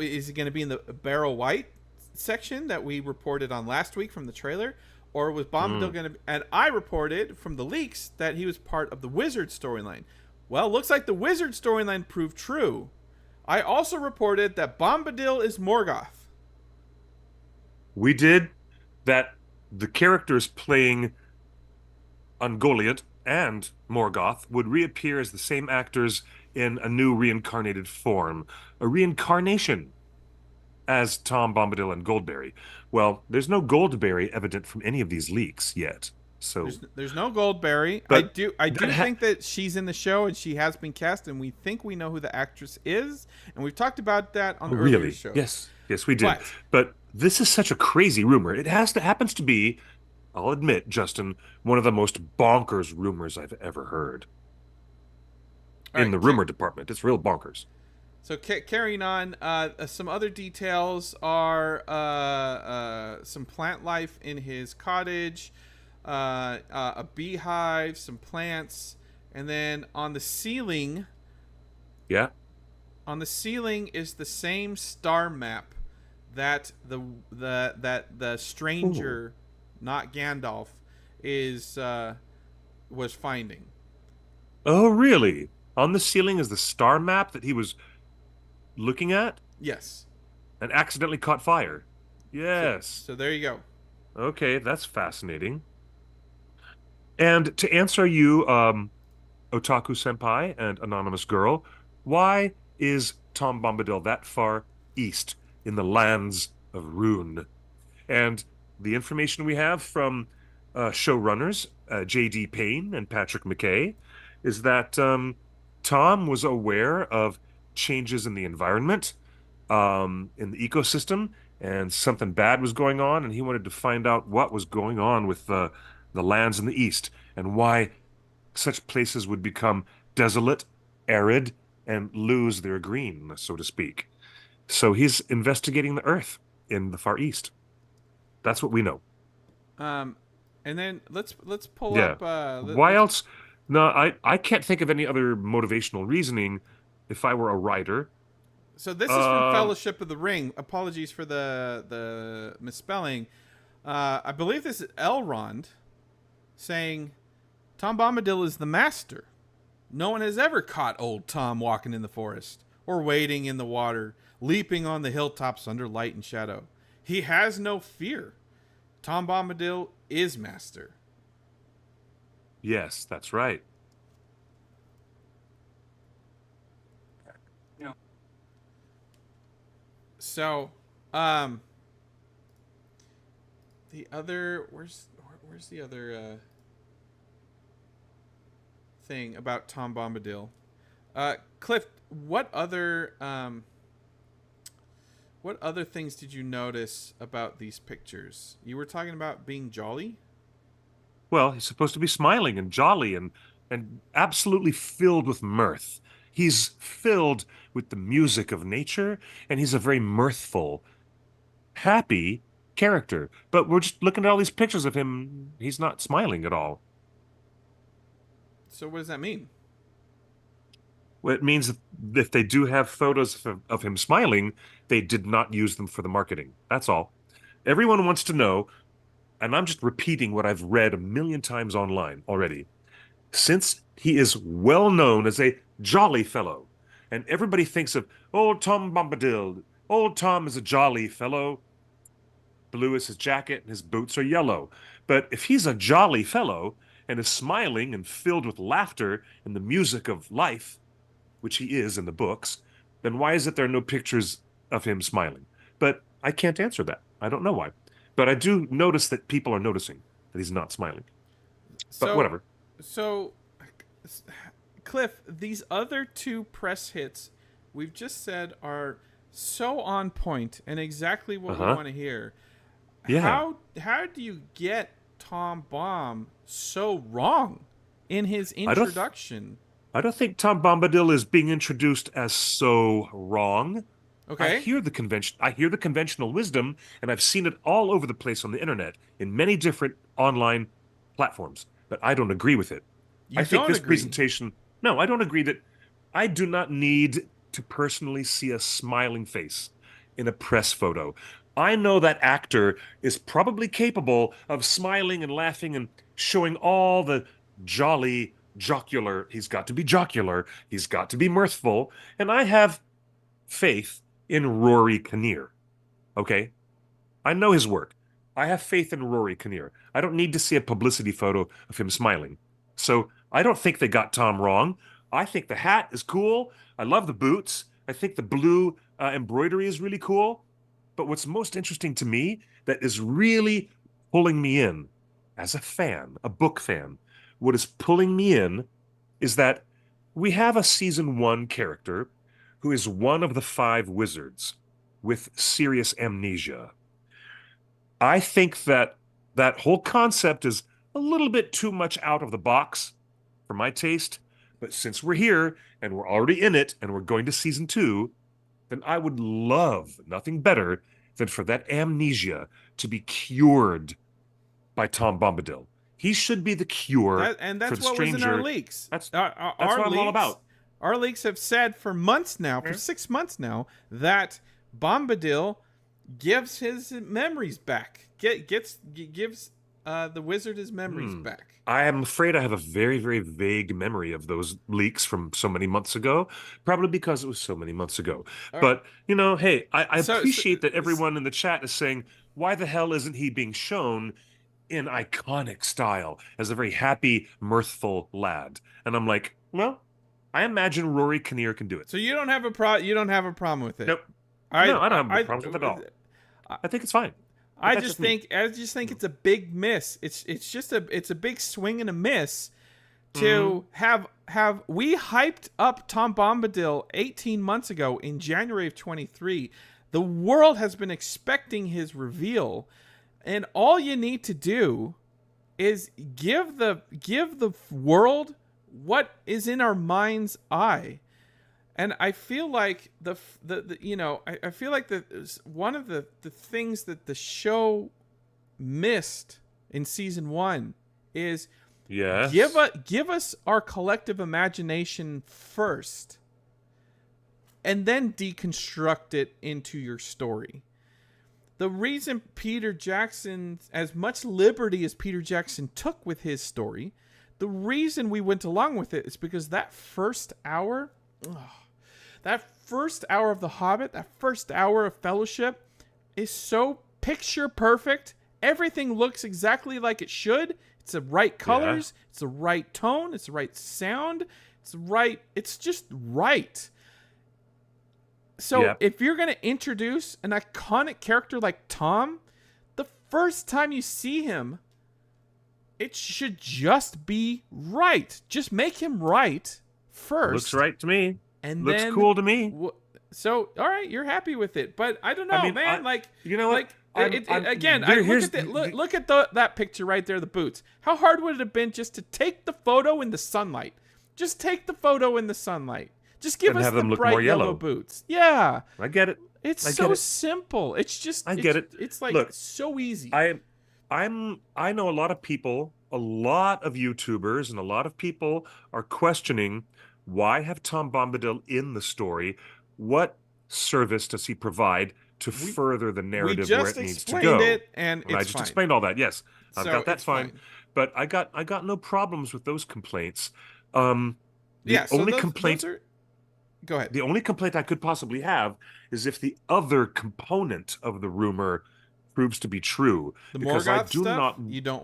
is he going to be in the Barrow White section that we reported on last week from the trailer? Or was Bombadil going to... And I reported from the leaks that he was part of the Wizard storyline. Well, looks like the Wizard storyline proved true. I also reported that Bombadil is Morgoth. We did that. The characters playing Ungoliant and Morgoth would reappear as the same actors in a new reincarnated form. A reincarnation as Tom Bombadil and Goldberry. Well, there's no Goldberry evident from any of these leaks yet. So There's no Goldberry. But I do that think that she's in the show and she has been cast, and we think we know who the actress is, and we've talked about that on earlier really, shows. yes, we did. But this is such a crazy rumor. It happens to be, I'll admit, Justin, one of the most bonkers rumors I've ever heard. All In right, the rumor department, it's real bonkers. So carrying on, some other details are some plant life in his cottage, a beehive, some plants, and then on the ceiling. Yeah. On the ceiling is the same star map that the stranger, not Gandalf, was finding. Oh, really? On the ceiling is the star map that he was looking at Yes. and accidentally caught fire. Yes. So there you go. Okay, that's fascinating. And to answer you, Otaku Senpai and Anonymous Girl, why is Tom Bombadil that far east in the lands of Rune? And the information we have from showrunners J.D. Payne and Patrick McKay is that Tom was aware of changes in the environment, in the ecosystem, and something bad was going on, and he wanted to find out what was going on with the lands in the east and why such places would become desolate, arid, and lose their green, so to speak. So he's investigating the earth in the Far East. That's what we know. And then let's pull Yeah. up. Why else? No, I can't think of any other motivational reasoning if I were a writer. So this is from Fellowship of the Ring. Apologies for the misspelling. I believe this is Elrond saying Tom Bombadil is the master. No one has ever caught old Tom walking in the forest or wading in the water, leaping on the hilltops under light and shadow. He has no fear. Tom Bombadil is master. Yes, that's right. So, the other where's the other thing about Tom Bombadil? Cliff, what other things did you notice about these pictures? You were talking about being jolly? Well, he's supposed to be smiling and jolly and absolutely filled with mirth. He's filled with the music of nature, and he's a very mirthful, happy character. But we're just looking at all these pictures of him. He's not smiling at all. So what does that mean? Well, it means if they do have photos of him smiling, they did not use them for the marketing. That's all. Everyone wants to know, and I'm just repeating what I've read a million times online already. Since he is well known as a jolly fellow, and everybody thinks of old Tom Bombadil. Old Tom is a jolly fellow. Blue is his jacket, and his boots are yellow. But if he's a jolly fellow and is smiling and filled with laughter and the music of life, which he is in the books, then why is it there are no pictures of him smiling? But I can't answer that. I don't know why. But I do notice that people are noticing that he's not smiling. But whatever. So, Cliff, these other two press hits we've just said are so on point and exactly what we want to hear. Yeah. How do you get Tom Bomb so wrong in his introduction? I don't think Tom Bombadil is being introduced as so wrong. Okay. I hear the conventional wisdom, and I've seen it all over the place on the internet in many different online platforms, but I don't agree with it. I think this presentation... No, I don't agree that... I do not need to personally see a smiling face in a press photo. I know that actor is probably capable of smiling and laughing and showing all the jolly, jocular... He's got to be jocular. He's got to be mirthful. And I have faith in Rory Kinnear. Okay? I know his work. I have faith in Rory Kinnear. I don't need to see a publicity photo of him smiling. So I don't think they got Tom wrong. I think the hat is cool. I love the boots. I think the blue embroidery is really cool. But what's most interesting to me that is really pulling me in as a fan, a book fan, what is pulling me in is that we have a season 1 character who is one of the 5 wizards with serious amnesia. I think that whole concept is a little bit too much out of the box for my taste, but since we're here and we're already in it and we're going to season 2, then I would love nothing better than for that amnesia to be cured by Tom Bombadil. He should be the cure and that's for the what stranger. was in our leaks. That's our what I'm leaks, all about. Our leaks have said for months now, for 6 months now, that Bombadil gives his memories back. Gives the wizard his memories back. I am afraid I have a very, very vague memory of those leaks from so many months ago, probably because it was so many months ago. But, hey, I appreciate that everyone in the chat is saying, why the hell isn't he being shown in iconic style as a very happy, mirthful lad? And I'm like, well, I imagine Rory Kinnear can do it. So you don't have a problem with it? Nope. I don't have a problem with it at all. I think it's fine. I just think it's a big miss. It's a big swing and a miss to have we hyped up Tom Bombadil 18 months ago in January of 23. The world has been expecting his reveal, and all you need to do is give the world what is in our mind's eye. And I feel like I feel like one of the things that the show missed in season 1 is give us our collective imagination first, and then deconstruct it into your story. The reason Peter Jackson, as much liberty as Peter Jackson took with his story, the reason we went along with it is because that first hour. That first hour of The Hobbit, that first hour of Fellowship is so picture perfect. Everything looks exactly like it should. It's the right colors. Yeah. It's the right tone. It's the right sound. It's just right. So if you're going to introduce an iconic character like Tom, the first time you see him, it should just be right. Just make him right first. Looks right to me. And looks then, cool to me. So, all right, you're happy with it. But I don't know, man. You know what? Look at that picture right there, the boots. How hard would it have been just to take the photo in the sunlight? Just take the photo in the sunlight. Just give us the bright yellow boots. Yeah. I get it. It's so simple. It's just I get it. It's like so easy. I know a lot of people, a lot of YouTubers, and a lot of people are questioning, why have Tom Bombadil in the story? What service does he provide to further the narrative where it needs to go? And I just explained all that. Yes, I've got that fine. But I got no problems with those complaints. Go ahead. The only complaint I could possibly have is if the other component of the rumor proves to be true. The Morgoth stuff?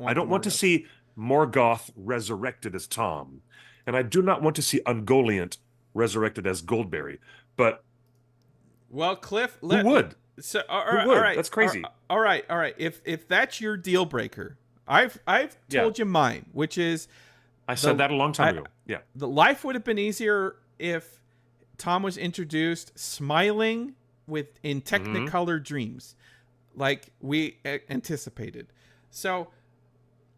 I don't want to see Morgoth resurrected as Tom, and I do not want to see Ungoliant resurrected as Goldberry. But Cliff, who would? So, all right, that's crazy. All right. If that's your deal breaker, I've told you mine, which is I said that a long time ago. Yeah, the life would have been easier if Tom was introduced smiling in Technicolor dreams, like we anticipated. So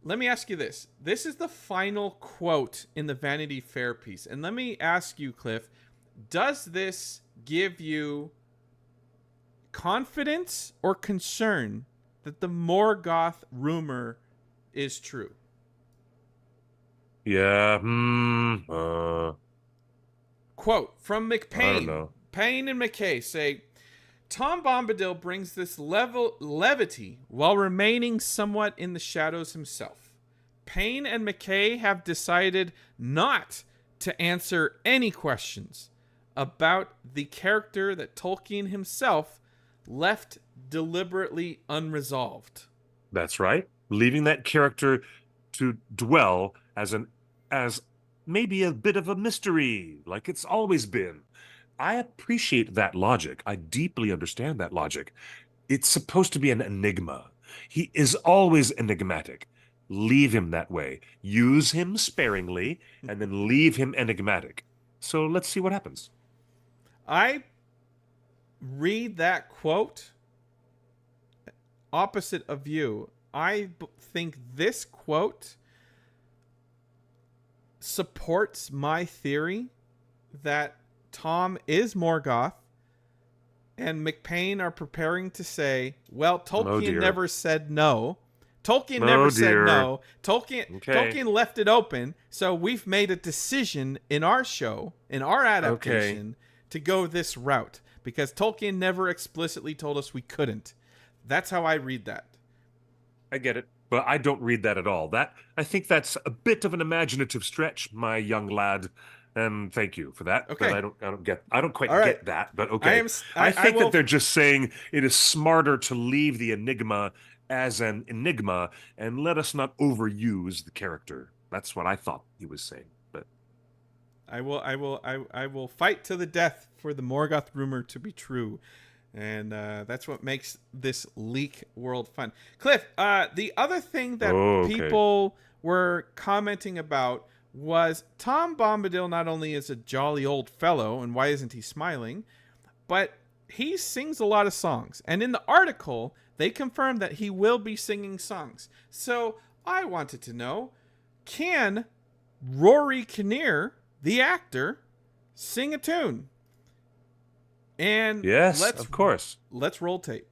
let me ask you this. This is the final quote in the Vanity Fair piece. And let me ask you, Cliff, does this give you confidence or concern that the Morgoth rumor is true? Yeah. Quote from McPayne. I don't know. Payne and McKay say, Tom Bombadil brings this levity while remaining somewhat in the shadows himself. Payne and McKay have decided not to answer any questions about the character that Tolkien himself left deliberately unresolved. That's right. Leaving that character to dwell as maybe a bit of a mystery, like it's always been. I appreciate that logic. I deeply understand that logic. It's supposed to be an enigma. He is always enigmatic. Leave him that way. Use him sparingly, and then leave him enigmatic. So let's see what happens. I read that quote opposite of you. I think this quote supports my theory that Tom is Morgoth, and McPayne are preparing to say, well, Tolkien never said no. Tolkien never said no. Tolkien left it open, so we've made a decision in our show, in our adaptation, to go this route, because Tolkien never explicitly told us we couldn't. That's how I read that. I get it, but I don't read that at all. I think that's a bit of an imaginative stretch, my young lad. And thank you for that. Okay. But I don't quite get that, but okay. I think that they're just saying it is smarter to leave the enigma as an enigma and let us not overuse the character. That's what I thought he was saying. But I will fight to the death for the Morgoth rumor to be true. And that's what makes this leak world fun. Cliff, the other thing that people were commenting about was Tom Bombadil not only is a jolly old fellow, and why isn't he smiling, but he sings a lot of songs. And in the article, they confirmed that he will be singing songs. So I wanted to know, can Rory Kinnear, the actor, sing a tune? And yes, of course. Let's roll tape.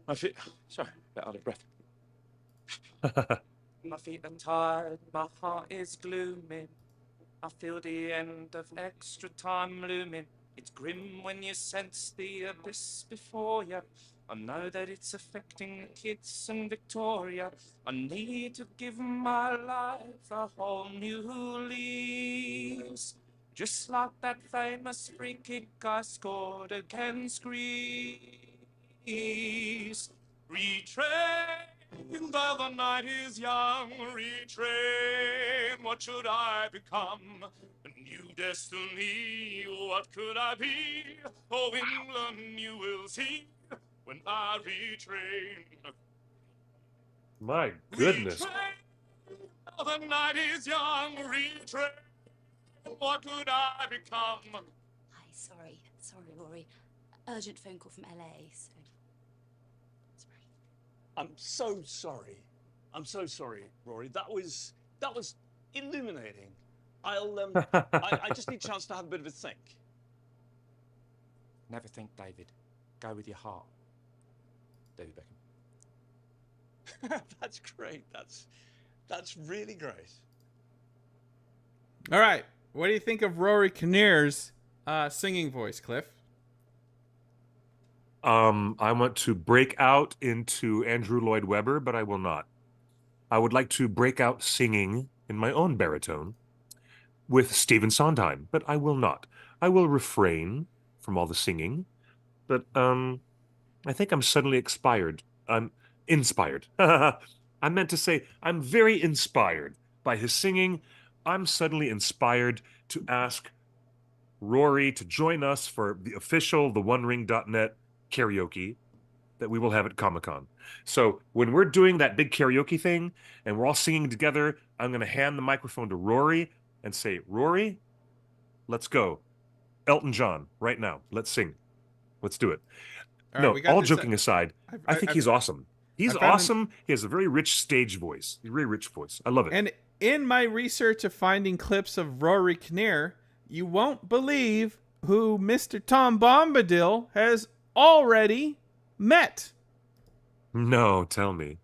My feet, sorry, a bit out of breath. My feet are tired, my heart is glooming. I feel the end of extra time looming. It's grim when you sense the abyss before you. I know that it's affecting kids and Victoria. I need to give my life a whole new lease. Just like that famous free kick I scored against Greece. Retrain, though the night is young. Retrain, what should I become? A new destiny, what could I be? Oh, England, you will see when I retrain. My goodness. Retrain, though the night is young. Retrain, what could I become? Hi, sorry, Rory. Urgent phone call from LA, so... Sorry. I'm so sorry. I'm so sorry, Rory. That was illuminating. I just need a chance to have a bit of a think. Never think, David. Go with your heart. David Beckham. That's great. That's really great. All right. What do you think of Rory Kinnear's singing voice, Cliff? I want to break out into Andrew Lloyd Webber, but I will not. I would like to break out singing in my own baritone with Stephen Sondheim, but I will not. I will refrain from all the singing, but I think I'm suddenly inspired. I'm inspired. I meant to say I'm very inspired by his singing. I'm suddenly inspired to ask Rory to join us for the official theonering.net karaoke that we will have at Comic-Con. So when we're doing that big karaoke thing and we're all singing together, I'm going to hand the microphone to Rory and say, Rory, let's go. Elton John, right now. Let's sing. Let's do it. All joking aside, I think he's awesome. He's awesome. He has a very rich stage voice. A very rich voice. I love it. And in my research of finding clips of Rory Kinnear, you won't believe who Mr. Tom Bombadil has already met. No, tell me.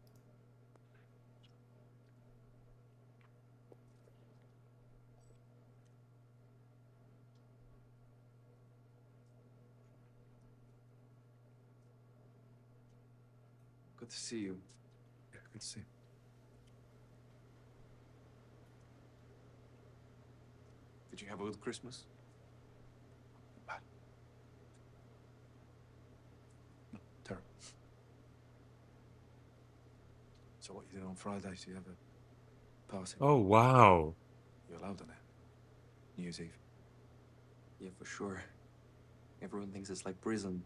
Good to see you. Yeah, good to see you. Did you have a good Christmas? Bad. No, terrible. So what you did on Friday, so you have a party? Oh, wow. You're allowed on it. New Year's Eve. Yeah, for sure. Everyone thinks it's like prison.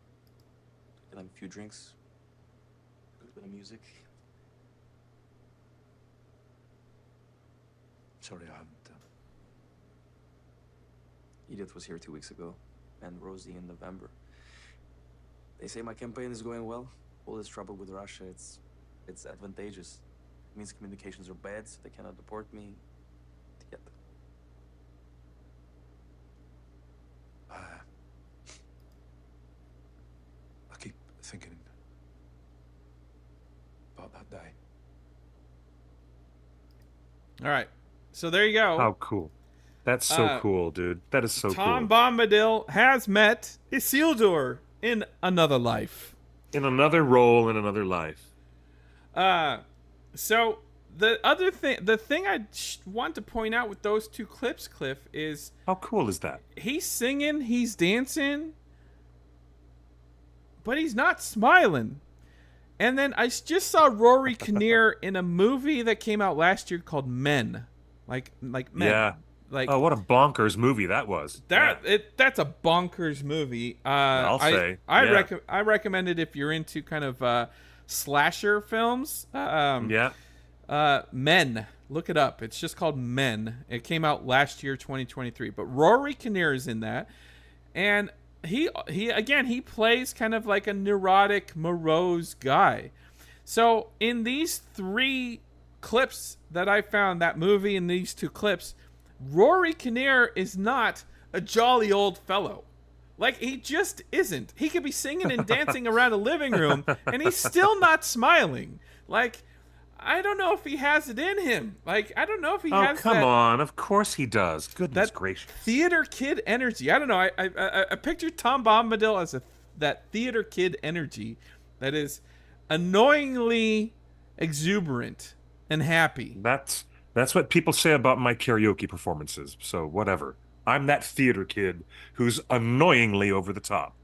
Get like a few drinks, a little bit of music. Sorry, I haven't. Edith was here 2 weeks ago, and Rosie in November. They say my campaign is going well. All this trouble with Russia, it's advantageous. It means communications are bad, so they cannot deport me yet. I keep thinking about that day. All right. So there you go. How cool. That's so cool, dude. That is so cool. Tom Bombadil has met Isildur in another life. In another role, in another life. So the thing I want to point out with those two clips, Cliff, is how cool is that? He's singing, he's dancing, but he's not smiling. And then I just saw Rory Kinnear in a movie that came out last year called Men, like Men. Yeah. Like, oh, what a bonkers movie that was. That's a bonkers movie. I'll say. I recommend it if you're into kind of slasher films. Men. Look it up. It's just called Men. It came out last year, 2023. But Rory Kinnear is in that. And he plays kind of like a neurotic, morose guy. So in these three clips that I found, that movie and these two clips, Rory Kinnear is not a jolly old fellow. Like, he just isn't. He could be singing and dancing around a living room, and he's still not smiling. Like, I don't know if he has it in him. Like, I don't know if he Oh, has come that, on. Of course he does. Goodness that gracious. theater kid energy. I don't know. I picture Tom Bombadil as that theater kid energy that is annoyingly exuberant and happy. That's what people say about my karaoke performances. So whatever. I'm that theater kid who's annoyingly over the top.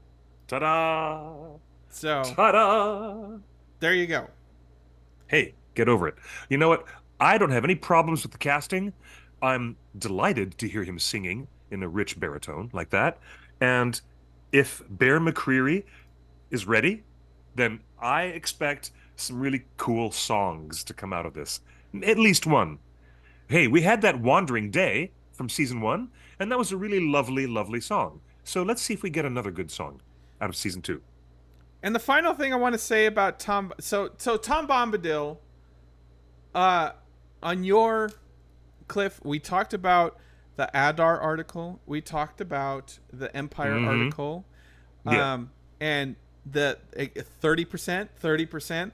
Ta-da! So Ta-da! there you go. Hey, get over it. You know what? I don't have any problems with the casting. I'm delighted to hear him singing in a rich baritone like that. And if Bear McCreary is ready, then I expect some really cool songs to come out of this. At least one. Hey, we had that Wandering Day from season 1, and that was a really lovely, lovely song. So let's see if we get another good song out of season 2. And the final thing I want to say about Tom, so Tom Bombadil, on your Cliff, we talked about the Adar article, we talked about the Empire article, and the 30%.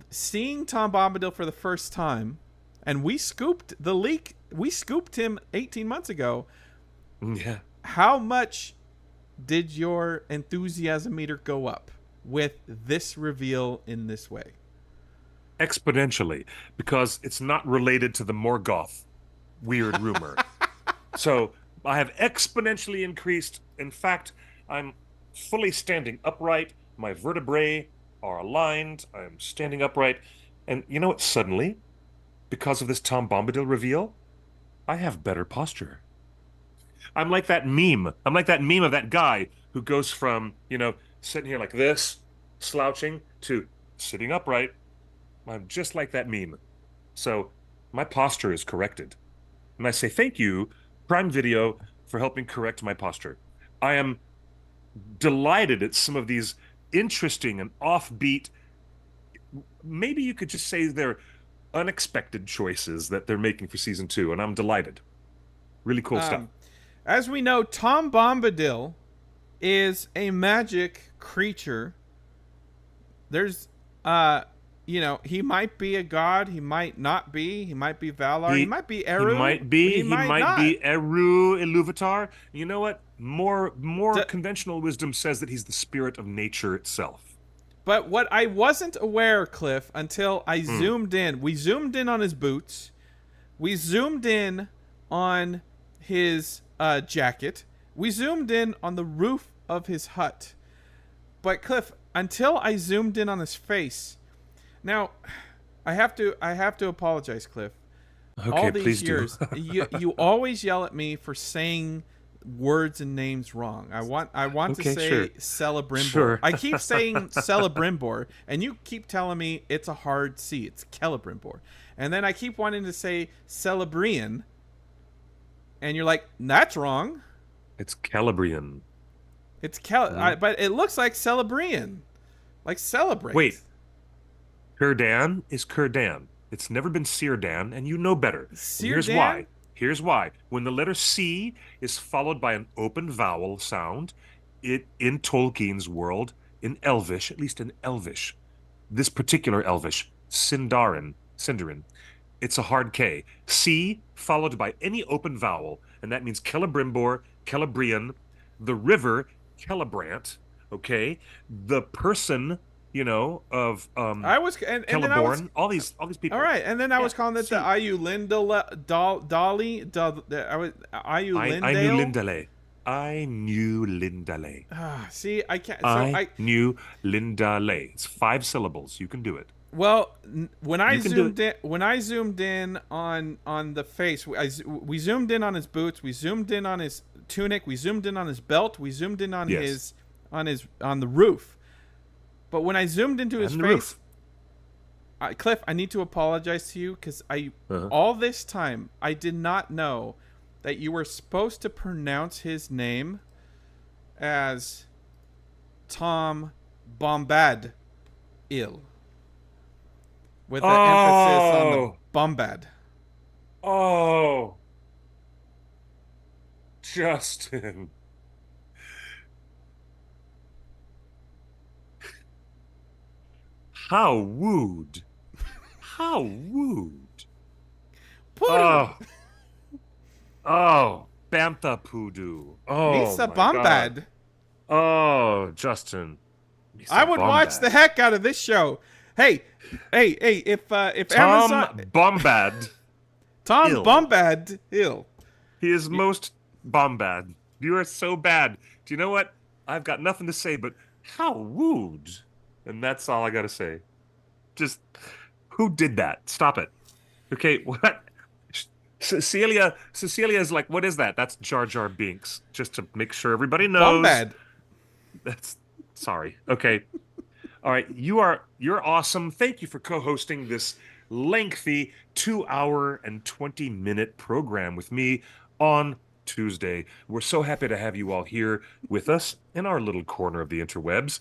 Seeing Tom Bombadil for the first time, and we scooped the leak. We scooped him 18 months ago. Yeah. How much did your enthusiasm meter go up with this reveal in this way? Exponentially, because it's not related to the Morgoth weird rumor. So I have exponentially increased. In fact, I'm fully standing upright. My vertebrae are aligned. I'm standing upright. And you know what? Suddenly, because of this Tom Bombadil reveal, I have better posture. I'm like that meme. I'm like that meme of that guy who goes from, sitting here like this, slouching, to sitting upright. I'm just like that meme. So my posture is corrected. And I say thank you, Prime Video, for helping correct my posture. I am delighted at some of these interesting and offbeat, maybe you could just say they're unexpected choices that they're making for season 2, and I'm delighted. Really cool stuff. As we know, Tom Bombadil is a magic creature. There's, he might be a god, he might not be. He might be Valar, he might be Eru. He might be. He might be Eru Iluvatar. You know what? More conventional wisdom says that he's the spirit of nature itself. But what I wasn't aware, Cliff, until I zoomed in. We zoomed in on his boots. We zoomed in on his jacket. We zoomed in on the roof of his hut. But Cliff, until I zoomed in on his face. Now, I have to apologize, Cliff. Okay, all these please years, do. you always yell at me for saying words and names wrong. I want to say Celebrimbor. Sure. I keep saying Celebrimbor, and you keep telling me it's a hard C. It's Celebrimbor. And then I keep wanting to say Celebrian, and you're like, that's wrong. It's Celebrian. It's but it looks like Celebrian, like celebrate. Wait, Círdan is Círdan. It's never been Círdan, and you know better. Here's why. Here's why. When the letter C is followed by an open vowel sound, in Tolkien's world, in Elvish, at least in Elvish, this particular Elvish, Sindarin, it's a hard K. C followed by any open vowel, and that means Celebrimbor, Celebrian, the river, Celebrant, okay? The person, of I was and Celeborn, then I was, all these people. All right, and then I was calling it the Ayu Lindale, Dolly, Ayu Lindale. I knew Lindale. See, I can't. I knew Lindale. It's 5 syllables. You can do it. Well, when I zoomed in on the face, we zoomed in on his boots, we zoomed in on his tunic, we zoomed in on his belt, we zoomed in on on the roof. But when I zoomed into his face, Cliff, I need to apologize to you because all this time I did not know that you were supposed to pronounce his name as Tom Bombadil, with the emphasis on the Bombad. Oh, Justin. How wooed. How rude. Poodoo. Oh, Bantha Poodoo. Oh, Misa my Bombad. God. Oh, Justin. Misa I would watch Bombad. the heck out of this show. Hey, if Tom Amazon Bombad. Tom Ill. Bombad Hill. He is most Bombad. You are so bad. Do you know what? I've got nothing to say, but how rude. And that's all I got to say. Just, who did that? Stop it. Okay, what? Cecilia is like, what is that? That's Jar Jar Binks. Just to make sure everybody knows. Bombad. That's, sorry. Okay. All right, you're awesome. Thank you for co-hosting this lengthy 2-hour and 20-minute program with me on Tuesday. We're so happy to have you all here with us in our little corner of the interwebs.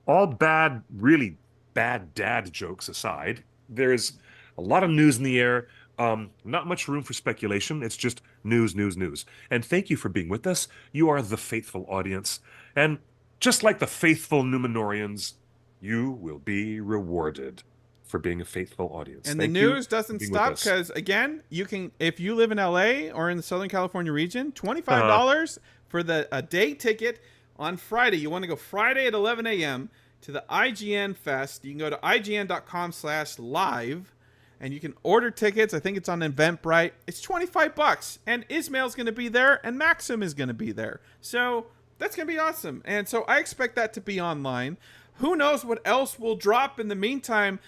All bad, really bad dad jokes aside, there's a lot of news in the air. Not much room for speculation. It's just news. And thank you for being with us. You are the faithful audience. And just like the faithful Numenorians, you will be rewarded for being a faithful audience. And Thank the you news for doesn't being with stop us. because, again, you can, if you live in LA or in the Southern California region, $25 for a day ticket on Friday. You want to go Friday at 11 a.m. to the IGN Fest. You can go to ign.com/live and you can order tickets. I think it's on Eventbrite. It's $25, and Ismail's going to be there, and Maxim is going to be there. So that's going to be awesome. And so I expect that to be online. Who knows what else will drop in the meantime?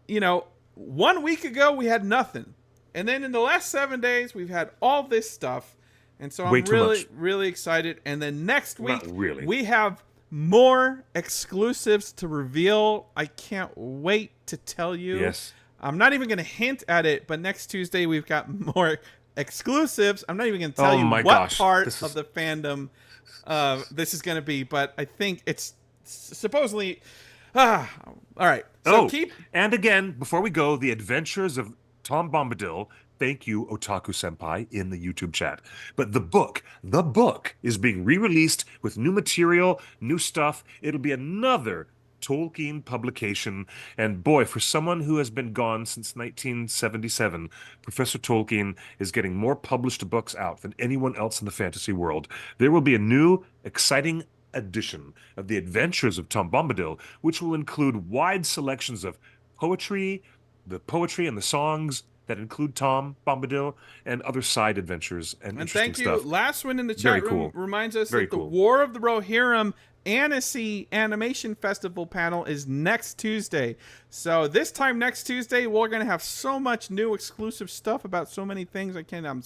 You know, 1 week ago we had nothing, and then in the last 7 days we've had all this stuff, and so Way I'm too much. really excited. And then next week Not really. we have more exclusives to reveal. I can't wait to tell you. Yes. I'm not even going to hint at it, but next Tuesday we've got more exclusives. I'm not even going to tell you my what gosh. part This of is- the fandom this is going to be, but I think it's supposedly. All right. So and again, before we go, the adventures of Tom Bombadil. Thank you, Otaku Senpai, in the YouTube chat. But the book is being re-released with new material, new stuff. It'll be another Tolkien publication. And boy, for someone who has been gone since 1977, Professor Tolkien is getting more published books out than anyone else in the fantasy world. There will be a new, exciting edition of The Adventures of Tom Bombadil, which will include wide selections of poetry, the poetry and the songs that include Tom Bombadil, and other side adventures and interesting thank you. stuff. Last one in the Very chat room cool. reminds us Very that the cool. War of the Rohirrim Annecy Animation Festival panel is next Tuesday. So this time next Tuesday, we're going to have so much new exclusive stuff about so many things. I'm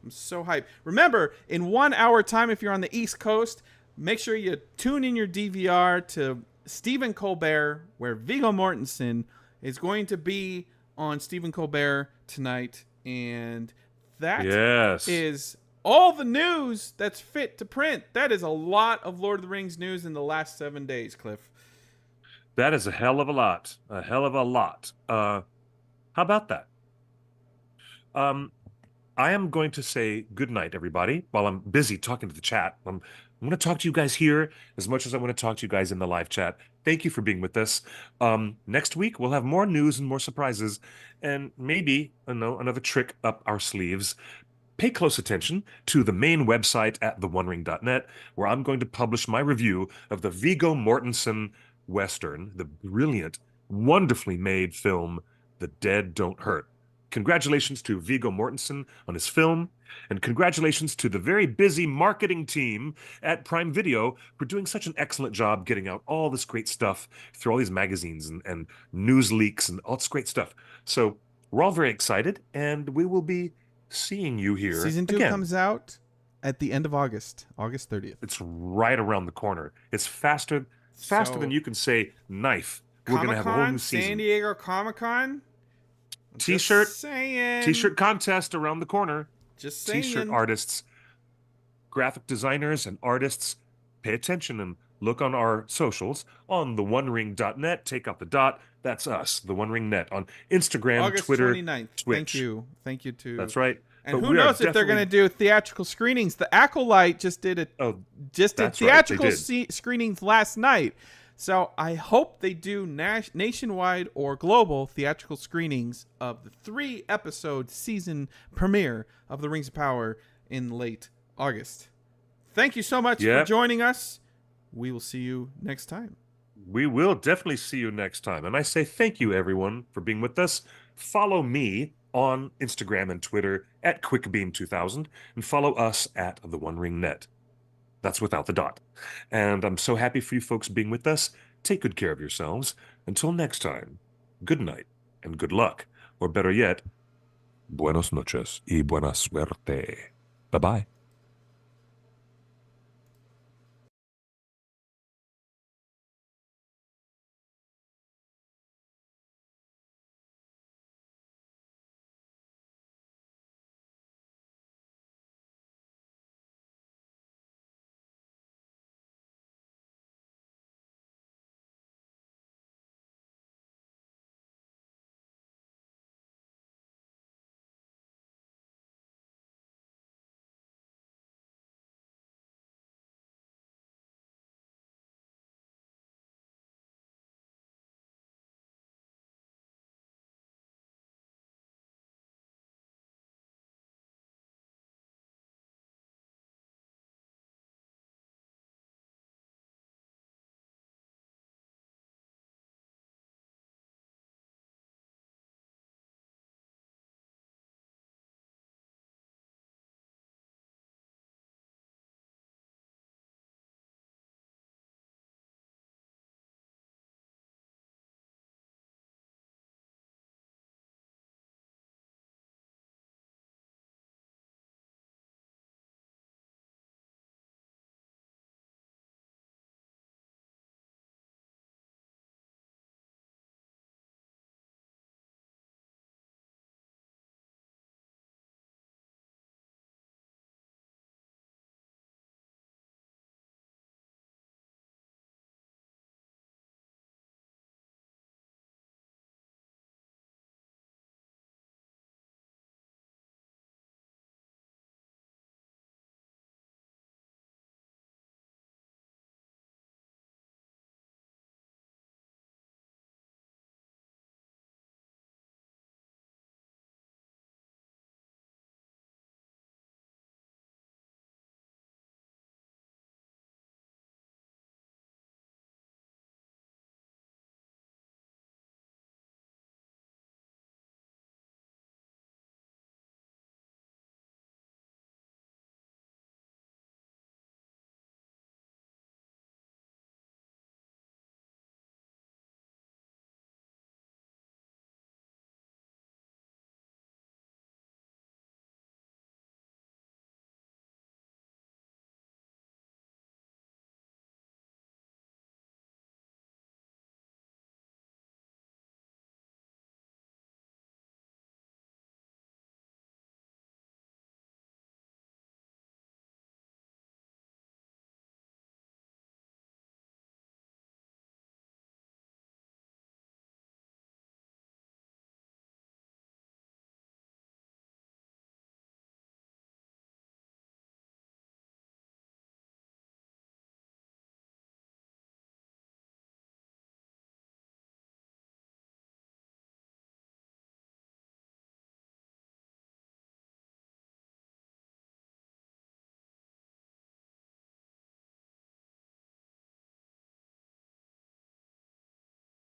so hyped. Remember, in 1 hour time, if you're on the East Coast, make sure you tune in your DVR to Stephen Colbert, where Viggo Mortensen is going to be on Stephen Colbert tonight. And that is all the news that's fit to print. That is a lot of Lord of the Rings news in the last 7 days, Cliff. That is a hell of a lot. A hell of a lot. How about that? I am going to say good night, everybody, while I'm busy talking to the chat. I'm going to talk to you guys here as much as I want to talk to you guys in the live chat. Thank you for being with us. Next week, we'll have more news and more surprises, and maybe another trick up our sleeves. Pay close attention to the main website at theonering.net, where I'm going to publish my review of the Viggo Mortensen Western, the brilliant, wonderfully made film, The Dead Don't Hurt. Congratulations to Viggo Mortensen on his film, and congratulations to the very busy marketing team at Prime Video for doing such an excellent job getting out all this great stuff through all these magazines and news leaks and all this great stuff. So we're all very excited, and we will be seeing you here. Season 2 again. comes out at the end of August 30th. It's right around the corner. It's faster than you can say knife. We're going to have a whole new season. San Diego Comic-Con. T-shirt contest around the corner. Just saying. T-shirt artists, graphic designers, and artists, pay attention and look on our socials on theonering.net. Take out the dot. That's us, the One Ring Net, on Instagram, August Twitter, 29th. Twitch. Thank you to. That's right. And But who we are knows if they're going to do theatrical screenings? The Acolyte just did that's right, theatrical they did. screenings last night. So I hope they do nationwide or global theatrical screenings of the 3-episode season premiere of The Rings of Power in late August. Thank you so much for joining us. We will see you next time. We will definitely see you next time. And I say thank you, everyone, for being with us. Follow me on Instagram and Twitter at QuickBeam2000 and follow us at The One Ring Net. That's without the dot. And I'm so happy for you folks being with us. Take good care of yourselves. Until next time, good night and good luck. Or better yet, buenos noches y buena suerte. Bye-bye.